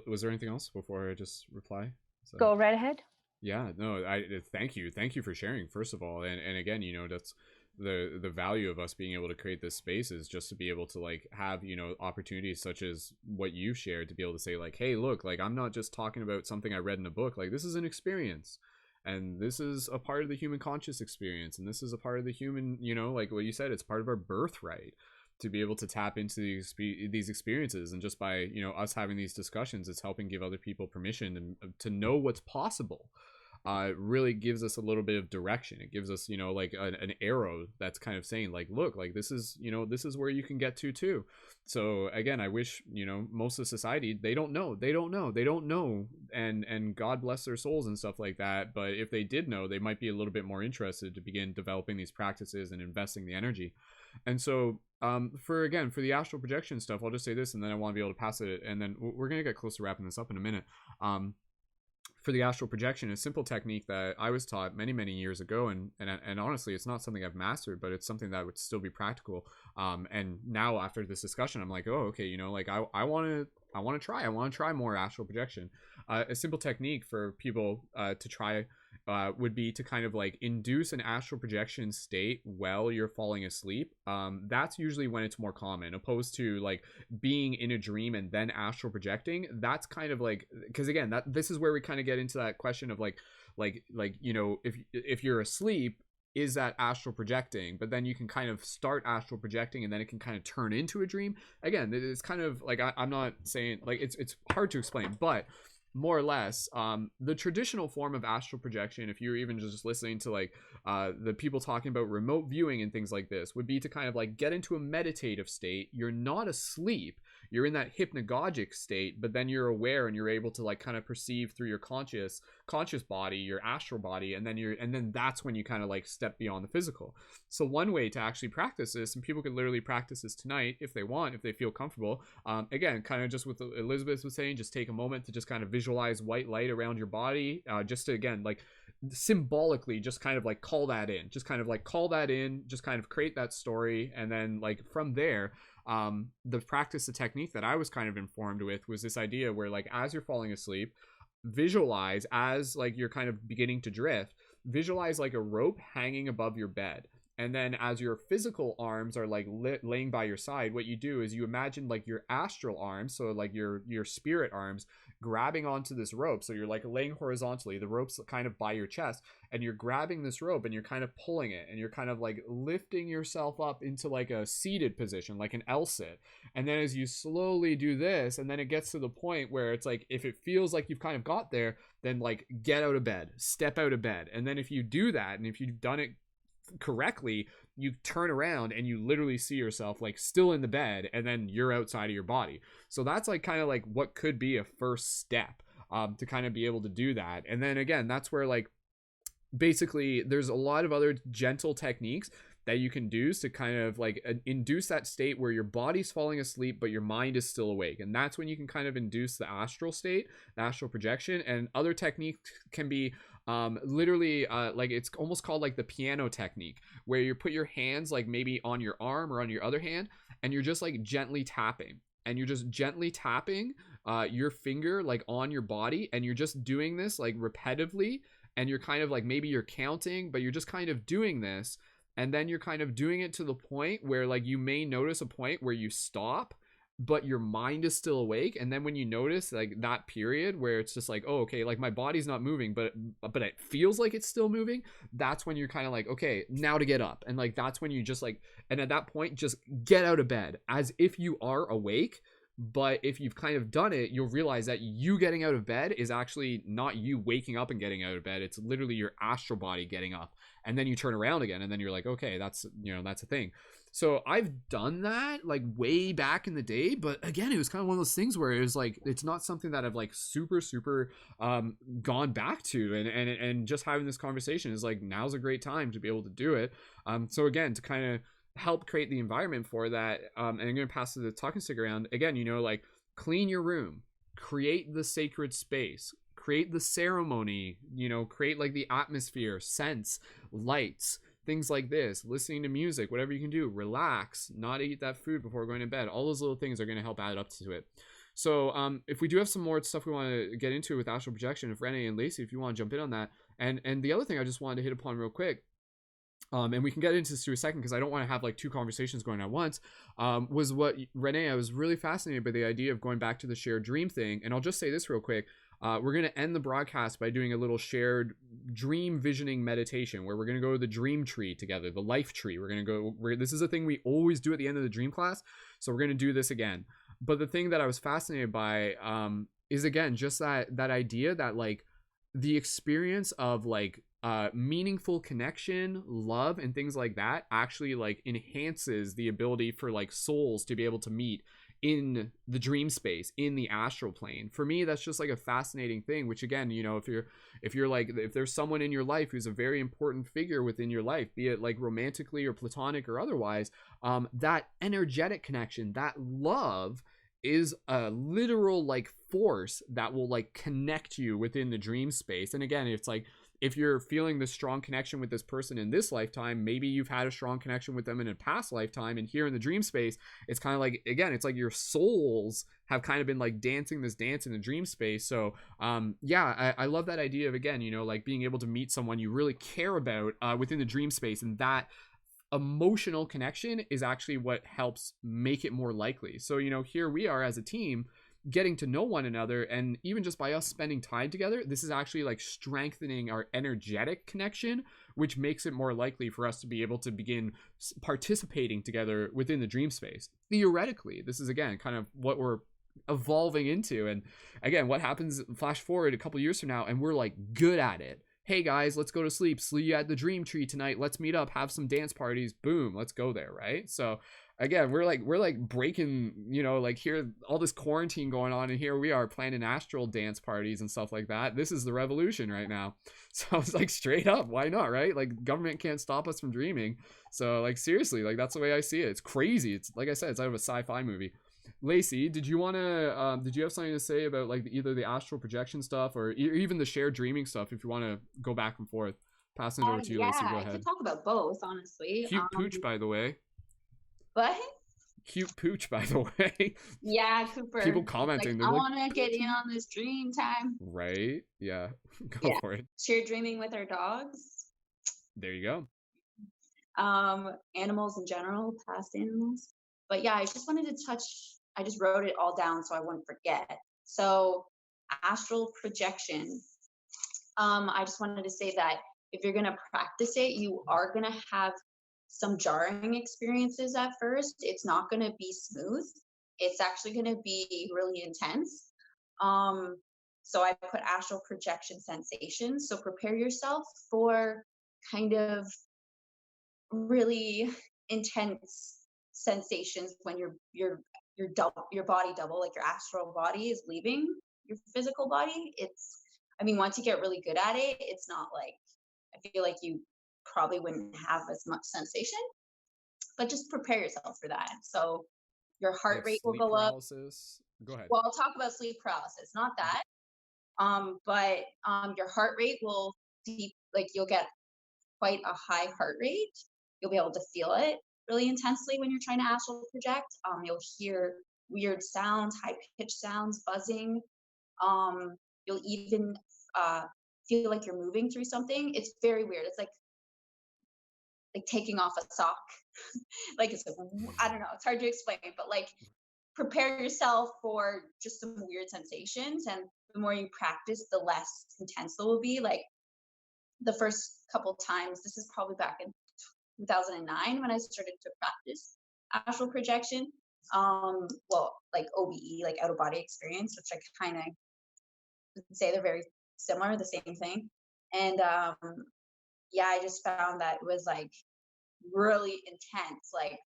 was there anything else before I just reply? Go right ahead. Yeah, no, thank you for sharing, first of all, and again, that's the value of us being able to create this space, is just to be able to like have opportunities such as what you shared, to be able to say like, hey, look, like, I'm not just talking about something I read in a book. Like, this is an experience, and this is a part of the human conscious experience, and this is a part of the human, like what you said, it's part of our birthright to be able to tap into these experiences. And just by us having these discussions, it's helping give other people permission to know what's possible. It really gives us a little bit of direction. It gives us like an arrow that's kind of saying like, look, like, this is where you can get to too. So again, I wish most of society, they don't know, and God bless their souls and stuff like that. But if they did know, they might be a little bit more interested to begin developing these practices and investing the energy. And so for the astral projection stuff, I'll just say this, and then I want to be able to pass it, and then we're gonna get close to wrapping this up in a minute. For the astral projection, a simple technique that I was taught many years ago, and honestly, it's not something I've mastered, but it's something that would still be practical. And now after this discussion, I'm like, oh, okay, like, I want to try more astral projection. A simple technique for people to try would be to kind of like induce an astral projection state while you're falling asleep. That's usually when it's more common, opposed to like being in a dream and then astral projecting. That's kind of like, because again, this is where we kind of get into that question of like if you're asleep, is that astral projecting, but then you can kind of start astral projecting and then it can kind of turn into a dream. Again, it's kind of like, I'm not saying like it's hard to explain, but more or less, the traditional form of astral projection, if you're even just listening to like the people talking about remote viewing and things like this, would be to kind of like get into a meditative state. You're not asleep, you're in that hypnagogic state, but then you're aware and you're able to like kind of perceive through your conscious body, your astral body, and then that's when you kind of like step beyond the physical. So one way to actually practice this, and people could literally practice this tonight if they want, if they feel comfortable, again, kind of just with Elizabeth was saying, just take a moment to just kind of visualize white light around your body, just to, again, like symbolically just kind of like call that in, just kind of create that story. And then like from there, the practice, the technique that I was kind of informed with was this idea where like as you're falling asleep, visualize, as like you're kind of beginning to drift, visualize like a rope hanging above your bed. And then as your physical arms are like laying by your side, what you do is you imagine like your astral arms, so like your spirit arms, grabbing onto this rope. So you're like laying horizontally, the rope's kind of by your chest, and you're grabbing this rope and you're kind of pulling it, and you're kind of like lifting yourself up into like a seated position, like an L sit. And then as you slowly do this, and then it gets to the point where it's like, if it feels like you've kind of got there, then like get out of bed, step out of bed. And then if you do that, and if you've done it correctly, you turn around and you literally see yourself like still in the bed, and then you're outside of your body. So that's like kind of like what could be a first step to kind of be able to do that. And then again, that's where like basically there's a lot of other gentle techniques that you can do to kind of like induce that state where your body's falling asleep but your mind is still awake. And that's when you can kind of induce the astral state, the astral projection. And other techniques can be literally like it's almost called like the piano technique, where you put your hands like maybe on your arm or on your other hand, and you're just like gently tapping, and you're just gently tapping your finger like on your body, and you're just doing this like repetitively, and you're kind of like, maybe you're counting, but you're just kind of doing this. And then you're kind of doing it to the point where like you may notice a point where you stop, but your mind is still awake. And then when you notice like that period where it's just like, oh, okay, like my body's not moving, but it feels like it's still moving, that's when you're kind of like, okay, now to get up. And like that's when you just like, and at that point just get out of bed as if you are awake. But if you've kind of done it, you'll realize that you getting out of bed is actually not you waking up and getting out of bed. It's literally your astral body getting up. And then you turn around again, and then you're like, okay, that's, you know, that's a thing. So I've done that like way back in the day, but again, it was kind of one of those things where it was like, it's not something that I've like super gone back to, and just having this conversation is like, now's a great time to be able to do it. So again, to kind of help create the environment for that, and I'm going to pass the talking stick around again, you know, like clean your room, create the sacred space, create the ceremony, you know, create like the atmosphere, scents, lights, things like this, listening to music, whatever you can do, relax, not eat that food before going to bed. All those little things are going to help add up to it. So if we do have some more stuff we want to get into with astral projection, if Rennie and Lacey, if you want to jump in on that. And the other thing I just wanted to hit upon real quick, and we can get into this to a second because I don't want to have like two conversations going at once, was what Rennie, I was really fascinated by the idea of going back to the shared dream thing. And I'll just say this real quick. We're going to end the broadcast by doing a little shared dream visioning meditation where we're going to go to the dream tree together, the life tree. We're going to go, this is a thing we always do at the end of the dream class. So we're going to do this again. But the thing that I was fascinated by is, again, just that idea that like the experience of like meaningful connection, love, and things like that actually like enhances the ability for like souls to be able to meet in the dream space, in the astral plane. For me, that's just like a fascinating thing, which again, you know, if you're like, if there's someone in your life who's a very important figure within your life, be it like romantically or platonic or otherwise, that energetic connection, that love is a literal like force that will like connect you within the dream space. And again, it's like, if you're feeling this strong connection with this person in this lifetime, maybe you've had a strong connection with them in a past lifetime. And here in the dream space, it's kind of like, again, it's like your souls have kind of been like dancing this dance in the dream space. So yeah, I love that idea of, again, you know, like being able to meet someone you really care about within the dream space. And that emotional connection is actually what helps make it more likely. So, you know, here we are as a team getting to know one another, and even just by us spending time together, this is actually like strengthening our energetic connection, which makes it more likely for us to be able to begin participating together within the dream space. Theoretically, this is again kind of what we're evolving into. And again, what happens, flash forward a couple years from now, and we're like good at it. Hey guys, let's go to sleep at the dream tree tonight, let's meet up, have some dance parties, boom, let's go there, right? So again, we're like breaking, you know, like here, all this quarantine going on, and here we are planning astral dance parties and stuff like that. This is the revolution right now. So I was like, straight up, why not, right? Like, government can't stop us from dreaming. So like, seriously, like, that's the way I see it. It's crazy. It's like I said, it's out of a sci-fi movie. Lacey, did you have something to say about like either the astral projection stuff or even the shared dreaming stuff? If you want to go back and forth, passing it over to you, Lacey. Go I ahead. could talk about both, honestly. Cute pooch, by the way. What? Cute pooch, by the way. Yeah, Cooper. People commenting. Like, I want to get in on this dream time. Right? Yeah. Go for it. Shared dreaming with our dogs. There you go. Animals in general, past animals. But yeah, I just wanted to touch. I just wrote it all down so I wouldn't forget. So, astral projection. I just wanted to say that if you're gonna practice it, you are gonna have some jarring experiences at first. It's not gonna be smooth. It's actually gonna be really intense. So I put astral projection sensations. So prepare yourself for kind of really intense sensations when your body double, like your astral body, is leaving your physical body. I mean, once you get really good at it, it's not like, I feel like you probably wouldn't have as much sensation, but just prepare yourself for that. So your heart Like rate will sleep go paralysis. Go ahead. Well, I'll talk about sleep paralysis, not that. But your heart rate will you'll get quite a high heart rate. You'll be able to feel it really intensely when you're trying to astral project. You'll hear weird sounds, high pitched sounds, buzzing. You'll even feel like you're moving through something. It's very weird. It's like taking off a sock. Like, it's like, I don't know. It's hard to explain, but like, prepare yourself for just some weird sensations. And the more you practice, the less intense it will be. Like, the first couple times, this is probably back in 2009 when I started to practice astral projection. Well, like OBE, like out of body experience, which I kind of would say they're very similar, the same thing. And yeah, I just found that it was like really intense, like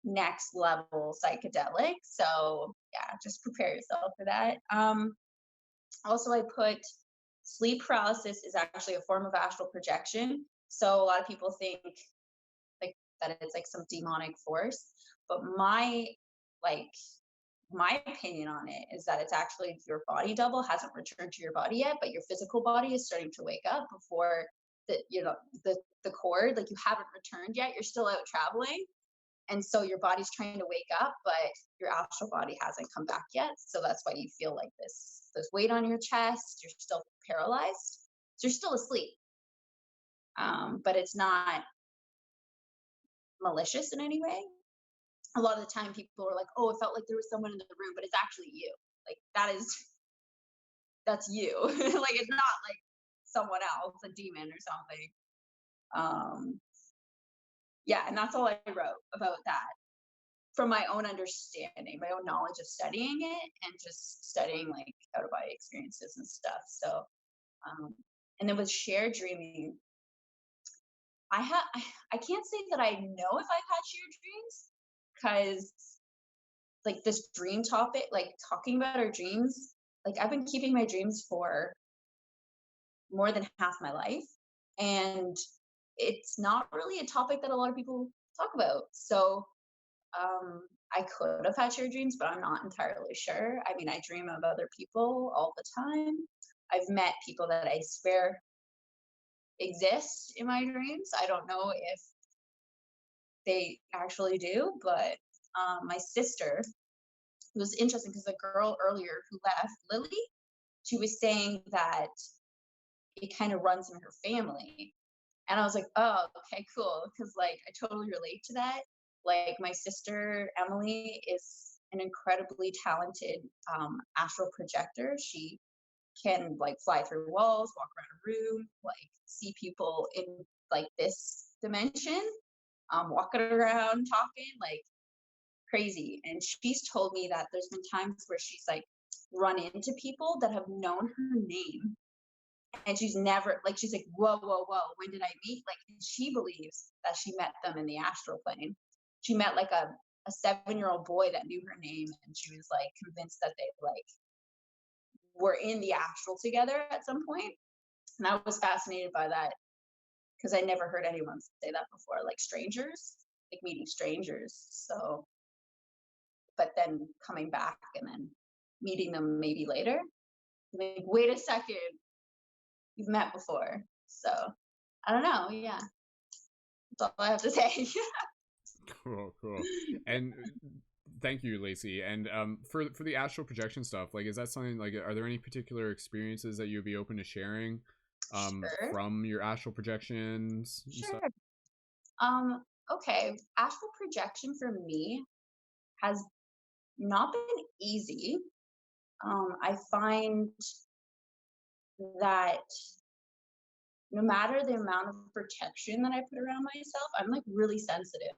next level psychedelic. So yeah, just prepare yourself for that. Also, I put sleep paralysis is actually a form of astral projection. So a lot of people think like that it's like some demonic force, but my opinion on it is that it's actually your body double hasn't returned to your body yet, but your physical body is starting to wake up before the cord, like, you haven't returned yet. You're still out traveling, and so your body's trying to wake up, but your astral body hasn't come back yet. So that's why you feel like this weight on your chest. You're still paralyzed. So you're still asleep, but it's not malicious in any way. A lot of the time people are like, oh, it felt like there was someone in the room, but it's actually you. Like, that's you. Like, it's not like someone else, a demon or something. Yeah, and that's all I wrote about that from my own understanding, my own knowledge of studying it, and just studying like out of body experiences and stuff. So, and then with shared dreaming, I can't say that I know if I've had shared dreams, because like this dream topic, like talking about our dreams, like I've been keeping my dreams for more than half my life, and it's not really a topic that a lot of people talk about. So I could have had shared dreams, but I'm not entirely sure. I mean, I dream of other people all the time. I've met people that I swear exist in my dreams. I don't know if they actually do, but my sister, it was interesting because the girl earlier who left, Lilly, she was saying that it kind of runs in her family. And I was like, oh, okay, cool. Because like I totally relate to that. Like, my sister Emily is an incredibly talented astral projector. She can like fly through walls, walk around a room, like see people in like this dimension, walking around talking like crazy. And she's told me that there's been times where she's like run into people that have known her name, and she's never like, she's like, whoa, whoa, whoa, when did I meet? Like, she believes that she met them in the astral plane. She met like a 7-year-old boy that knew her name, and she was like convinced that they like were in the astral together at some point. And I was fascinated by that because I never heard anyone say that before, like strangers, like meeting strangers. So, but then coming back and then meeting them maybe later, like, wait a second, you've met before. So I don't know. Yeah, that's all I have to say. Cool. And thank you, Lacey. And for the astral projection stuff, like, is that something like, are there any particular experiences that you'd be open to sharing Sure. from your astral projections and Sure. stuff? Okay. Astral projection for me has not been easy. I find that no matter the amount of protection that I put around myself, I'm like really sensitive.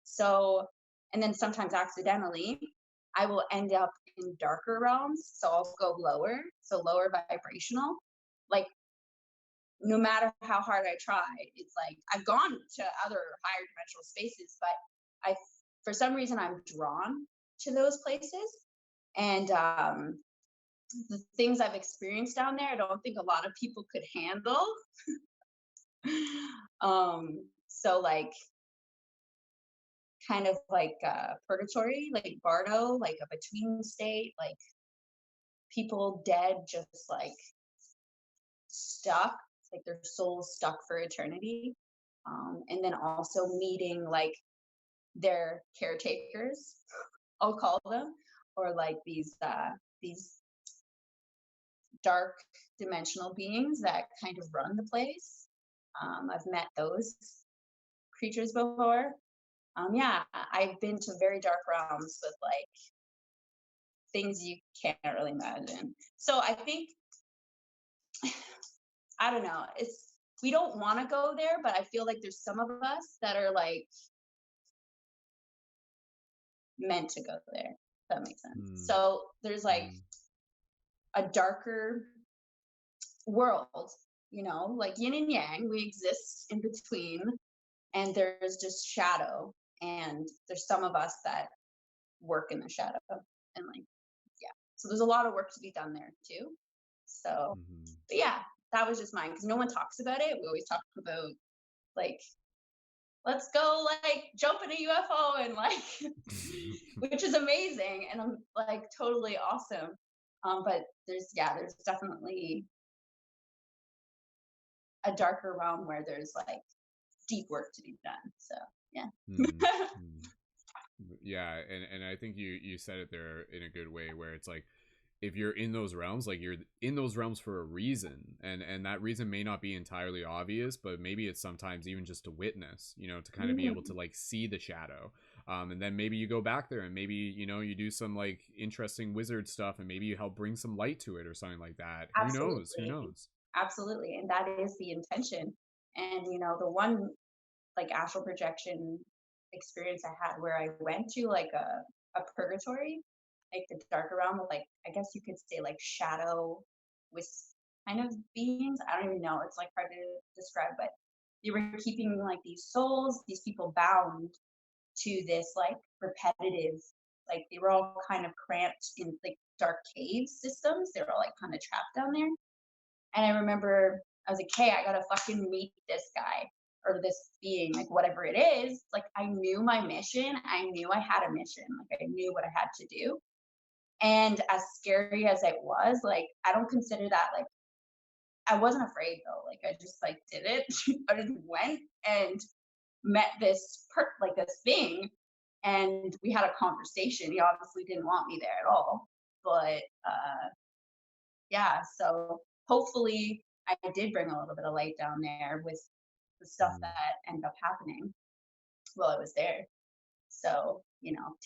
So, and then sometimes accidentally, I will end up in darker realms. So I'll go lower, so lower vibrational. Like, no matter how hard I try, it's like I've gone to other higher dimensional spaces, but for some reason, I'm drawn to those places. And the things I've experienced down there, I don't think a lot of people could handle. So like kind of like purgatory, like Bardo, like a between state, like people dead, just like stuck, like their souls stuck for eternity. And then also meeting like their caretakers, I'll call them, or like these dark dimensional beings that kind of run the place. I've met those creatures before. Yeah, I've been to very dark realms with like things you can't really imagine. So I think, I don't know, it's, we don't want to go there, but I feel like there's some of us that are like meant to go there. If that makes sense. So there's like a darker world, you know, like yin and yang, we exist in between, and there's just shadow, and there's some of us that work in the shadow, and like, yeah, so there's a lot of work to be done there too. So but yeah, that was just mine, because no one talks about it. We always talk about like, let's go like jump in a UFO and like which is amazing, and I'm like totally awesome. But there's definitely a darker realm where there's like deep work to be done. So yeah. Yeah, and I think you said it there in a good way, where it's like, if you're in those realms, like you're in those realms for a reason, and that reason may not be entirely obvious, but maybe it's sometimes even just to witness, you know, to kind of be able to like see the shadow. And then maybe you go back there and maybe, you know, you do some like interesting wizard stuff, and maybe you help bring some light to it or something like that. Absolutely. Who knows? Absolutely. And that is the intention. And you know, the one like astral projection experience I had where I went to like a purgatory, like the darker realm of like, I guess you could say like shadow with kind of beings. I don't even know. It's like hard to describe, but they were keeping like these souls, these people bound to this like repetitive, like they were all kind of cramped in like dark cave systems. They were all like kind of trapped down there. And I remember I was like, hey, I gotta fucking meet this guy or this being, like whatever it is. Like I knew my mission. I knew I had a mission. Like I knew what I had to do. And as scary as it was, like I don't consider that like, I wasn't afraid though. Like I just like did it. I just went and met this like this thing, and we had a conversation. He obviously didn't want me there at all, but yeah, so hopefully I did bring a little bit of light down there with the stuff that ended up happening while I was there. So, you know,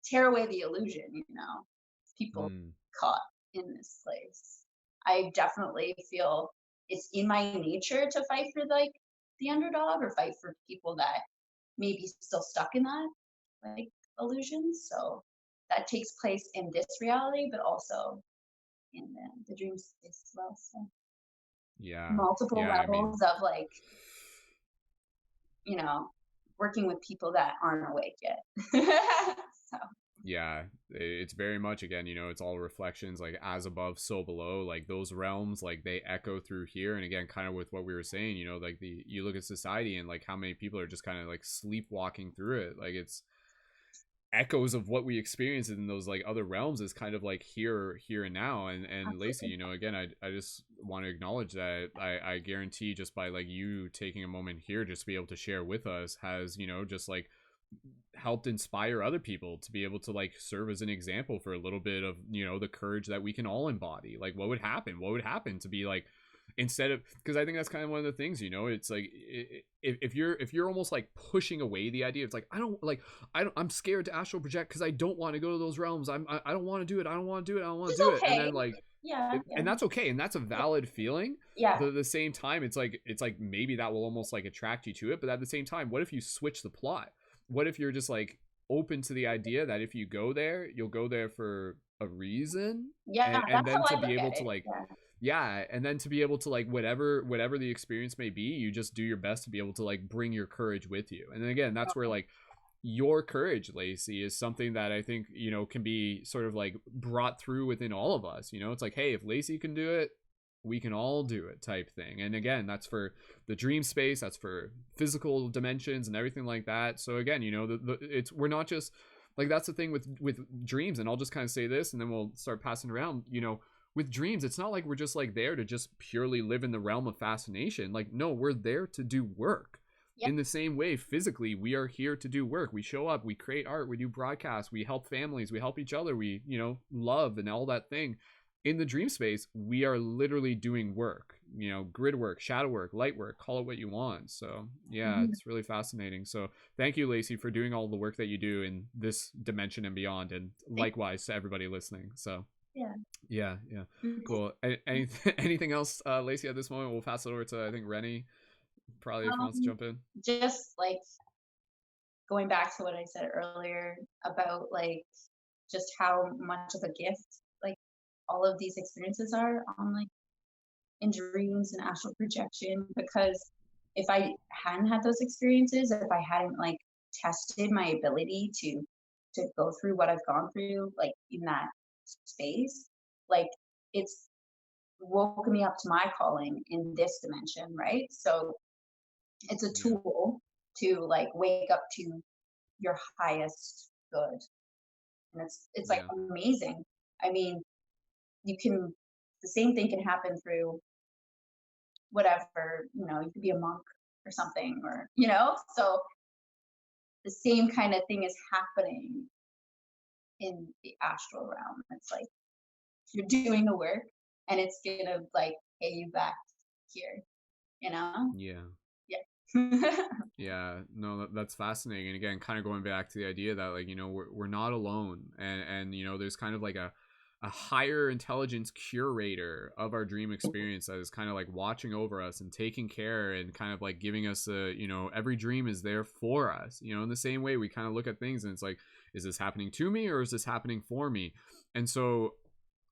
tear away the illusion, you know, people caught in this place. I definitely feel it's in my nature to fight for like the underdog or fight for people that may be still stuck in that like illusion. So that takes place in this reality, but also in the dream space as well. So multiple levels of like, you know, working with people that aren't awake yet. So yeah, it's very much, again, you know, it's all reflections, like as above so below, like those realms, like they echo through here. And again, kind of with what we were saying, you know, like you look at society and like how many people are just kind of like sleepwalking through it. Like it's echoes of what we experience in those like other realms is kind of like here and now. And Lacey, you know, again, I just want to acknowledge that I guarantee just by like you taking a moment here just to be able to share with us has, you know, just like helped inspire other people to be able to like serve as an example for a little bit of, you know, the courage that we can all embody. Like what would happen to be like, instead of, because I think that's kind of one of the things, you know, it's like if you're almost like pushing away the idea, it's like I'm scared to astral project because I don't want to go to those realms. I don't want to do it. I don't want to do it. And then like and that's okay, and that's a valid feeling. But at the same time, it's like maybe that will almost like attract you to it. But at the same time, what if you switch the plot? What if you're just like open to the idea that if you go there, you'll go there for a reason? And then to be able to like and then to be able to like whatever the experience may be, you just do your best to be able to like bring your courage with you. And then again, that's where like your courage, Lacey, is something that I think, you know, can be sort of like brought through within all of us. You know, it's like, hey, if Lacey can do it, we can all do it type thing. And again, that's for the dream space, that's for physical dimensions and everything like that. So again, you know, we're not just like, that's the thing with dreams. And I'll just kind of say this and then we'll start passing around, you know, with dreams, it's not like we're just like there to just purely live in the realm of fascination. Like, no, we're there to do work. In the same way, physically, we are here to do work. We show up, we create art, we do broadcasts, we help families, we help each other, we, you know, love and all that thing. In the dream space, we are literally doing work, you know, grid work, shadow work, light work, call it what you want. So yeah, it's really fascinating. So thank you, Lacey, for doing all the work that you do in this dimension and beyond, and likewise to everybody listening. So yeah, cool. Anything else, Lacey, at this moment? We'll pass it over to, I think, Rennie, probably, if he wants to jump in. Just like going back to what I said earlier about like just how much of a gift like all of these experiences are on like in dreams and astral projection, because if I hadn't had those experiences, if I hadn't like tested my ability to go through what I've gone through like in that space, like it's woken me up to my calling in this dimension, right? So it's a tool to like wake up to your highest good, and it's like amazing. I mean, the same thing can happen through whatever, you know, you could be a monk or something, or you know, so the same kind of thing is happening in the astral realm. It's like you're doing the work and it's gonna like pay you back here, you know? Yeah, no, that's fascinating. And again, kind of going back to the idea that like, you know, we're not alone, and you know, there's kind of like a higher intelligence curator of our dream experience that is kind of like watching over us and taking care and kind of like giving us you know, every dream is there for us, you know, in the same way we kind of look at things and it's like, is this happening to me or is this happening for me? And so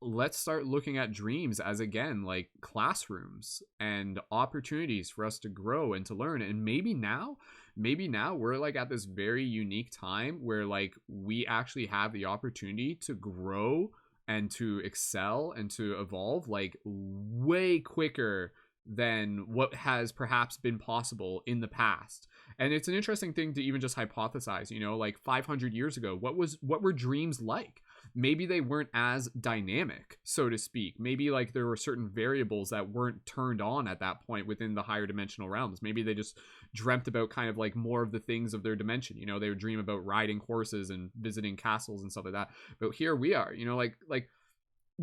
let's start looking at dreams as, again, like classrooms and opportunities for us to grow and to learn. And maybe now we're like at this very unique time where like we actually have the opportunity to grow and to excel and to evolve like way quicker than what has perhaps been possible in the past. And it's an interesting thing to even just hypothesize, you know, like 500 years ago, what were dreams like? Maybe they weren't as dynamic, so to speak. Maybe like there were certain variables that weren't turned on at that point within the higher dimensional realms. Maybe they just dreamt about kind of like more of the things of their dimension. You know, they would dream about riding horses and visiting castles and stuff like that. But here we are, you know, like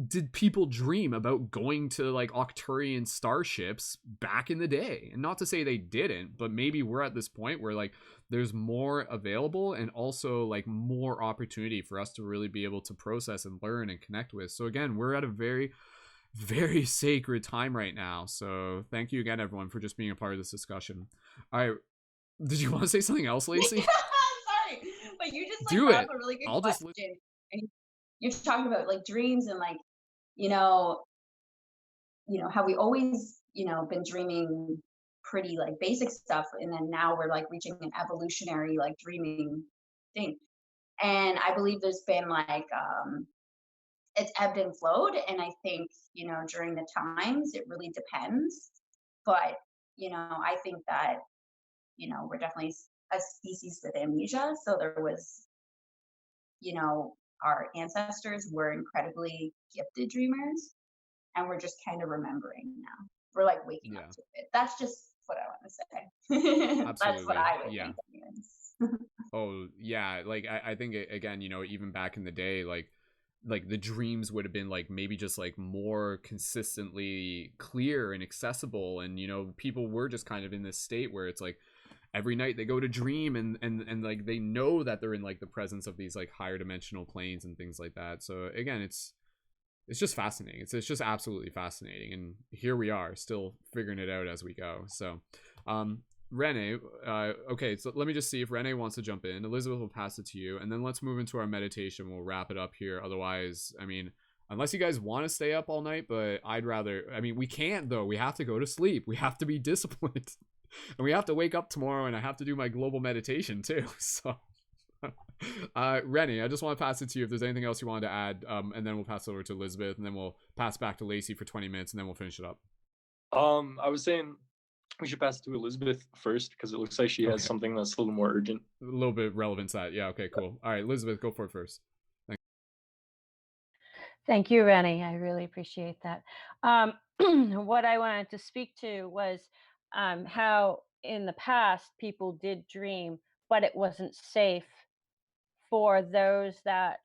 did people dream about going to like Octurian starships back in the day? And not to say they didn't, but maybe we're at this point where like there's more available and also like more opportunity for us to really be able to process and learn and connect with. So again, we're at a very very sacred time right now. So thank you again, everyone, for just being a part of this discussion. All right. Did you want to say something else, Lacey? Sorry, but you just like Do brought it. up a really good I'll just question. And you're talking about like dreams and like, you know, how we always, been dreaming pretty like basic stuff, and then now we're like reaching an evolutionary like dreaming thing. And I believe there's been like it's ebbed and flowed, and I think during the times it really depends. But I think that we're definitely a species with amnesia. So there was, our ancestors were incredibly gifted dreamers, and we're just kind of remembering now. We're like waking up to it. That's just what I want to say. That's what absolutely. I would Yeah. think anyways. Oh yeah, like I think again, even back in the day, like the dreams would have been like maybe just like more consistently clear and accessible, and people were just kind of in this state where it's like every night they go to dream, and like they know that they're in like the presence of these like higher dimensional planes and things like that. So again, it's just fascinating. It's just absolutely fascinating, and here we are still figuring it out as we go. So Rennie, okay, so let me just see if Rennie wants to jump in. Elizabeth will pass it to you, and then let's move into our meditation. We'll wrap it up here. Otherwise, I mean, unless you guys want to stay up all night, but I'd rather, I mean, we can't though. We have to go to sleep. We have to be disciplined. And we have to wake up tomorrow, and I have to do my global meditation too. So Rennie, I just want to pass it to you if there's anything else you wanted to add, and then we'll pass it over to Elizabeth, and then we'll pass back to Lacey for 20 minutes, and then we'll finish it up. I was saying we should pass it to Elizabeth first, because it looks like she has something that's a little more urgent. A little bit relevant to that. Yeah, okay, cool. All right, Elizabeth, go for it first. Thank you, Rennie. I really appreciate that. What I wanted to speak to was how in the past people did dream, but it wasn't safe for those that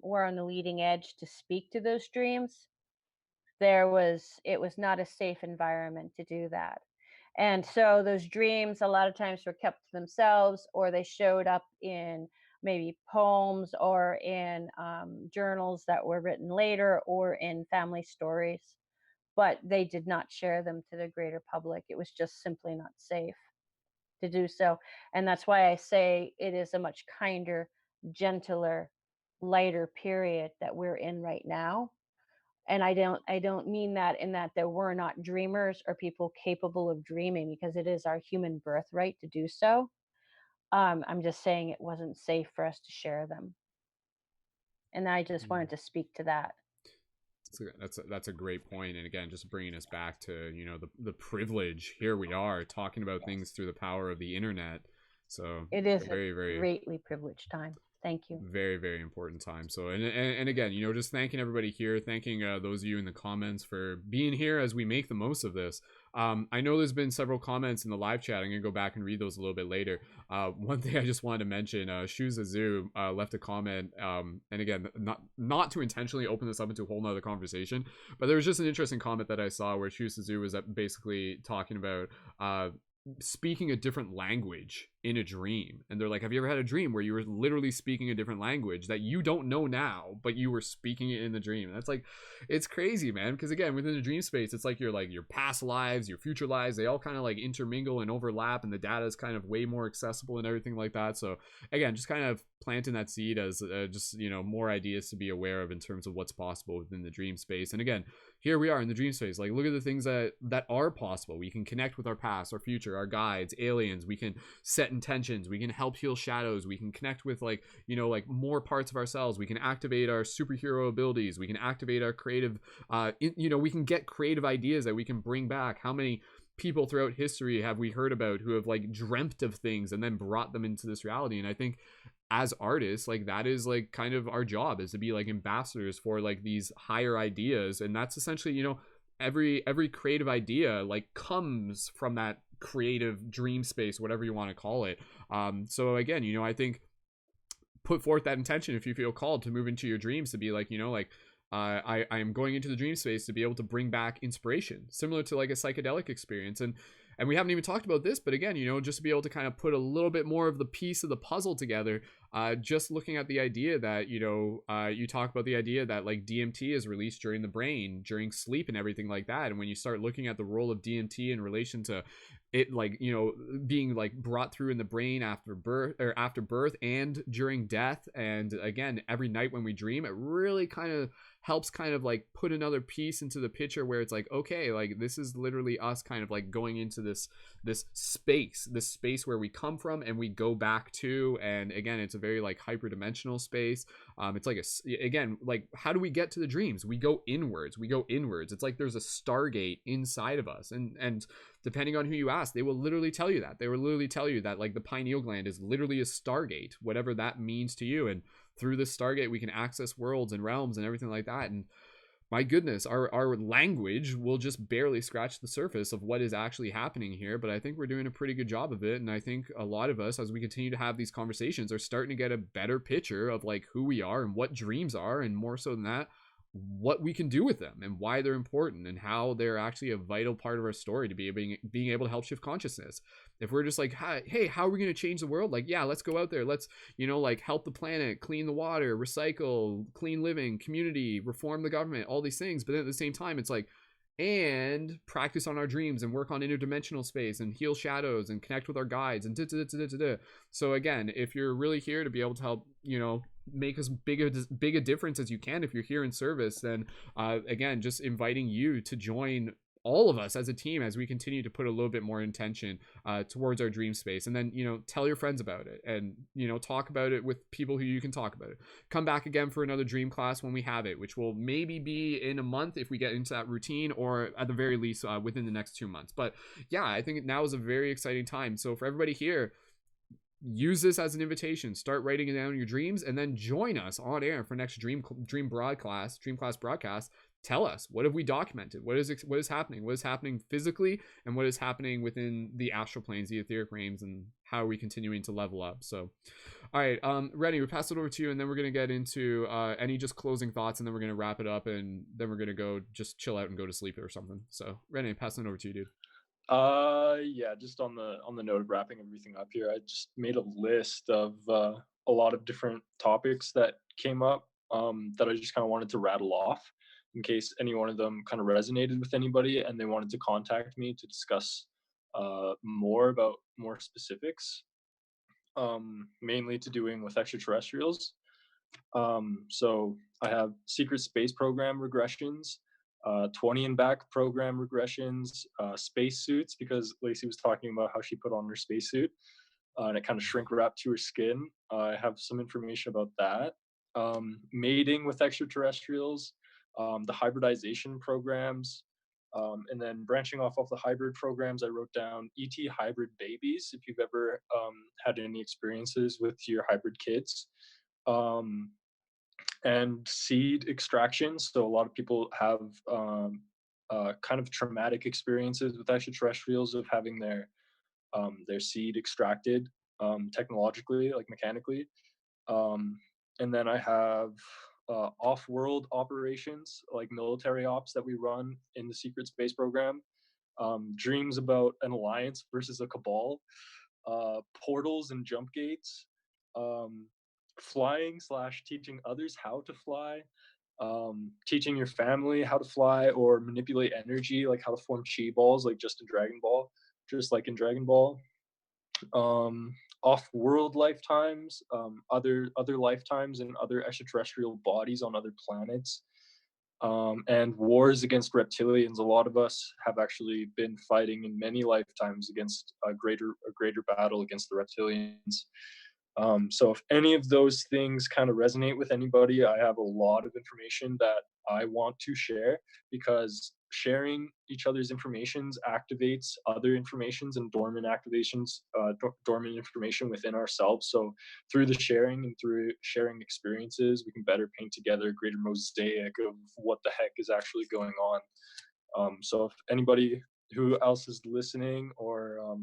were on the leading edge to speak to those dreams. It was not a safe environment to do that. And so those dreams a lot of times were kept to themselves, or they showed up in maybe poems or in journals that were written later, or in family stories, but they did not share them to the greater public. It was just simply not safe to do so. And that's why I say it is a much kinder, gentler, lighter period that we're in right now. And I don't mean that in that there were not dreamers or people capable of dreaming, because it is our human birthright to do so. I'm just saying it wasn't safe for us to share them, and I just wanted to speak to that. That's a great point, and again, just bringing us back to the privilege. Here we are talking about things through the power of the internet. So it is very, a very greatly privileged time. Thank you. Very, very important time. So, and again, just thanking everybody here, thanking those of you in the comments for being here as we make the most of this. I know there's been several comments in the live chat. I'm going to go back and read those a little bit later. One thing I just wanted to mention, Shoes Azu left a comment, and again, not to intentionally open this up into a whole nother conversation, but there was just an interesting comment that I saw where Shoes Azu was basically talking about speaking a different language in a dream, and they're like, have you ever had a dream where you were literally speaking a different language that you don't know now, but you were speaking it in the dream? And that's like, it's crazy, man, because again, within the dream space, it's like your past lives, your future lives, they all kind of like intermingle and overlap, and the data is kind of way more accessible and everything like that. So again, just kind of planting that seed as just more ideas to be aware of in terms of what's possible within the dream space. And again, here we are in the dream space. Like, look at the things that are possible. We can connect with our past, our future, our guides, aliens. We can set intentions. We can help heal shadows. We can connect with like more parts of ourselves. We can activate our superhero abilities. We can activate our creative, we can get creative ideas that we can bring back. How many people throughout history have we heard about who have like dreamt of things and then brought them into this reality? And I think as artists, like, that is like kind of our job, is to be like ambassadors for like these higher ideas. And that's essentially, every creative idea like comes from that creative dream space, whatever you want to call it. So again, I think put forth that intention if you feel called to move into your dreams, to be like, I am going into the dream space to be able to bring back inspiration similar to like a psychedelic experience. And we haven't even talked about this, but again, just to be able to kind of put a little bit more of the piece of the puzzle together. just looking at the idea that, you talk about the idea that like DMT is released during the brain during sleep and everything like that, and when you start looking at the role of DMT in relation to it, like, being like brought through in the brain after birth and during death, and again every night when we dream, it really kind of helps kind of like put another piece into the picture where it's like, okay, like this is literally us kind of like going into this space where we come from and we go back to, and again it's a very like hyperdimensional space. It's like again, like, how do we get to the dreams? We go inwards. It's like there's a stargate inside of us, and depending on who you ask, they will literally tell you that like the pineal gland is literally a stargate, whatever that means to you. And through this stargate we can access worlds and realms and everything like that. And my goodness, our language will just barely scratch the surface of what is actually happening here, but I think we're doing a pretty good job of it. And I think a lot of us, as we continue to have these conversations, are starting to get a better picture of like who we are and what dreams are, and more so than that, what we can do with them and why they're important and how they're actually a vital part of our story to being able to help shift consciousness. If we're just like, hey, how are we going to change the world? Like, yeah, let's go out there, let's like help the planet, clean the water, recycle, clean living, community, reform the government, all these things. But then at the same time, it's like, and practice on our dreams and work on interdimensional space and heal shadows and connect with our guides and So again, if you're really here to be able to help, make as big a difference as you can, if you're here in service, then again, just inviting you to join all of us as a team as we continue to put a little bit more intention towards our dream space. And then, tell your friends about it, and, talk about it with people who you can talk about it. Come back again for another dream class when we have it, which will maybe be in a month if we get into that routine, or at the very least within the next 2 months. But yeah, I think now is a very exciting time. So for everybody here, use this as an invitation. Start writing down your dreams, and then join us on air for next dream class broadcast. Tell us, what have we documented? What is happening? What is happening physically, and what is happening within the astral planes, the etheric realms, and how are we continuing to level up? So, all right, Rennie, we pass it over to you, and then we're gonna get into any just closing thoughts, and then we're gonna wrap it up, and then we're gonna go just chill out and go to sleep or something. So, Rennie, passing it over to you, dude. Yeah, just on the note of wrapping everything up here, I just made a list of a lot of different topics that came up that I just kind of wanted to rattle off in case any one of them kind of resonated with anybody and they wanted to contact me to discuss more about more specifics, mainly to doing with extraterrestrials. So I have secret space program regressions, 20 and back program regressions, spacesuits, because Lacey was talking about how she put on her spacesuit and it kind of shrink wrapped to her skin. I have some information about that. Mating with extraterrestrials, the hybridization programs, and then branching off of the hybrid programs, I wrote down ET hybrid babies, if you've ever had any experiences with your hybrid kids. And seed extraction. So a lot of people have kind of traumatic experiences with extraterrestrials of having their seed extracted technologically, like mechanically. And then I have off-world operations, like military ops that we run in the secret space program. Dreams about an alliance versus a cabal. Portals and jump gates. Flying / teaching others how to fly, teaching your family how to fly or manipulate energy, like how to form chi balls, like just like in Dragon Ball. Off-world lifetimes, other lifetimes in other extraterrestrial bodies on other planets, and wars against reptilians. A lot of us have actually been fighting in many lifetimes against a greater battle against the reptilians. So if any of those things kind of resonate with anybody, I have a lot of information that I want to share, because sharing each other's informations activates other informations and dormant information within ourselves. So through the sharing and through sharing experiences, we can better paint together a greater mosaic of what the heck is actually going on. So if anybody who else is listening, or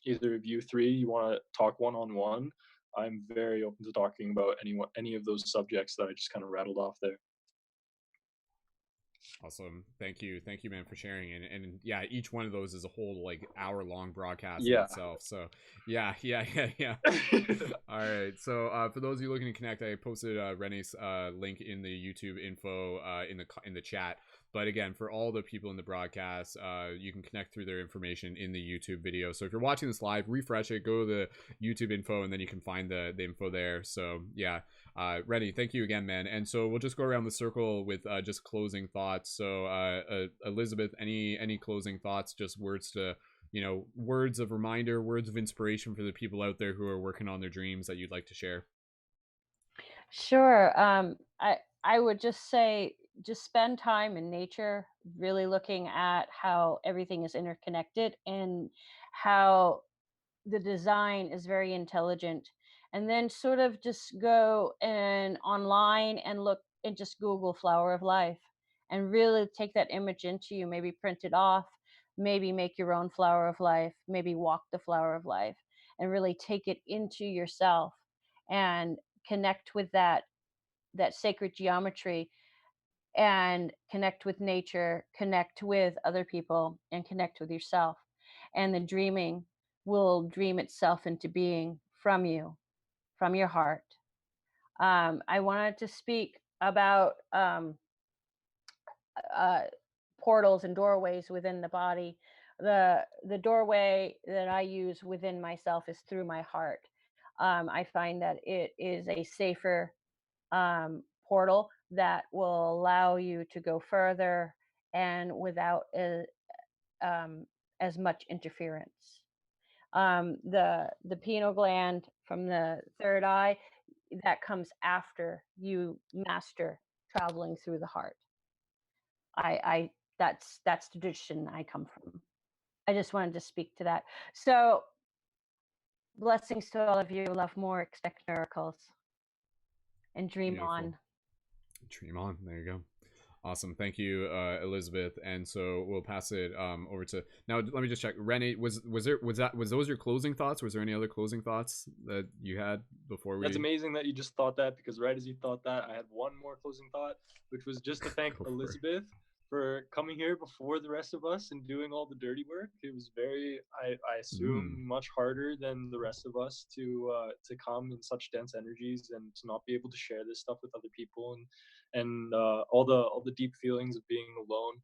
either of you three, you want to talk one-on-one, I'm very open to talking about any of those subjects that I just kind of rattled off there. Awesome. Thank you, man, for sharing. And yeah, each one of those is a whole like hour-long broadcast in Yeah. itself. So yeah. All right. So for those of you looking to connect, I posted Rennie's link in the YouTube info in the chat. But again, for all the people in the broadcast, you can connect through their information in the YouTube video. So if you're watching this live, refresh it, go to the YouTube info, and then you can find the info there. So yeah. Rennie, thank you again, man. And so we'll just go around the circle with just closing thoughts. So Elizabeth, any closing thoughts? Just words to, words of reminder, words of inspiration for the people out there who are working on their dreams that you'd like to share. Sure. I would just say, just spend time in nature, really looking at how everything is interconnected and how the design is very intelligent. And then sort of just go and online and look and just Google flower of life and really take that image into you, maybe print it off, maybe make your own flower of life, maybe walk the flower of life, and really take it into yourself and connect with that sacred geometry, and connect with nature, connect with other people, and connect with yourself. And the dreaming will dream itself into being from you, from your heart. I wanted to speak about uh, portals and doorways within the body. The doorway that I use within myself is through my heart. I find that it is a safer portal that will allow you to go further and without as much interference. The pineal gland from the third eye, that comes after you master traveling through the heart. I that's the tradition I come from. I just wanted to speak to that. So blessings to all of you. Love more, expect miracles, and dream Beautiful. on. Dream on. There you go. Awesome. Thank you, Elizabeth. And so we'll pass it over to now. Let me just check. Rennie, was those your closing thoughts? Was there any other closing thoughts that you had before we? That's amazing that you just thought that, because right as you thought that, I had one more closing thought, which was just to thank Elizabeth for coming here before the rest of us and doing all the dirty work. It was very, I assume, much harder than the rest of us to come in such dense energies and to not be able to share this stuff with other people, and all the deep feelings of being alone.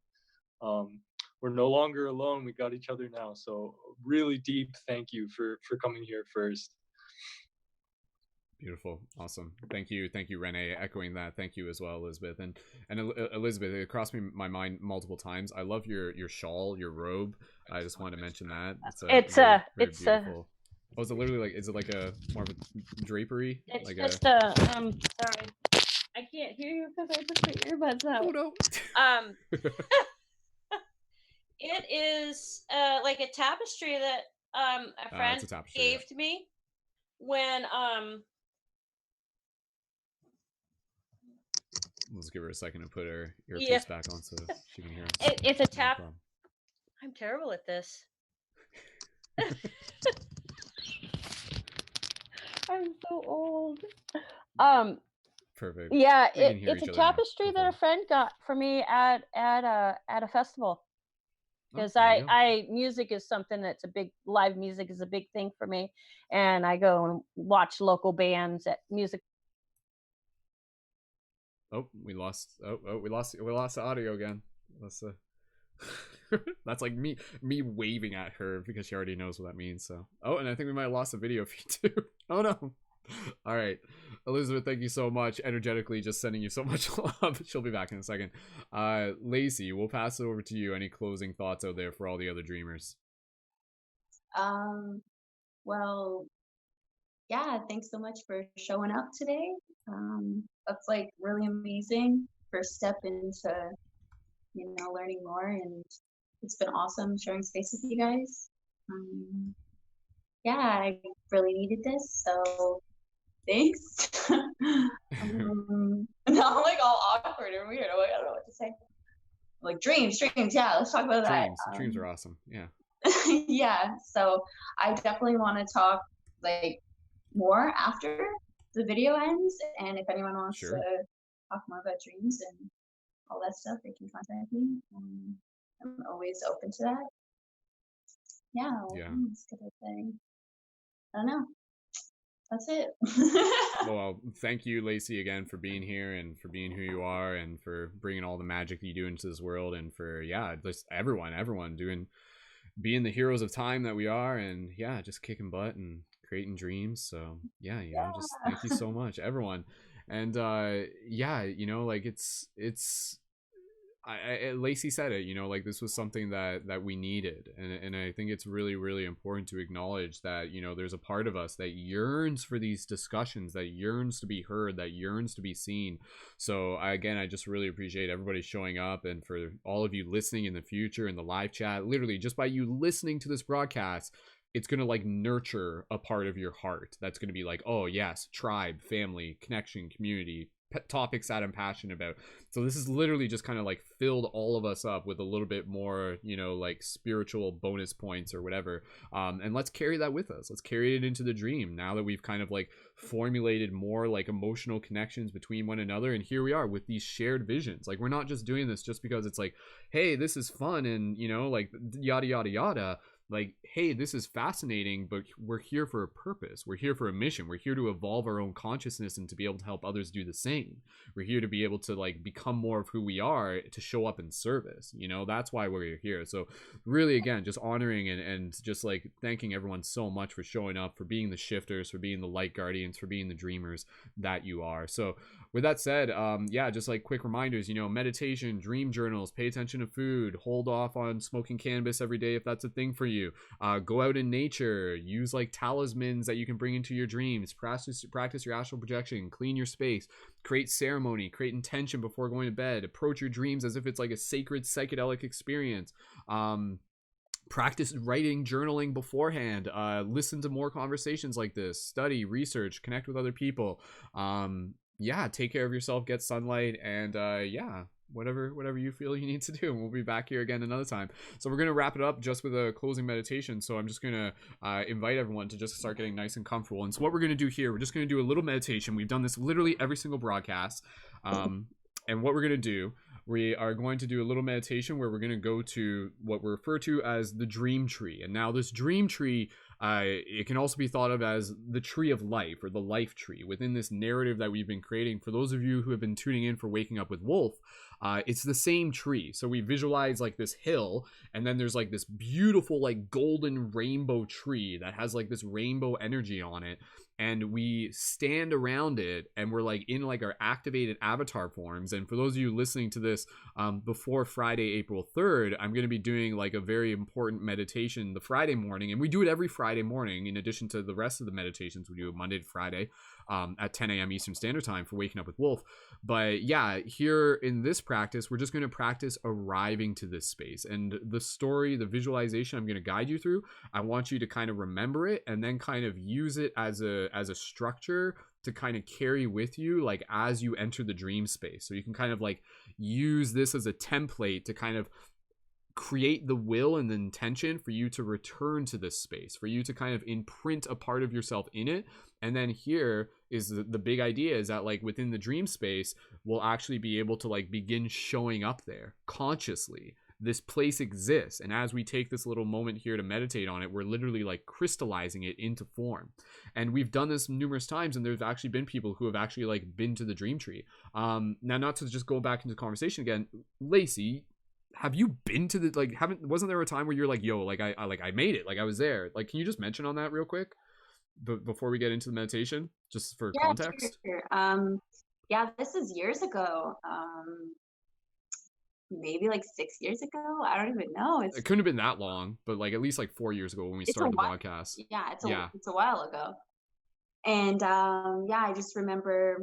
We're no longer alone. We got each other now. So really deep thank you for coming here first. Beautiful. Awesome. Thank you, Rennie. Echoing that, thank you as well, Elizabeth. And Elizabeth, it crossed my mind multiple times. I love your shawl, your robe. I just wanted to mention that. It's very beautiful. Oh, is it literally like, is it like a more of a drapery? It's like just sorry, I can't hear you because I put my earbuds out. Oh no. It is like a tapestry that a friend gave to me when Let's give her a second to put her earpiece back on so she can hear us. It's a tap. I'm terrible at this. I'm so old. Perfect. Yeah, it's a tapestry that a friend got for me at a festival. Because music is something that's live music is a big thing for me, and I go and watch local bands at music. Oh, we lost the audio again. That's like me waving at her because she already knows what that means. So, and I think we might have lost the video feed too. Oh no. All right, Elizabeth, thank you so much. Energetically, just sending you so much love. She'll be back in a second. Lacey, we'll pass it over to you. Any closing thoughts out there for all the other dreamers? Well, yeah, thanks so much for showing up today. That's like really amazing first step into learning more, and it's been awesome sharing space with you guys. Yeah, I really needed this, so thanks. Now I'm like all awkward and weird. I don't know what to say. Like dreams, yeah, let's talk about that. Dreams are awesome. Yeah. Yeah, so I definitely want to talk like more after the video ends, and if anyone wants to talk more about dreams and all that stuff, they can contact me. I'm always open to that. Yeah, what else could I say? I don't know. That's it. Well, thank you, Lacey, again for being here and for being who you are and for bringing all the magic that you do into this world, and for just everyone being the heroes of time that we are, and just kicking butt and creating dreams. So just thank you so much, everyone. And like it's Lacey said it, like this was something that we needed, and I think it's really, really important to acknowledge that there's a part of us that yearns for these discussions, that yearns to be heard, that yearns to be seen. So I just really appreciate everybody showing up, and for all of you listening in the future in the live chat. Literally, just by you listening to this broadcast, it's going to like nurture a part of your heart that's going to be like, oh yes, tribe, family, connection, community, topics that I'm passionate about. So this is literally just kind of like filled all of us up with a little bit more, like spiritual bonus points or whatever. And let's carry that with us. Let's carry it into the dream now that we've kind of like formulated more like emotional connections between one another. And here we are with these shared visions. Like, we're not just doing this just because it's like, hey, this is fun and like yada yada yada. Like, hey, this is fascinating, but we're here for a purpose. We're here for a mission. We're here to evolve our own consciousness and to be able to help others do the same. We're here to be able to like become more of who we are, to show up in service. That's why we're here. So really, again, just honoring and just like thanking everyone so much for showing up, for being the shifters, for being the light guardians, for being the dreamers that you are. So with that said, just like quick reminders, meditation, dream journals, pay attention to food, hold off on smoking cannabis every day if that's a thing for you. Go out in nature, use like talismans that you can bring into your dreams, practice your astral projection, clean your space, create ceremony, create intention before going to bed, approach your dreams as if it's like a sacred psychedelic experience. Practice writing, journaling beforehand, listen to more conversations like this, study, research, connect with other people. Take care of yourself, get sunlight, and whatever you feel you need to do. And we'll be back here again another time. So we're going to wrap it up just with a closing meditation. So I'm just going to invite everyone to just start getting nice and comfortable. And so what we're going to do here, we're just going to do a little meditation. We've done this literally every single broadcast. And what we're going to do, we are going to do a little meditation where we're going to go to what we refer to as the dream tree. And now this dream tree, it can also be thought of as the tree of life, or the life tree within this narrative that we've been creating. For those of you who have been tuning in for Waking Up with Wolf, it's the same tree. So we visualize like this hill, and then there's like this beautiful like golden rainbow tree that has like this rainbow energy on it. And we stand around it, and we're like in like our activated avatar forms. And for those of you listening to this before Friday, April 3rd, I'm going to be doing like a very important meditation the Friday morning. And we do it every Friday morning, in addition to the rest of the meditations we do Monday to Friday at 10 a.m. Eastern Standard Time for Waking Up with Wolf. But here in this practice, we're just going to practice arriving to this space. And the story, the visualization I'm going to guide you through, I want you to kind of remember it and then kind of use it as a structure to kind of carry with you like as you enter the dream space. So you can kind of like use this as a template to kind of create the will and the intention for you to return to this space, for you to kind of imprint a part of yourself in it. And then here is the big idea, is that like within the dream space, we'll actually be able to like begin showing up there consciously. This place exists, and as we take this little moment here to meditate on it, we're literally like crystallizing it into form. And we've done this numerous times, and there's actually been people who have actually like been to the dream tree. Now, not to just go back into the conversation again, Lacey, have you been to the wasn't there a time where you're like, yo, like I made it, like I was there? Like, can you just mention on that real quick before we get into the meditation, just for context? Sure. This is years ago. Maybe like 6 years ago. I don't even know. It couldn't have been that long, but like at least like 4 years ago when we started the podcast. It's a while ago. And I just remember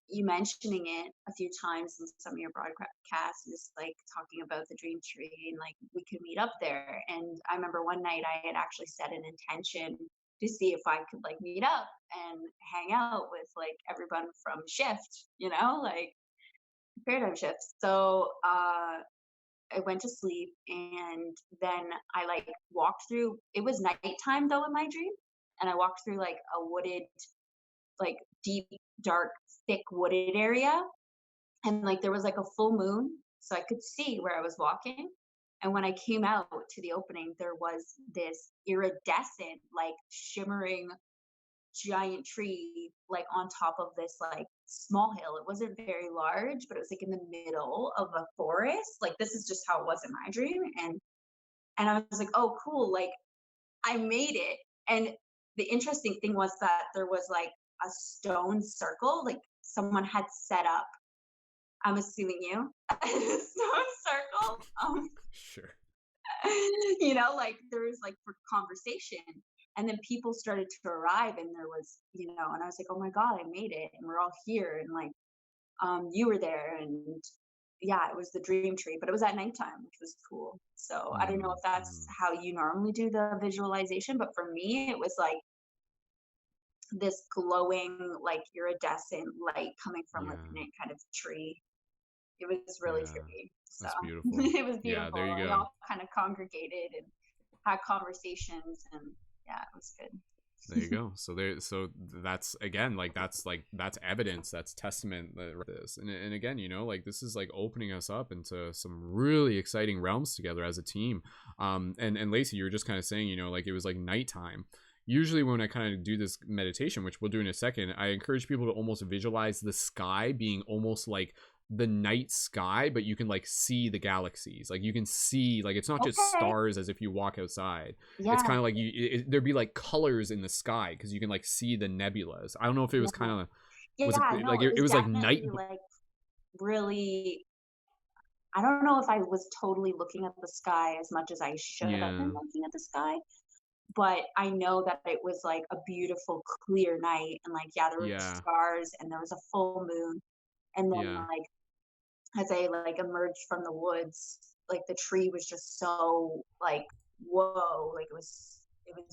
you mentioning it a few times in some of your broadcasts, just like talking about the dream tree and like we could meet up there. And I remember one night I had actually set an intention to see if I could like meet up and hang out with like everyone from shift, like paradigm shifts. So I went to sleep, and then I like walked through, it was nighttime though in my dream, and I walked through like a wooded, like deep, dark, thick wooded area. and like there was like a full moon, so I could see where I was walking. And when I came out to the opening, there was this iridescent, like shimmering giant tree like on top of this like small hill. It wasn't very large, but it was like in the middle of a forest. Like this is just how it was in my dream. And I was like, oh cool, like I made it. And the interesting thing was that there was like a stone circle, like someone had set up, I'm assuming you, a stone circle. Sure. Like there was like for conversation. And then people started to arrive, and there was, and I was like, oh my God, I made it. And we're all here. And like, you were there. And yeah, it was the dream tree, but it was at nighttime, which was cool. So I don't know if that's how you normally do the visualization, but for me, it was like this glowing, like iridescent light coming from like a kind of tree. It was really trippy. So that's beautiful. it was beautiful. Yeah, there you go. We all kind of congregated and had conversations, and yeah, it was good. There you go. So that's again, like that's evidence, that's testament that this, and again, like this is like opening us up into some really exciting realms together as a team. And Lacey, you were just kind of saying, like it was like nighttime. Usually when I kind of do this meditation, which we'll do in a second, I encourage people to almost visualize the sky being almost like the night sky, but you can like see the galaxies. Like you can see, like it's not just stars as if you walk outside. Yeah. It's kind of like there'd be like colors in the sky because you can like see the nebulas. I don't know if it was kind of it was like night, like really. I don't know if I was totally looking at the sky as much as I should have been looking at the sky, but I know that it was like a beautiful clear night, and like there were stars, and there was a full moon, and then like as I like emerged from the woods, like the tree was just so like whoa, like it was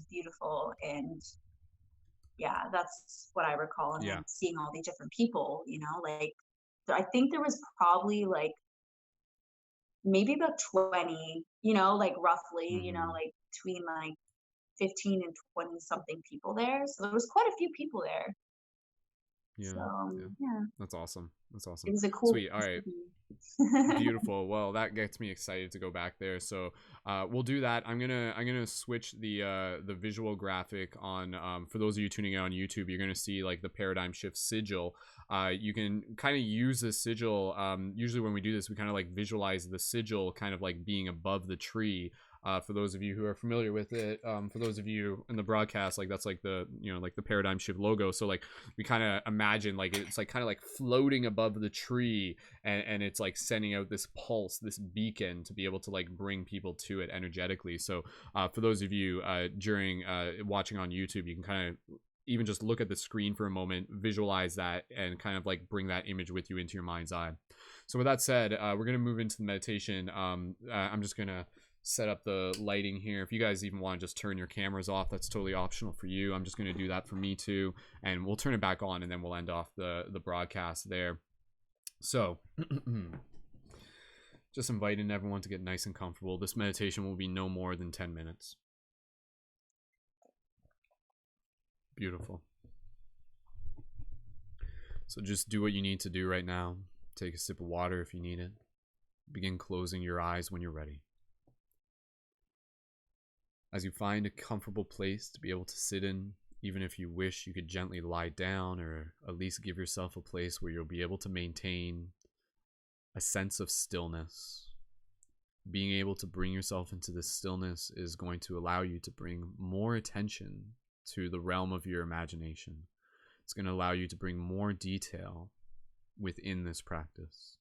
beautiful. And yeah, that's what I recall. And then seeing all these different people, like I think there was probably like maybe about 20, like roughly, like between like 15 and 20 something people there. So there was quite a few people there. Yeah. So, yeah. That's awesome. It was a cool. Sweet. All right. Beautiful. Well, that gets me excited to go back there. So we'll do that. I'm gonna switch the visual graphic on. For those of you tuning in on YouTube, you're gonna see like the paradigm shift sigil. You can kind of use the sigil. Usually when we do this, we kind of like visualize the sigil kind of like being above the tree. For those of you who are familiar with it, for those of you in the broadcast, like that's like the like the paradigm shift logo. So like we kind of imagine like it's like kind of like floating above the tree, and it's like sending out this pulse, this beacon to be able to like bring people to it energetically. So for those of you during watching on YouTube, you can kind of even just look at the screen for a moment, visualize that, and kind of like bring that image with you into your mind's eye. So with that said, we're gonna move into the meditation. I'm just gonna set up the lighting here. If you guys even want to just turn your cameras off, that's totally optional for you. I'm just going to do that for me too, and we'll turn it back on, and then we'll end off the broadcast there. So just inviting everyone to get nice and comfortable. This meditation will be no more than 10 minutes. Beautiful. So just do what you need to do right now. Take a sip of water if you need it. Begin closing your eyes when you're ready. As you find a comfortable place to be able to sit in, even if you wish you could gently lie down, or at least give yourself a place where you'll be able to maintain a sense of stillness. Being able to bring yourself into this stillness is going to allow you to bring more attention to the realm of your imagination. It's going to allow you to bring more detail within this practice.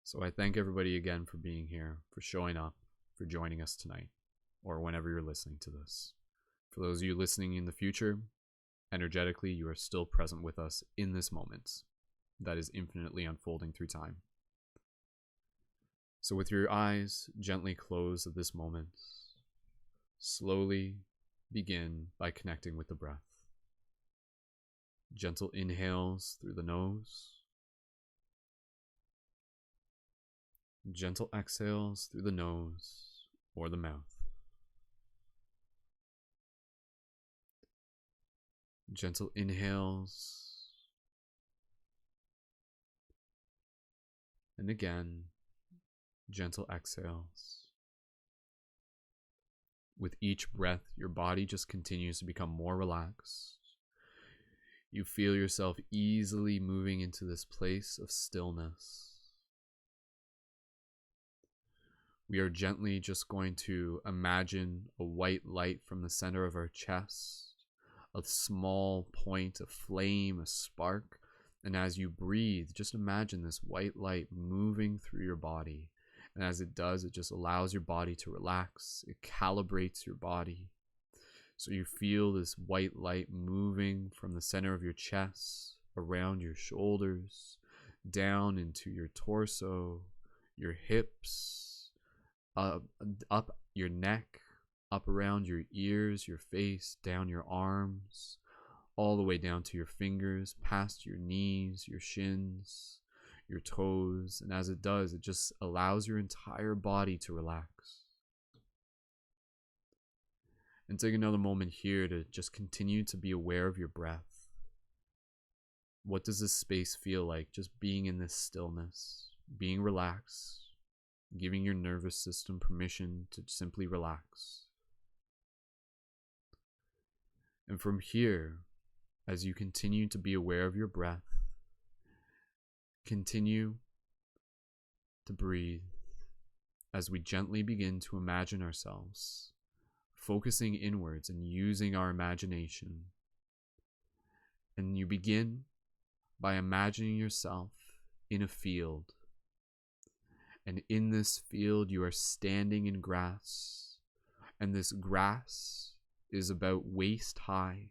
So I thank everybody again for being here, for showing up, for joining us tonight, or whenever you're listening to this. For those of you listening in the future, energetically, you are still present with us in this moment that is infinitely unfolding through time. So with your eyes gently closed at this moment, slowly begin by connecting with the breath. Gentle inhales through the nose. Gentle exhales through the nose or the mouth. Gentle inhales And again, gentle exhales. With each breath, your body just continues to become more relaxed. You feel yourself easily moving into this place of stillness. We are gently just going to imagine a white light from the center of our chest, a small point, a flame, a spark. And as you breathe, just imagine this white light moving through your body. And as it does, it just allows your body to relax. It calibrates your body. So you feel this white light moving from the center of your chest, around your shoulders, down into your torso, your hips, up your neck, up around your ears, your face, down your arms, all the way down to your fingers, past your knees, your shins, your toes. And as it does, it just allows your entire body to relax. And take another moment here to just continue to be aware of your breath. What does this space feel like? Just being in this stillness, being relaxed, giving your nervous system permission to simply relax. And from here, as you continue to be aware of your breath, continue to breathe as we gently begin to imagine ourselves focusing inwards and using our imagination. And you begin by imagining yourself in a field. And in this field, you are standing in grass. And this grass is about waist high.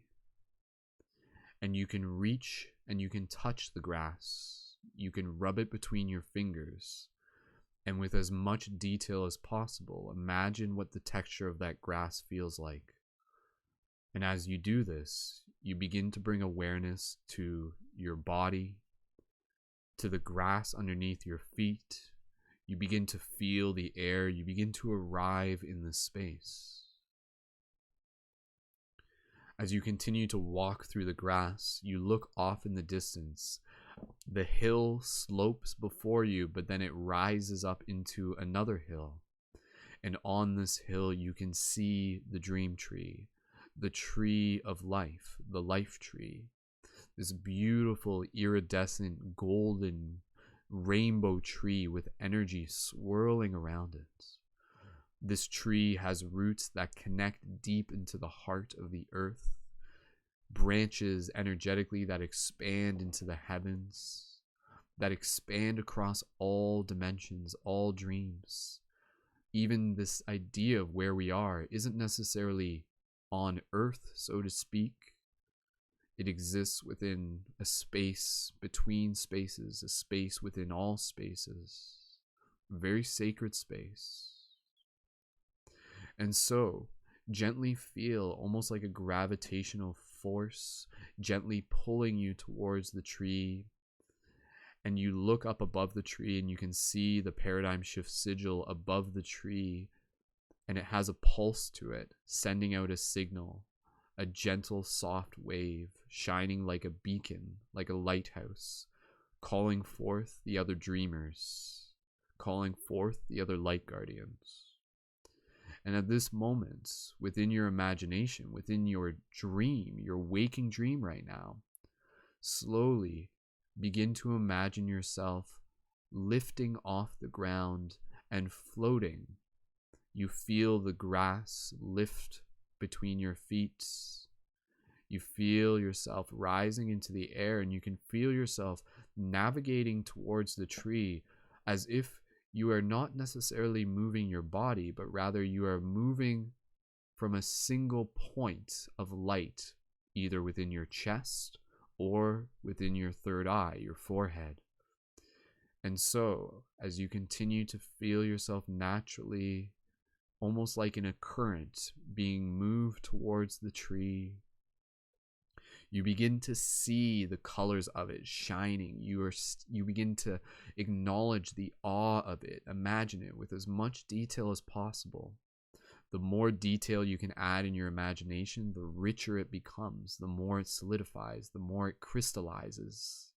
And you can reach and you can touch the grass. You can rub it between your fingers. And with as much detail as possible, imagine what the texture of that grass feels like. And as you do this, you begin to bring awareness to your body, to the grass underneath your feet. You begin to feel the air. You begin to arrive in this space. As you continue to walk through the grass, you look off in the distance. The hill slopes before you, but then it rises up into another hill. And on this hill, you can see the dream tree, the tree of life, the life tree. This beautiful, iridescent, golden, rainbow tree with energy swirling around it. This tree has roots that connect deep into the heart of the earth, branches energetically that expand into the heavens, that expand across all dimensions, all dreams. Even this idea of where we are isn't necessarily on earth, so to speak. It exists within a space between spaces, a space within all spaces, a very sacred space. And so, gently feel almost like a gravitational force gently pulling you towards the tree. And you look up above the tree and you can see the paradigm shift sigil above the tree. And it has a pulse to it, sending out a signal, a gentle, soft wave, shining like a beacon, like a lighthouse, calling forth the other dreamers, calling forth the other light guardians. And at this moment, within your imagination, within your dream, your waking dream right now, slowly begin to imagine yourself lifting off the ground and floating. You feel the grass lift between your feet. You feel yourself rising into the air, and you can feel yourself navigating towards the tree as if you are not necessarily moving your body, but rather you are moving from a single point of light, either within your chest or within your third eye, your forehead. And so, as you continue to feel yourself naturally, almost like in a current, being moved towards the tree, you begin to see the colors of it shining. You begin to acknowledge the awe of it. Imagine it with as much detail as possible. The more detail you can add in your imagination, the richer it becomes, the more it solidifies, the more it crystallizes.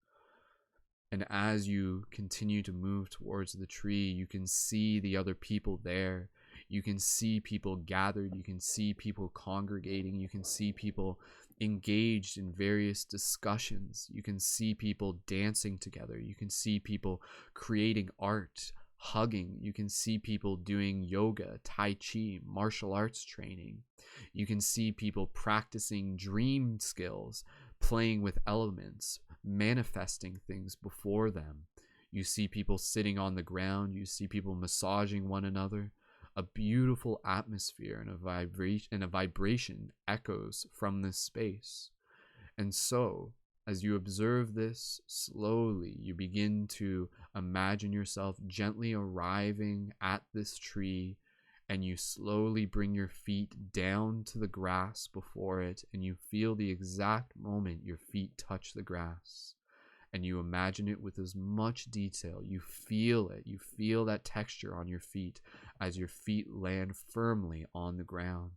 And as you continue to move towards the tree, you can see the other people there. You can see people gathered. You can see people congregating. You can see people engaged in various discussions. You can see people dancing together. You can see people creating art, hugging. You can see people doing yoga, tai chi, martial arts training. You can see people practicing dream skills, playing with elements, manifesting things before them. You see people sitting on the ground. You see people massaging one another. A beautiful atmosphere and a vibration echoes from this space. And so, as you observe this, slowly you begin to imagine yourself gently arriving at this tree, and you slowly bring your feet down to the grass before it, and you feel the exact moment your feet touch the grass. And you imagine it with as much detail. You feel it. You feel that texture on your feet as your feet land firmly on the ground.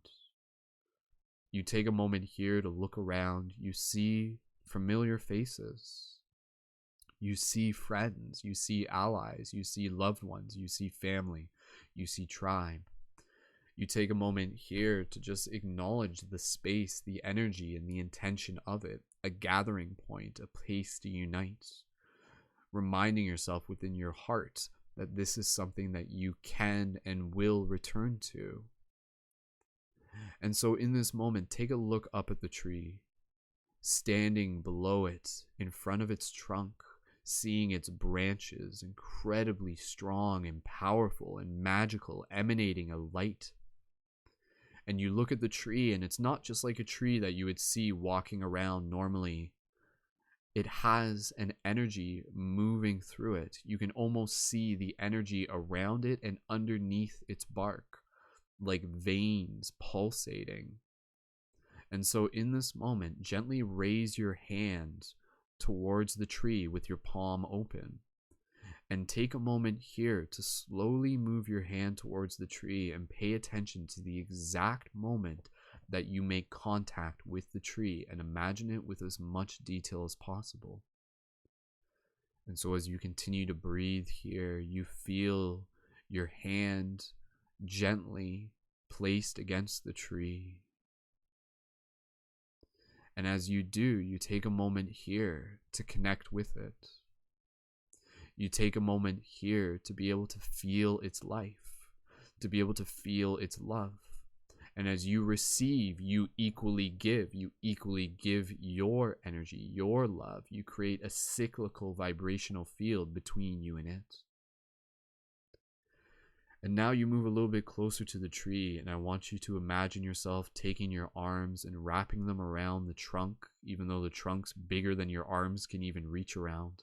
You take a moment here to look around. You see familiar faces. You see friends. You see allies. You see loved ones. You see family. You see tribe. You take a moment here to just acknowledge the space, the energy, and the intention of it, a gathering point, a place to unite, reminding yourself within your heart that this is something that you can and will return to. And so in this moment, take a look up at the tree, standing below it, in front of its trunk, seeing its branches, incredibly strong and powerful and magical, emanating a light. And you look at the tree, and it's not just like a tree that you would see walking around normally. It has an energy moving through it. You can almost see the energy around it and underneath its bark, like veins pulsating. And so in this moment, gently raise your hand towards the tree with your palm open. And take a moment here to slowly move your hand towards the tree and pay attention to the exact moment that you make contact with the tree, and imagine it with as much detail as possible. And so as you continue to breathe here, you feel your hand gently placed against the tree. And as you do, you take a moment here to connect with it. You take a moment here to be able to feel its life, to be able to feel its love. And as you receive, you equally give. You equally give your energy, your love. You create a cyclical vibrational field between you and it. And now you move a little bit closer to the tree, and I want you to imagine yourself taking your arms and wrapping them around the trunk, even though the trunk's bigger than your arms can even reach around.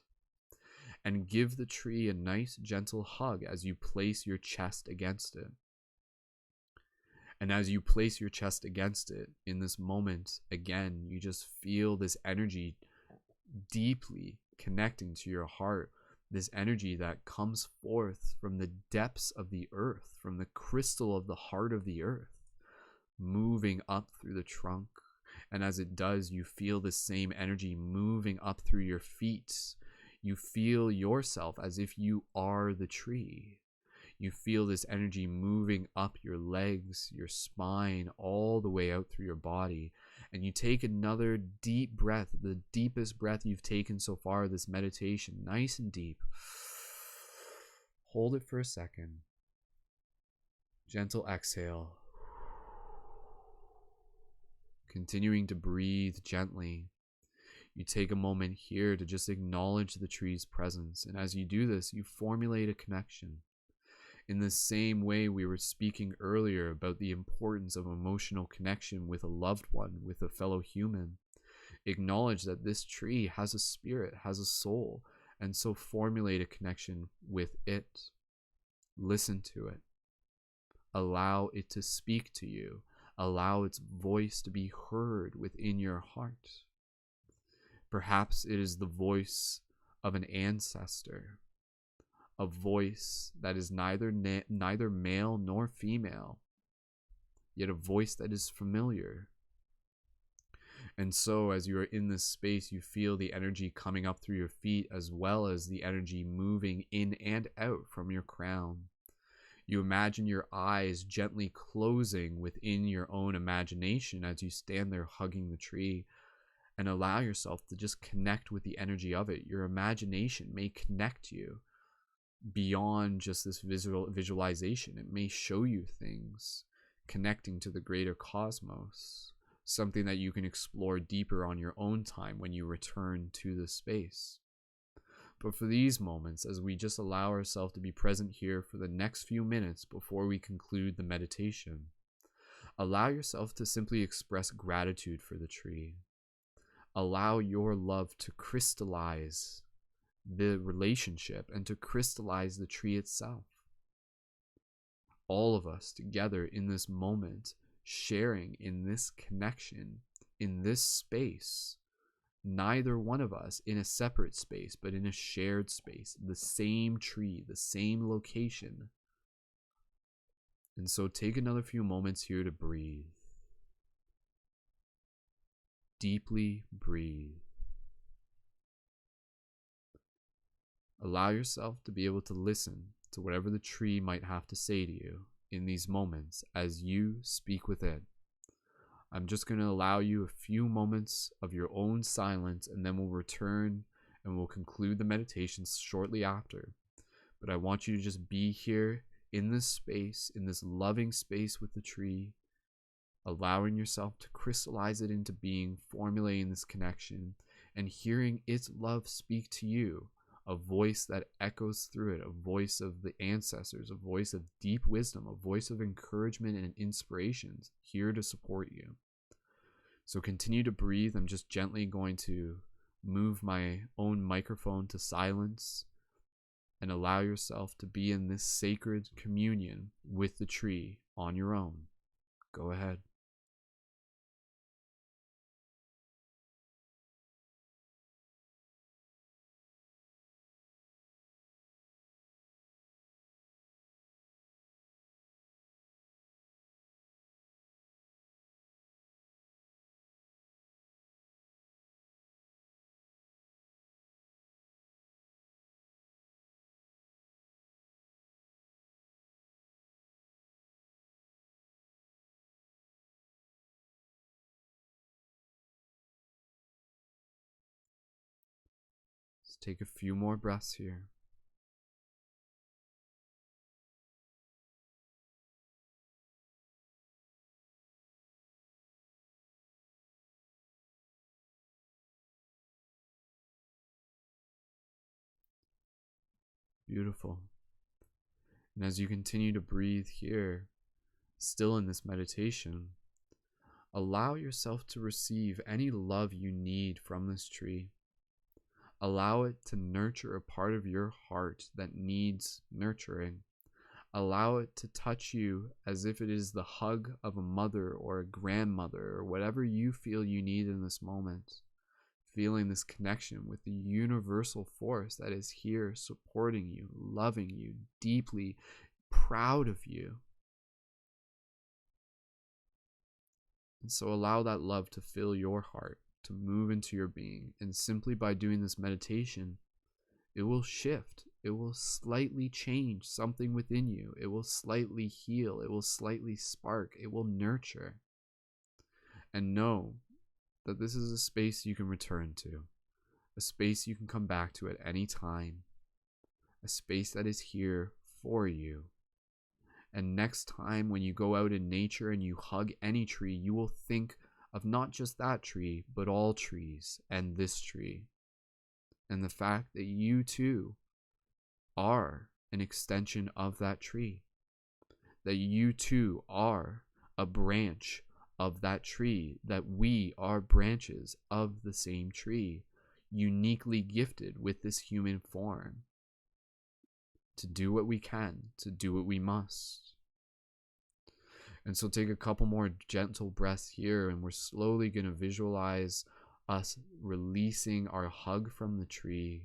And give the tree a nice gentle hug as you place your chest against it. And as you place your chest against it, in this moment, again, you just feel this energy deeply connecting to your heart. This energy that comes forth from the depths of the earth, from the crystal of the heart of the earth, moving up through the trunk. And as it does, you feel the same energy moving up through your feet. You feel yourself as if you are the tree. You feel this energy moving up your legs, your spine, all the way out through your body. And you take another deep breath, the deepest breath you've taken so far this meditation, nice and deep. Hold it for a second. Gentle exhale. Continuing to breathe gently. You take a moment here to just acknowledge the tree's presence. And as you do this, you formulate a connection. In the same way we were speaking earlier about the importance of emotional connection with a loved one, with a fellow human, acknowledge that this tree has a spirit, has a soul, and so formulate a connection with it. Listen to it. Allow it to speak to you. Allow its voice to be heard within your heart. Perhaps it is the voice of an ancestor, a voice that is neither male nor female, yet a voice that is familiar. And so as you are in this space, you feel the energy coming up through your feet, as well as the energy moving in and out from your crown. You imagine your eyes gently closing within your own imagination as you stand there hugging the tree, and allow yourself to just connect with the energy of it. Your imagination may connect you beyond just this visualization. It may show you things connecting to the greater cosmos, something that you can explore deeper on your own time when you return to the space. But for these moments, as we just allow ourselves to be present here for the next few minutes before we conclude the meditation, allow yourself to simply express gratitude for the tree. Allow your love to crystallize the relationship and to crystallize the tree itself. All of us together in this moment, sharing in this connection, in this space, neither one of us in a separate space, but in a shared space, the same tree, the same location. And so take another few moments here to breathe. Deeply breathe. Allow yourself to be able to listen to whatever the tree might have to say to you in these moments as you speak with it. I'm just going to allow you a few moments of your own silence, and then we'll return and we'll conclude the meditation shortly after. But I want you to just be here in this space, in this loving space with the tree, allowing yourself to crystallize it into being, formulating this connection, and hearing its love speak to you, a voice that echoes through it, a voice of the ancestors, a voice of deep wisdom, a voice of encouragement and inspirations here to support you. So continue to breathe. I'm just gently going to move my own microphone to silence and allow yourself to be in this sacred communion with the tree on your own. Go ahead. Let's take a few more breaths here. Beautiful. And as you continue to breathe here, still in this meditation, allow yourself to receive any love you need from this tree. Allow it to nurture a part of your heart that needs nurturing. Allow it to touch you as if it is the hug of a mother or a grandmother or whatever you feel you need in this moment. Feeling this connection with the universal force that is here supporting you, loving you, deeply proud of you. And so allow that love to fill your heart, to move into your being. And simply by doing this meditation, it will shift. It will slightly change something within you. It will slightly heal. It will slightly spark. It will nurture. And know that this is a space you can return to, a space you can come back to at any time, a space that is here for you. And next time when you go out in nature and you hug any tree, you will think of not just that tree, but all trees and this tree. And the fact that you too are an extension of that tree. That you too are a branch of that tree. That we are branches of the same tree, uniquely gifted with this human form. To do what we can, to do what we must. And so take a couple more gentle breaths here, and we're slowly going to visualize us releasing our hug from the tree.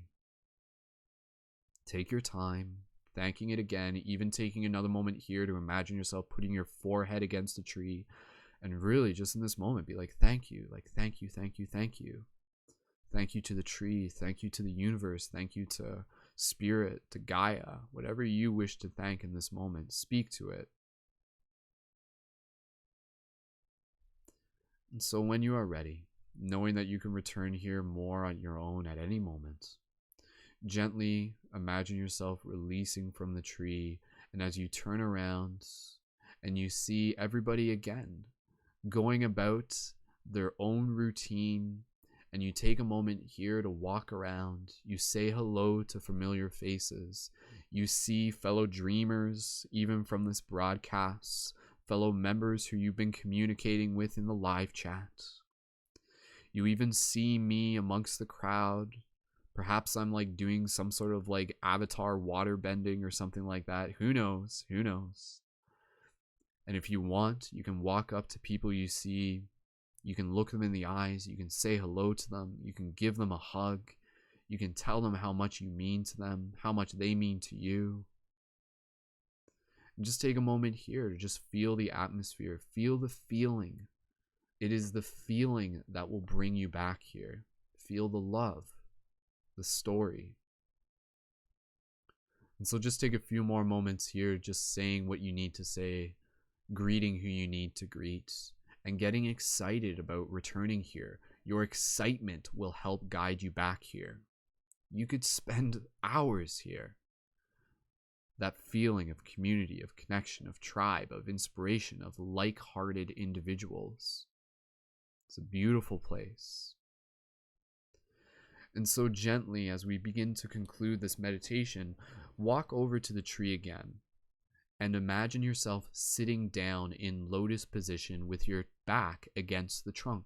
Take your time, thanking it again, even taking another moment here to imagine yourself putting your forehead against a tree And really, just in this moment, be like, thank you, like, thank you, thank you, thank you. Thank you to the tree. Thank you to the universe. Thank you to spirit, to Gaia. Whatever you wish to thank in this moment, speak to it. And so when you are ready, knowing that you can return here more on your own at any moment, gently imagine yourself releasing from the tree. And as you turn around and you see everybody again going about their own routine, and you take a moment here to walk around, you say hello to familiar faces, you see fellow dreamers, even from this broadcast, fellow members who you've been communicating with in the live chat. You even see me amongst the crowd. Perhaps I'm like doing some sort of like avatar water bending or something like that. Who knows? Who knows? And if you want, you can walk up to people you see. You can look them in the eyes. You can say hello to them. You can give them a hug. You can tell them how much you mean to them, how much they mean to you. And just take a moment here to just feel the atmosphere. Feel the feeling. It is the feeling that will bring you back here. Feel the love, the story. And so just take a few more moments here, just saying what you need to say, greeting who you need to greet, and getting excited about returning here. Your excitement will help guide you back here. You could spend hours here. That feeling of community, of connection, of tribe, of inspiration, of like-hearted individuals. It's a beautiful place. And so gently, as we begin to conclude this meditation, walk over to the tree again. And imagine yourself sitting down in lotus position with your back against the trunk.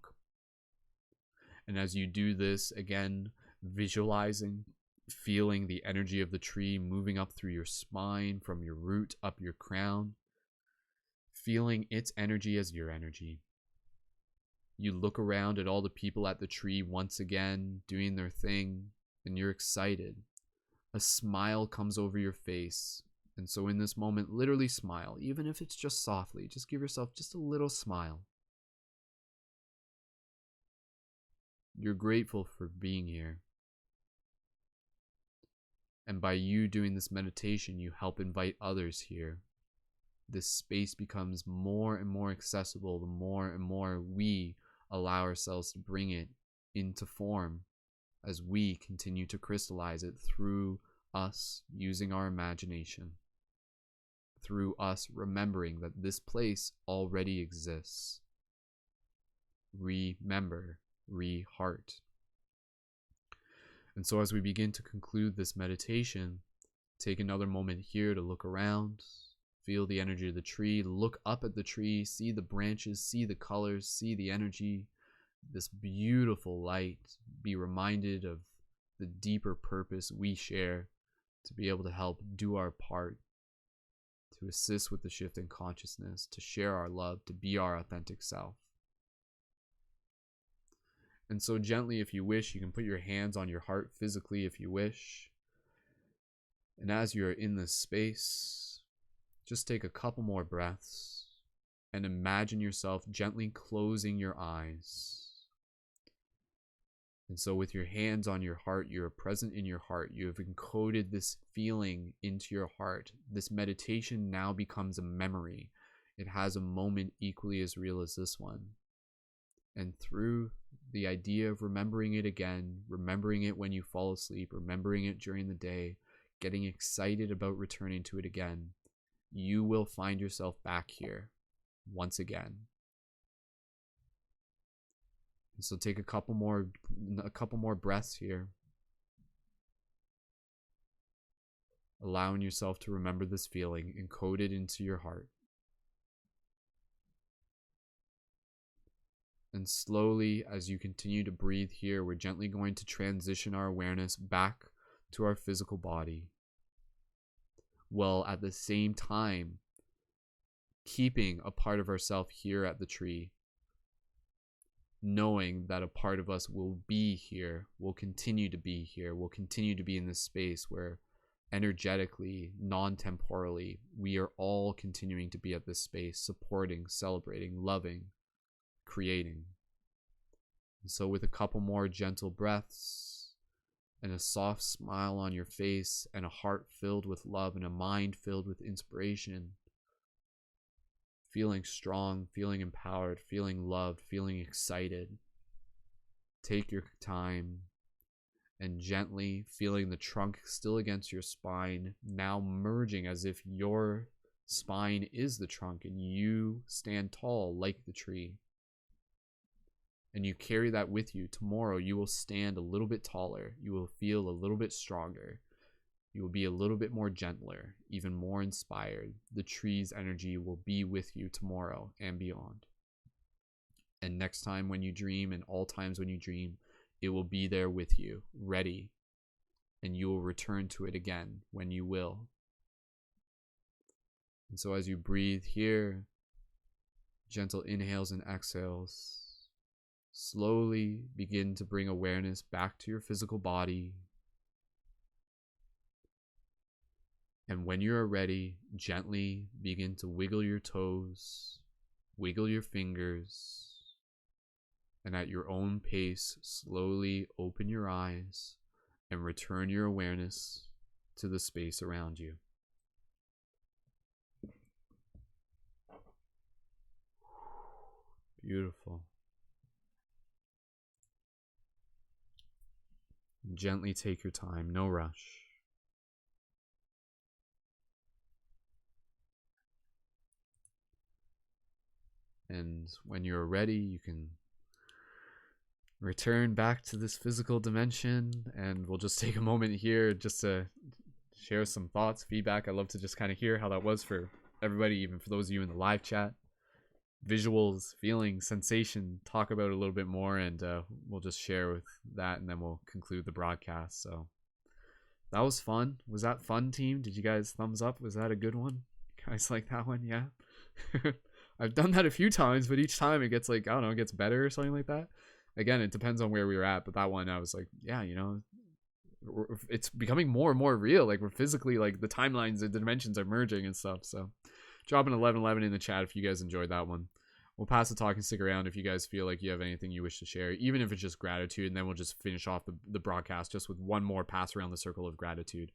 And as you do this, again, visualizing, feeling the energy of the tree moving up through your spine, from your root up your crown, feeling its energy as your energy. You look around at all the people at the tree once again, doing their thing, and you're excited. A smile comes over your face. And so in this moment, literally smile, even if it's just softly. Just give yourself just a little smile. You're grateful for being here. And by you doing this meditation, you help invite others here. This space becomes more and more accessible the more and more we allow ourselves to bring it into form, as we continue to crystallize it through us using our imagination, through us remembering that this place already exists. Remember, re-heart. And so as we begin to conclude this meditation, take another moment here to look around, feel the energy of the tree, look up at the tree, see the branches, see the colors, see the energy, this beautiful light, be reminded of the deeper purpose we share to be able to help do our part, to assist with the shift in consciousness, to share our love, to be our authentic self. And so gently, if you wish, you can put your hands on your heart physically if you wish. And as you're in this space, just take a couple more breaths and imagine yourself gently closing your eyes. And so with your hands on your heart, you're present in your heart. You have encoded this feeling into your heart. This meditation now becomes a memory. It has a moment equally as real as this one. And through the idea of remembering it again, remembering it when you fall asleep, remembering it during the day, getting excited about returning to it again, you will find yourself back here once again. And so take a couple more breaths here, allowing yourself to remember this feeling encoded into your heart. And slowly, as you continue to breathe here, we're gently going to transition our awareness back to our physical body, while at the same time keeping a part of ourself here at the tree, knowing that a part of us will be here, will continue to be here, will continue to be in this space where energetically, non-temporally, we are all continuing to be at this space, supporting, celebrating, loving, creating. And so with a couple more gentle breaths and a soft smile on your face and a heart filled with love and a mind filled with inspiration, feeling strong, feeling empowered, feeling loved, feeling excited, take your time and gently feeling the trunk still against your spine, now merging as if your spine is the trunk and you stand tall like the tree. And you carry that with you. Tomorrow you will stand a little bit taller. You will feel a little bit stronger. You will be a little bit more gentler, even more inspired. The tree's energy will be with you tomorrow and beyond. And next time when you dream, and all times when you dream, it will be there with you, ready. And you will return to it again when you will. And so as you breathe here, gentle inhales and exhales, slowly begin to bring awareness back to your physical body. And when you are ready, gently begin to wiggle your toes, wiggle your fingers, and at your own pace, slowly open your eyes and return your awareness to the space around you. Beautiful. Gently take your time, no rush. And when you're ready, you can return back to this physical dimension, and we'll just take a moment here just to share some thoughts, feedback. I'd love to just kind of hear how that was for everybody, even for those of you in the live chat. Visuals, feelings, sensation, talk about it a little bit more, and we'll just share with that, and then we'll conclude the broadcast. So that was fun. Was that fun, team? Did you guys thumbs up? Was that a good one? You guys like that one? Yeah. I've done that a few times, but each time it gets like, I don't know, it gets better or something like that. Again, it depends on where we were at, but that one I was like, yeah, you know, it's becoming more and more real. Like we're physically, like the timelines, the dimensions are merging and stuff. So drop an 1111 in the chat if you guys enjoyed that one. We'll pass the talk and stick around if you guys feel like you have anything you wish to share, even if it's just gratitude, and then we'll just finish off the broadcast just with one more pass around the circle of gratitude.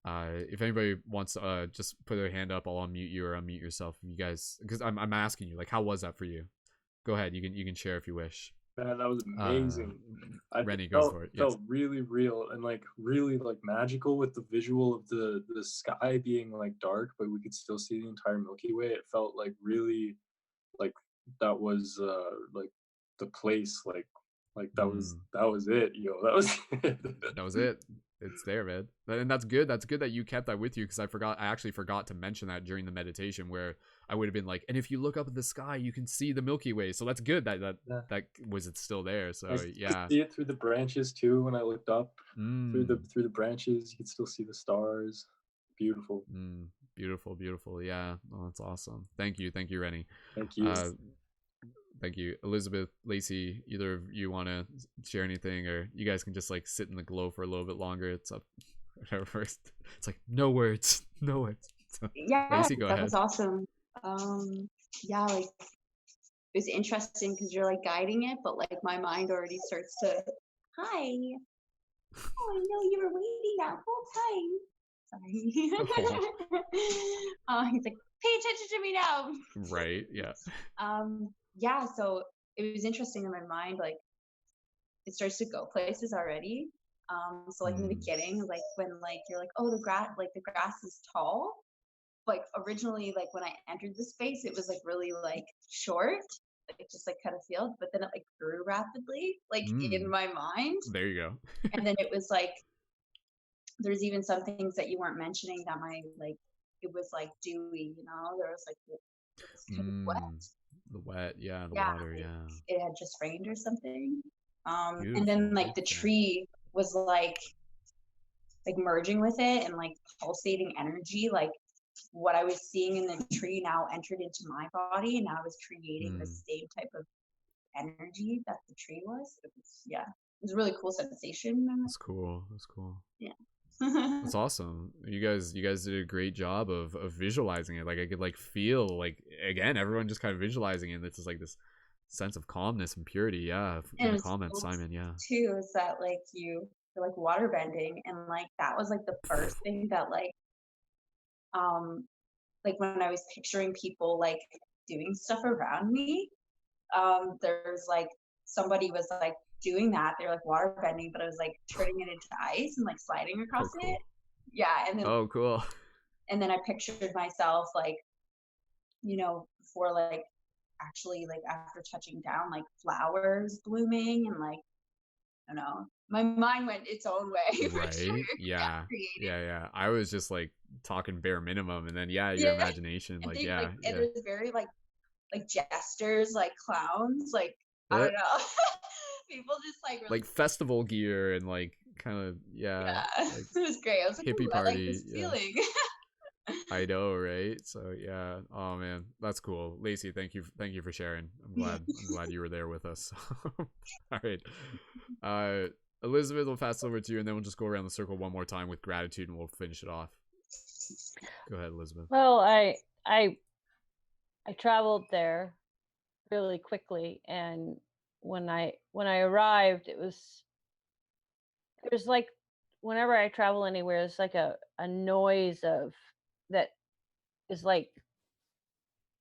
If anybody wants to just put their hand up, I'll unmute you or unmute yourself if you guys, because I'm asking you, like, how was that for you? Go ahead, you can share if you wish. Man, that was amazing. Rennie, go for it. Felt really real and like really like magical with the visual of the sky being like dark, but we could still see the entire Milky Way. It felt like really like that was like the place, like that was it, yo. That was it. That was it. It's there, man. And that's good. That's good that you kept that with you, because I actually forgot to mention that during the meditation, where I would have been like, and if you look up at the sky, you can see the Milky Way. So that's good that was it still there. So yeah. See it through the branches too. When I looked up through the branches, you could still see the stars. Beautiful. Beautiful. Yeah. Oh, that's awesome. Thank you, Rennie. Thank you. Thank you, Elizabeth, Lacey. Either of you want to share anything, or you guys can just like sit in the glow for a little bit longer. It's up, whatever. It's like no words. So, yeah, Lacey, go that ahead. was awesome. Yeah, like it was interesting because you're like guiding it, but like my mind already starts to, hi. Oh, I know you were waiting that whole time. Sorry. He's like, pay attention to me now. Right. Yeah. Yeah, so it was interesting in my mind, like it starts to go places already. So like in the beginning, like when like you're like, oh, the grass is tall. Like originally, like when I entered the space, it was like really like short, like just like kind of field, but then it like grew rapidly, like in my mind. There you go. And then it was like there's even some things that you weren't mentioning that like it was like dewy, you know, there was like it was kind of wet. The wet, yeah, the water, yeah. It had just rained or something. Beautiful, and then like the tree was like merging with it and like pulsating energy, like what I was seeing in the tree now entered into my body, and now I was creating the same type of energy that the tree was. It was a really cool sensation. That's cool. Yeah. That's awesome. You guys did a great job of visualizing it. Like I could like feel like, again, everyone just kind of visualizing it. It's just like this sense of calmness and purity. Yeah, And in it the was comments, cool Simon. Yeah. too is that like you're like water bending, and like that was like the first thing that like when I was picturing people like doing stuff around me, there's like somebody was like doing that. They were like water bending, but it was like turning it into ice and like sliding across Oh, cool. it. Yeah, Oh, cool. and then I pictured myself like, before like actually like after touching down, like flowers blooming and like I don't know. My mind went its own way for sure. Right. Yeah. Creative. Yeah. I was just like talking bare minimum, and then your Yeah. imagination, And like they yeah. and it was very like jesters, like clowns, like I don't know. People just like really, like festival gear and like kind of yeah. like It was great. I was like, hippie ooh, I like party. this feeling. I know, right? So yeah. Oh man, that's cool. Lacey, thank you for sharing. I'm glad you were there with us. All right. Elizabeth, we'll pass it over to you, and then we'll just go around the circle one more time with gratitude, and we'll finish it off. Go ahead, Elizabeth. Well, I traveled there really quickly, and when I arrived, there's like, whenever I travel anywhere, it's like a noise of that is like,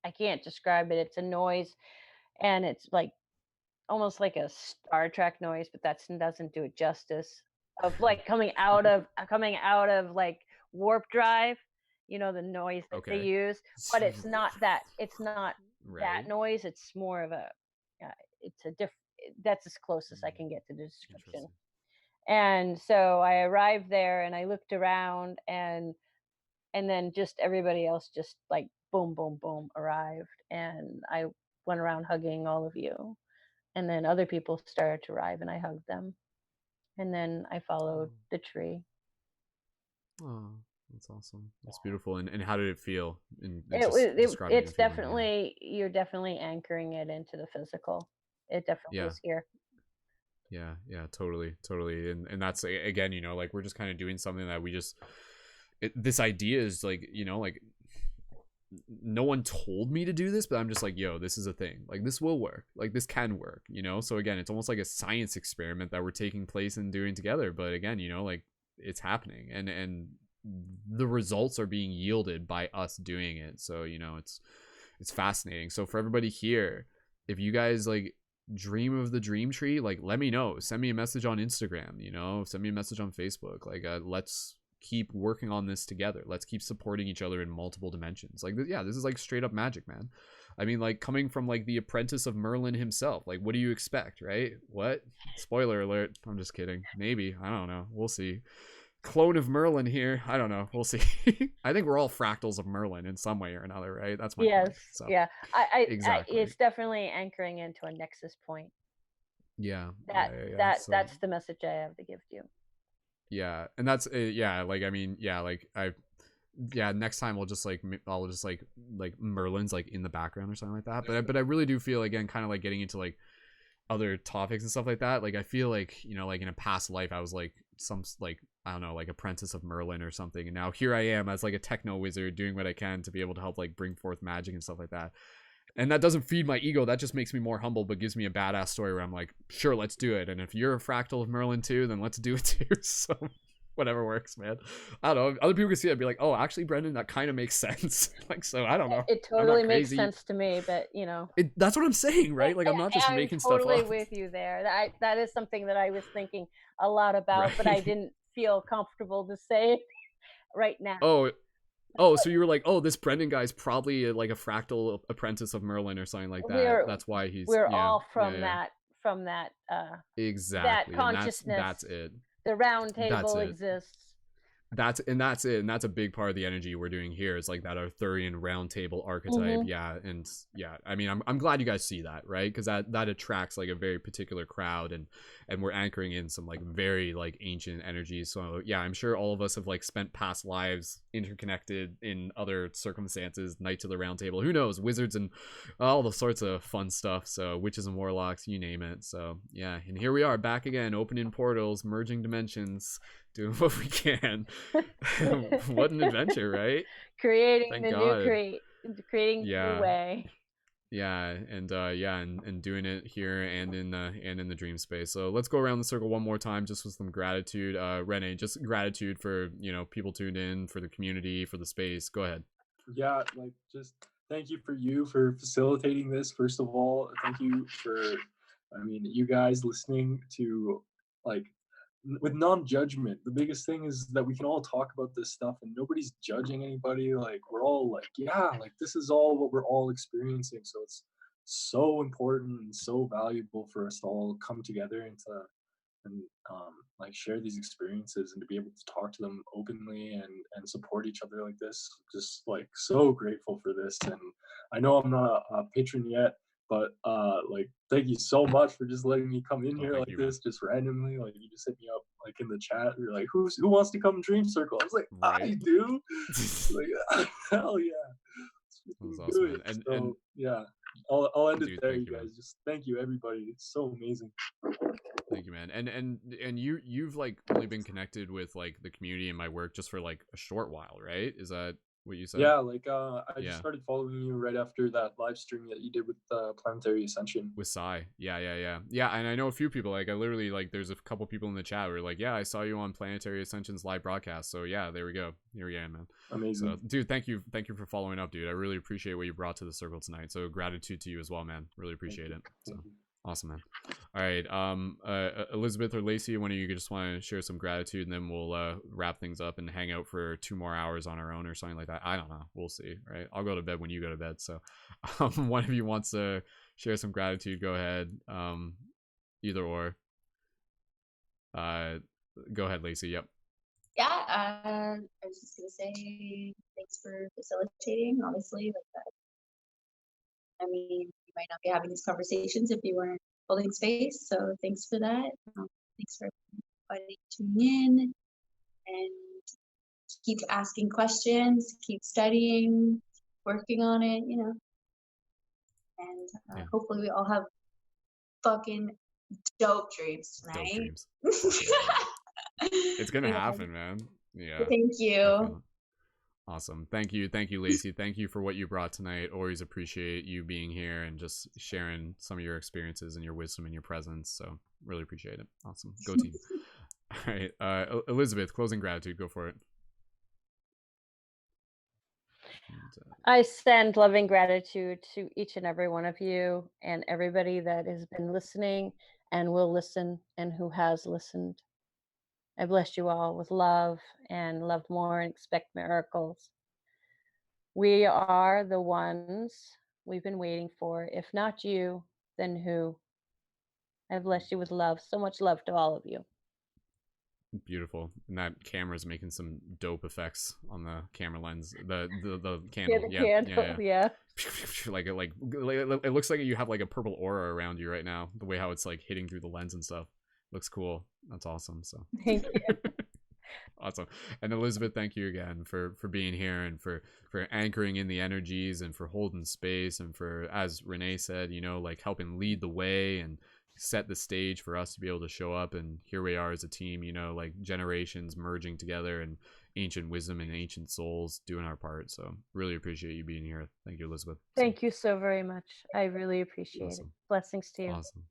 I can't describe it. It's a noise, and it's like almost like a Star Trek noise, but that doesn't do it justice. Of like coming out of like warp drive, the noise that they Okay. use, but it's not that. It's not Right. that noise. It's more of a. It's a different. That's as close as I can get to the description. And so I arrived there, and I looked around, and then just everybody else just like boom, boom, boom arrived, and I went around hugging all of you. And then other people started to arrive, and I hugged them. And then I followed the tree. Oh, that's awesome. That's beautiful. And how did it feel? It's definitely, you're definitely anchoring it into the physical. It definitely is here. Yeah, totally. And that's, again, like we're just kind of doing something that we just, this idea is like, like no one told me to do this, but I'm just like, yo, this is a thing. Like this will work. Like this can work, So again, it's almost like a science experiment that we're taking place and doing together. But again, like it's happening, and the results are being yielded by us doing it. So, it's fascinating. So for everybody here, if you guys like dream of the dream tree, like let me know. Send me a message on Instagram, send me a message on Facebook. Like let's keep working on this together. Let's keep supporting each other in multiple dimensions. Like this is like straight up magic, man. I mean, like coming from like the apprentice of Merlin himself, like what do you expect, right? What? Spoiler alert. I'm just kidding. Maybe, I don't know, we'll see. Clone of Merlin here, I don't know, we'll see. I think we're all fractals of Merlin in some way or another, right? That's my point. So, yeah. Exactly. It's definitely anchoring into a nexus point. That's the message I have to give you. Yeah, and that's like, I mean, next time I'll just like Merlin's like in the background or something like that. But I really do feel, again, kind of like getting into like other topics and stuff like that. Like I feel like, like in a past life I was like some like, I don't know, like apprentice of Merlin or something, and now here I am as like a techno wizard doing what I can to be able to help like bring forth magic and stuff like that. And that doesn't feed my ego. That just makes me more humble, but gives me a badass story where I'm like, sure, let's do it. And if you're a fractal of Merlin too, then let's do it too. So whatever works, man. I don't know. Other people can see it and be like, oh, actually, Brendon, that kind of makes sense. Like, so I don't know. It totally makes sense to me, but that's what I'm saying, right? Like I'm not just making stuff up. I'm totally with you there. That is something that I was thinking a lot about, right. But I didn't feel comfortable to say right now. Oh, so you were like, oh, this Brendon guy's probably like a fractal apprentice of Merlin or something like that. That's why we're all from that exactly that consciousness. That's it. The round table exists. That's it. And that's a big part of the energy we're doing here. Is like that Arthurian round table archetype. Mm-hmm. Yeah. And yeah, I mean, I'm glad you guys see that, right? Because that attracts like a very particular crowd, and we're anchoring in some like very like ancient energies. So yeah, I'm sure all of us have like spent past lives interconnected in other circumstances. Knights of the Round Table, who knows, wizards and all the sorts of fun stuff. So witches and warlocks, you name it. So yeah, and here we are back again, opening portals, merging dimensions, doing what we can. What an adventure, right? Creating the new way. and doing it here and in the dream space. So let's go around the circle one more time, just with some gratitude. Rennie, just gratitude for, you know, people tuned in, for the community, for the space. Go ahead. Yeah, like, just thank you for facilitating this. First of all, thank you for, I mean, you guys listening to, like, with non-judgment. The biggest thing is that we can all talk about this stuff and nobody's judging anybody. Like, we're all like, yeah, like, this is all what we're all experiencing. So it's so important and so valuable for us to all come together and like, share these experiences and to be able to talk to them openly and support each other like this. Just, like, so grateful for this. And I know I'm not a patron yet, but like, thank you so much for just letting me come in here like this, just randomly. Like, you just hit me up, like, in the chat. You're like, who wants to come Dream Circle? I was like, Right. I do. Like, hell yeah. That was awesome, man. And yeah, I'll end dude, it there, thank you you, guys. man. Just thank you, everybody. It's so amazing. Thank you, man. And you've like only been connected with, like, the community and my work just for, like, a short while, right? Is that what you said? Yeah, like, I just started following you right after that live stream that you did with Planetary Ascension. With Sai. Yeah. And I know a few people, like, I literally, like, there's a couple people in the chat who are like, yeah, I saw you on Planetary Ascension's live broadcast. So yeah, there we go. Here we are, man. Amazing. So, dude, thank you for following up, dude. I really appreciate what you brought to the circle tonight. So gratitude to you as well, man. Really appreciate it. So awesome, man. All right, Elizabeth or Lacey, one of you just want to share some gratitude, and then we'll wrap things up and hang out for 2 more hours on our own or something like that. I don't know. We'll see, right? I'll go to bed when you go to bed. So one of you wants to share some gratitude, go ahead. Either or. Go ahead, Lacey. Yep. Yeah, I was just gonna say thanks for facilitating. Obviously, like that. I mean, you might not be having these conversations if you weren't holding space. So thanks for that. Thanks for everybody tuning in, and keep asking questions, keep studying, working on it. You know, and hopefully we all have fucking dope dreams tonight. Dope dreams. It's gonna happen, man. Yeah. Thank you. Awesome. Thank you, Lacey. Thank you for what you brought tonight. Always appreciate you being here and just sharing some of your experiences and your wisdom and your presence. So really appreciate it. Awesome. Go team. All right, Elizabeth, closing gratitude. Go for it. I send loving gratitude to each and every one of you and everybody that has been listening and will listen and who has listened. I bless you all with love and love more and expect miracles. We are the ones we've been waiting for. If not you, then who? I bless you with love. So much love to all of you. Beautiful. And that camera's making some dope effects on the camera lens. The candle. Yeah. Like it looks like you have like a purple aura around you right now. The way how it's like hitting through the lens and stuff. Looks cool. That's awesome. So thank you. Awesome. And Elizabeth, thank you again for being here and for anchoring in the energies and for holding space and for, as Renee said, you know, like helping lead the way and set the stage for us to be able to show up. And here we are as a team, you know, like generations merging together and ancient wisdom and ancient souls doing our part. So really appreciate you being here. Thank you, Elizabeth. Thank you so very much. I really appreciate it. Blessings to you. Awesome.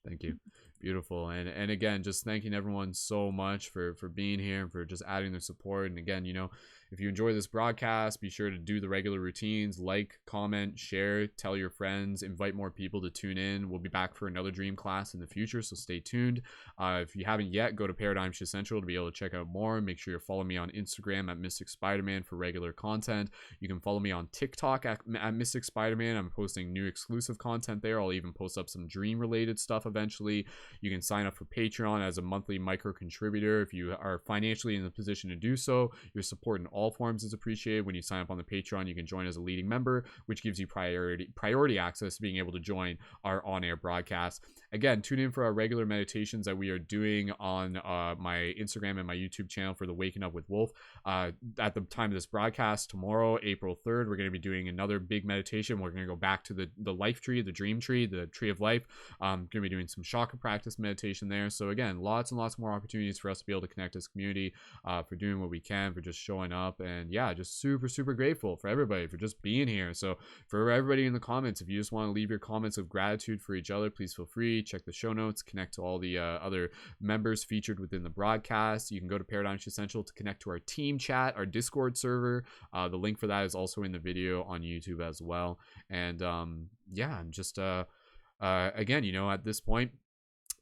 Thank you. Beautiful. And again, just thanking everyone so much for being here and for just adding their support. And again, you know, if you enjoy this broadcast, be sure to do the regular routines, like, comment, share, tell your friends, invite more people to tune in. We'll be back for another dream class in the future, so stay tuned. If you haven't yet, go to Paradigm Shift Central to be able to check out more. Make sure you follow me on Instagram at Mystic Spider-Man for regular content. You can follow me on TikTok at Mystic Spider-Man. I'm posting new exclusive content there. I'll even post up some dream related stuff eventually. You can sign up for Patreon as a monthly micro contributor. If you are financially in the position to do so, your support in all forms is appreciated. When you sign up on the Patreon, you can join as a leading member, which gives you priority access to being able to join our on-air broadcast. Again, tune in for our regular meditations that we are doing on my Instagram and my YouTube channel for the Waking Up with Wolf. At the time of this broadcast, tomorrow, April 3rd, we're going to be doing another big meditation. We're going to go back to the life tree, the dream tree, the tree of life. Going to be doing some chakra practice practice meditation there. So again, lots and lots more opportunities for us to be able to connect as community, for doing what we can, for just showing up. And yeah, just super grateful for everybody for just being here. So for everybody in the comments, if you just want to leave your comments of gratitude for each other, please feel free. Check the show notes, connect to all the other members featured within the broadcast. You can go to Paradigm Shift Central to connect to our team chat, our Discord server. The link for that is also in the video on YouTube as well. And yeah, and just again, you know, at this point,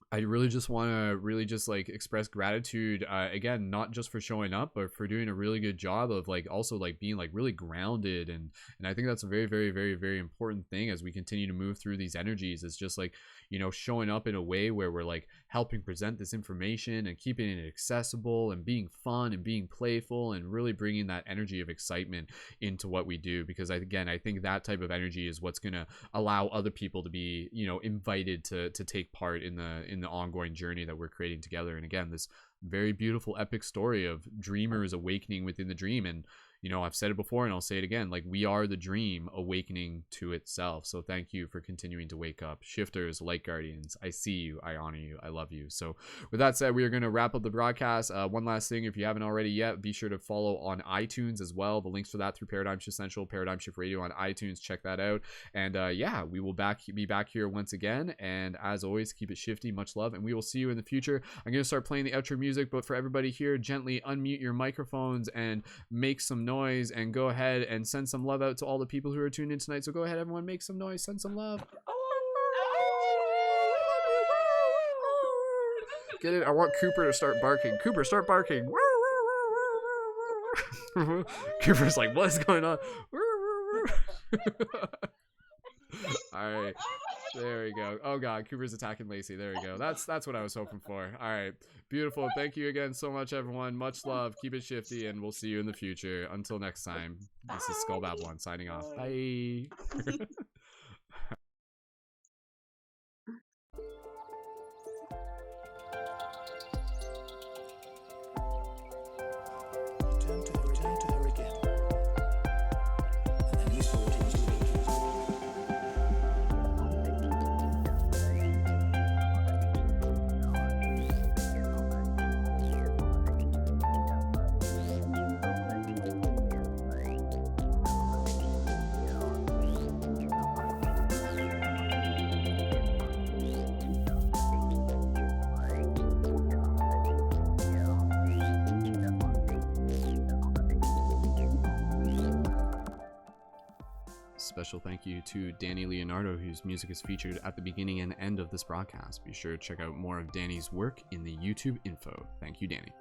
I really just want to like express gratitude, again, not just for showing up, but for doing a really good job of like also like being like really grounded. And I think that's a very important thing as we continue to move through these energies. It's just like, you know, showing up in a way where we're like helping present this information and keeping it accessible and being fun and being playful and really bringing that energy of excitement into what we do. Because I think that type of energy is what's going to allow other people to be, you know, invited to take part in the ongoing journey that we're creating together. And again, this very beautiful epic story of dreamers awakening within the dream. And you know, I've said it before and I'll say it again, like we are the dream awakening to itself. So thank you for continuing to wake up. Shifters, light guardians, I see you, I honor you, I love you. So with that said, we are going to wrap up the broadcast. One last thing, if you haven't already yet, be sure to follow on iTunes as well. The links for that through Paradigm Shift Central, Paradigm Shift Radio on iTunes. Check that out. And yeah, we will be back here once again. And as always, keep it shifty. Much love. And we will see you in the future. I'm going to start playing the outro music, but for everybody here, gently unmute your microphones and make some noise and go ahead and send some love out to all the people who are tuned in tonight. So go ahead, everyone, make some noise, send some love. Get it? I want Cooper to start barking. Cooper, start barking. Cooper's like, what is going on? All right, there we go. Oh god, Cooper's attacking Lacey. There we go. That's what I was hoping for. All right, beautiful. Thank you again so much, everyone. Much love. Keep it shifty, and we'll see you in the future. Until next time, this is Skull Babylon signing off. Bye. Return to her again. And then you saw what he was doing. Special thank you to Danny Leonardo, whose music is featured at the beginning and end of this broadcast. Be sure to check out more of Danny's work in the YouTube info. Thank you, Danny.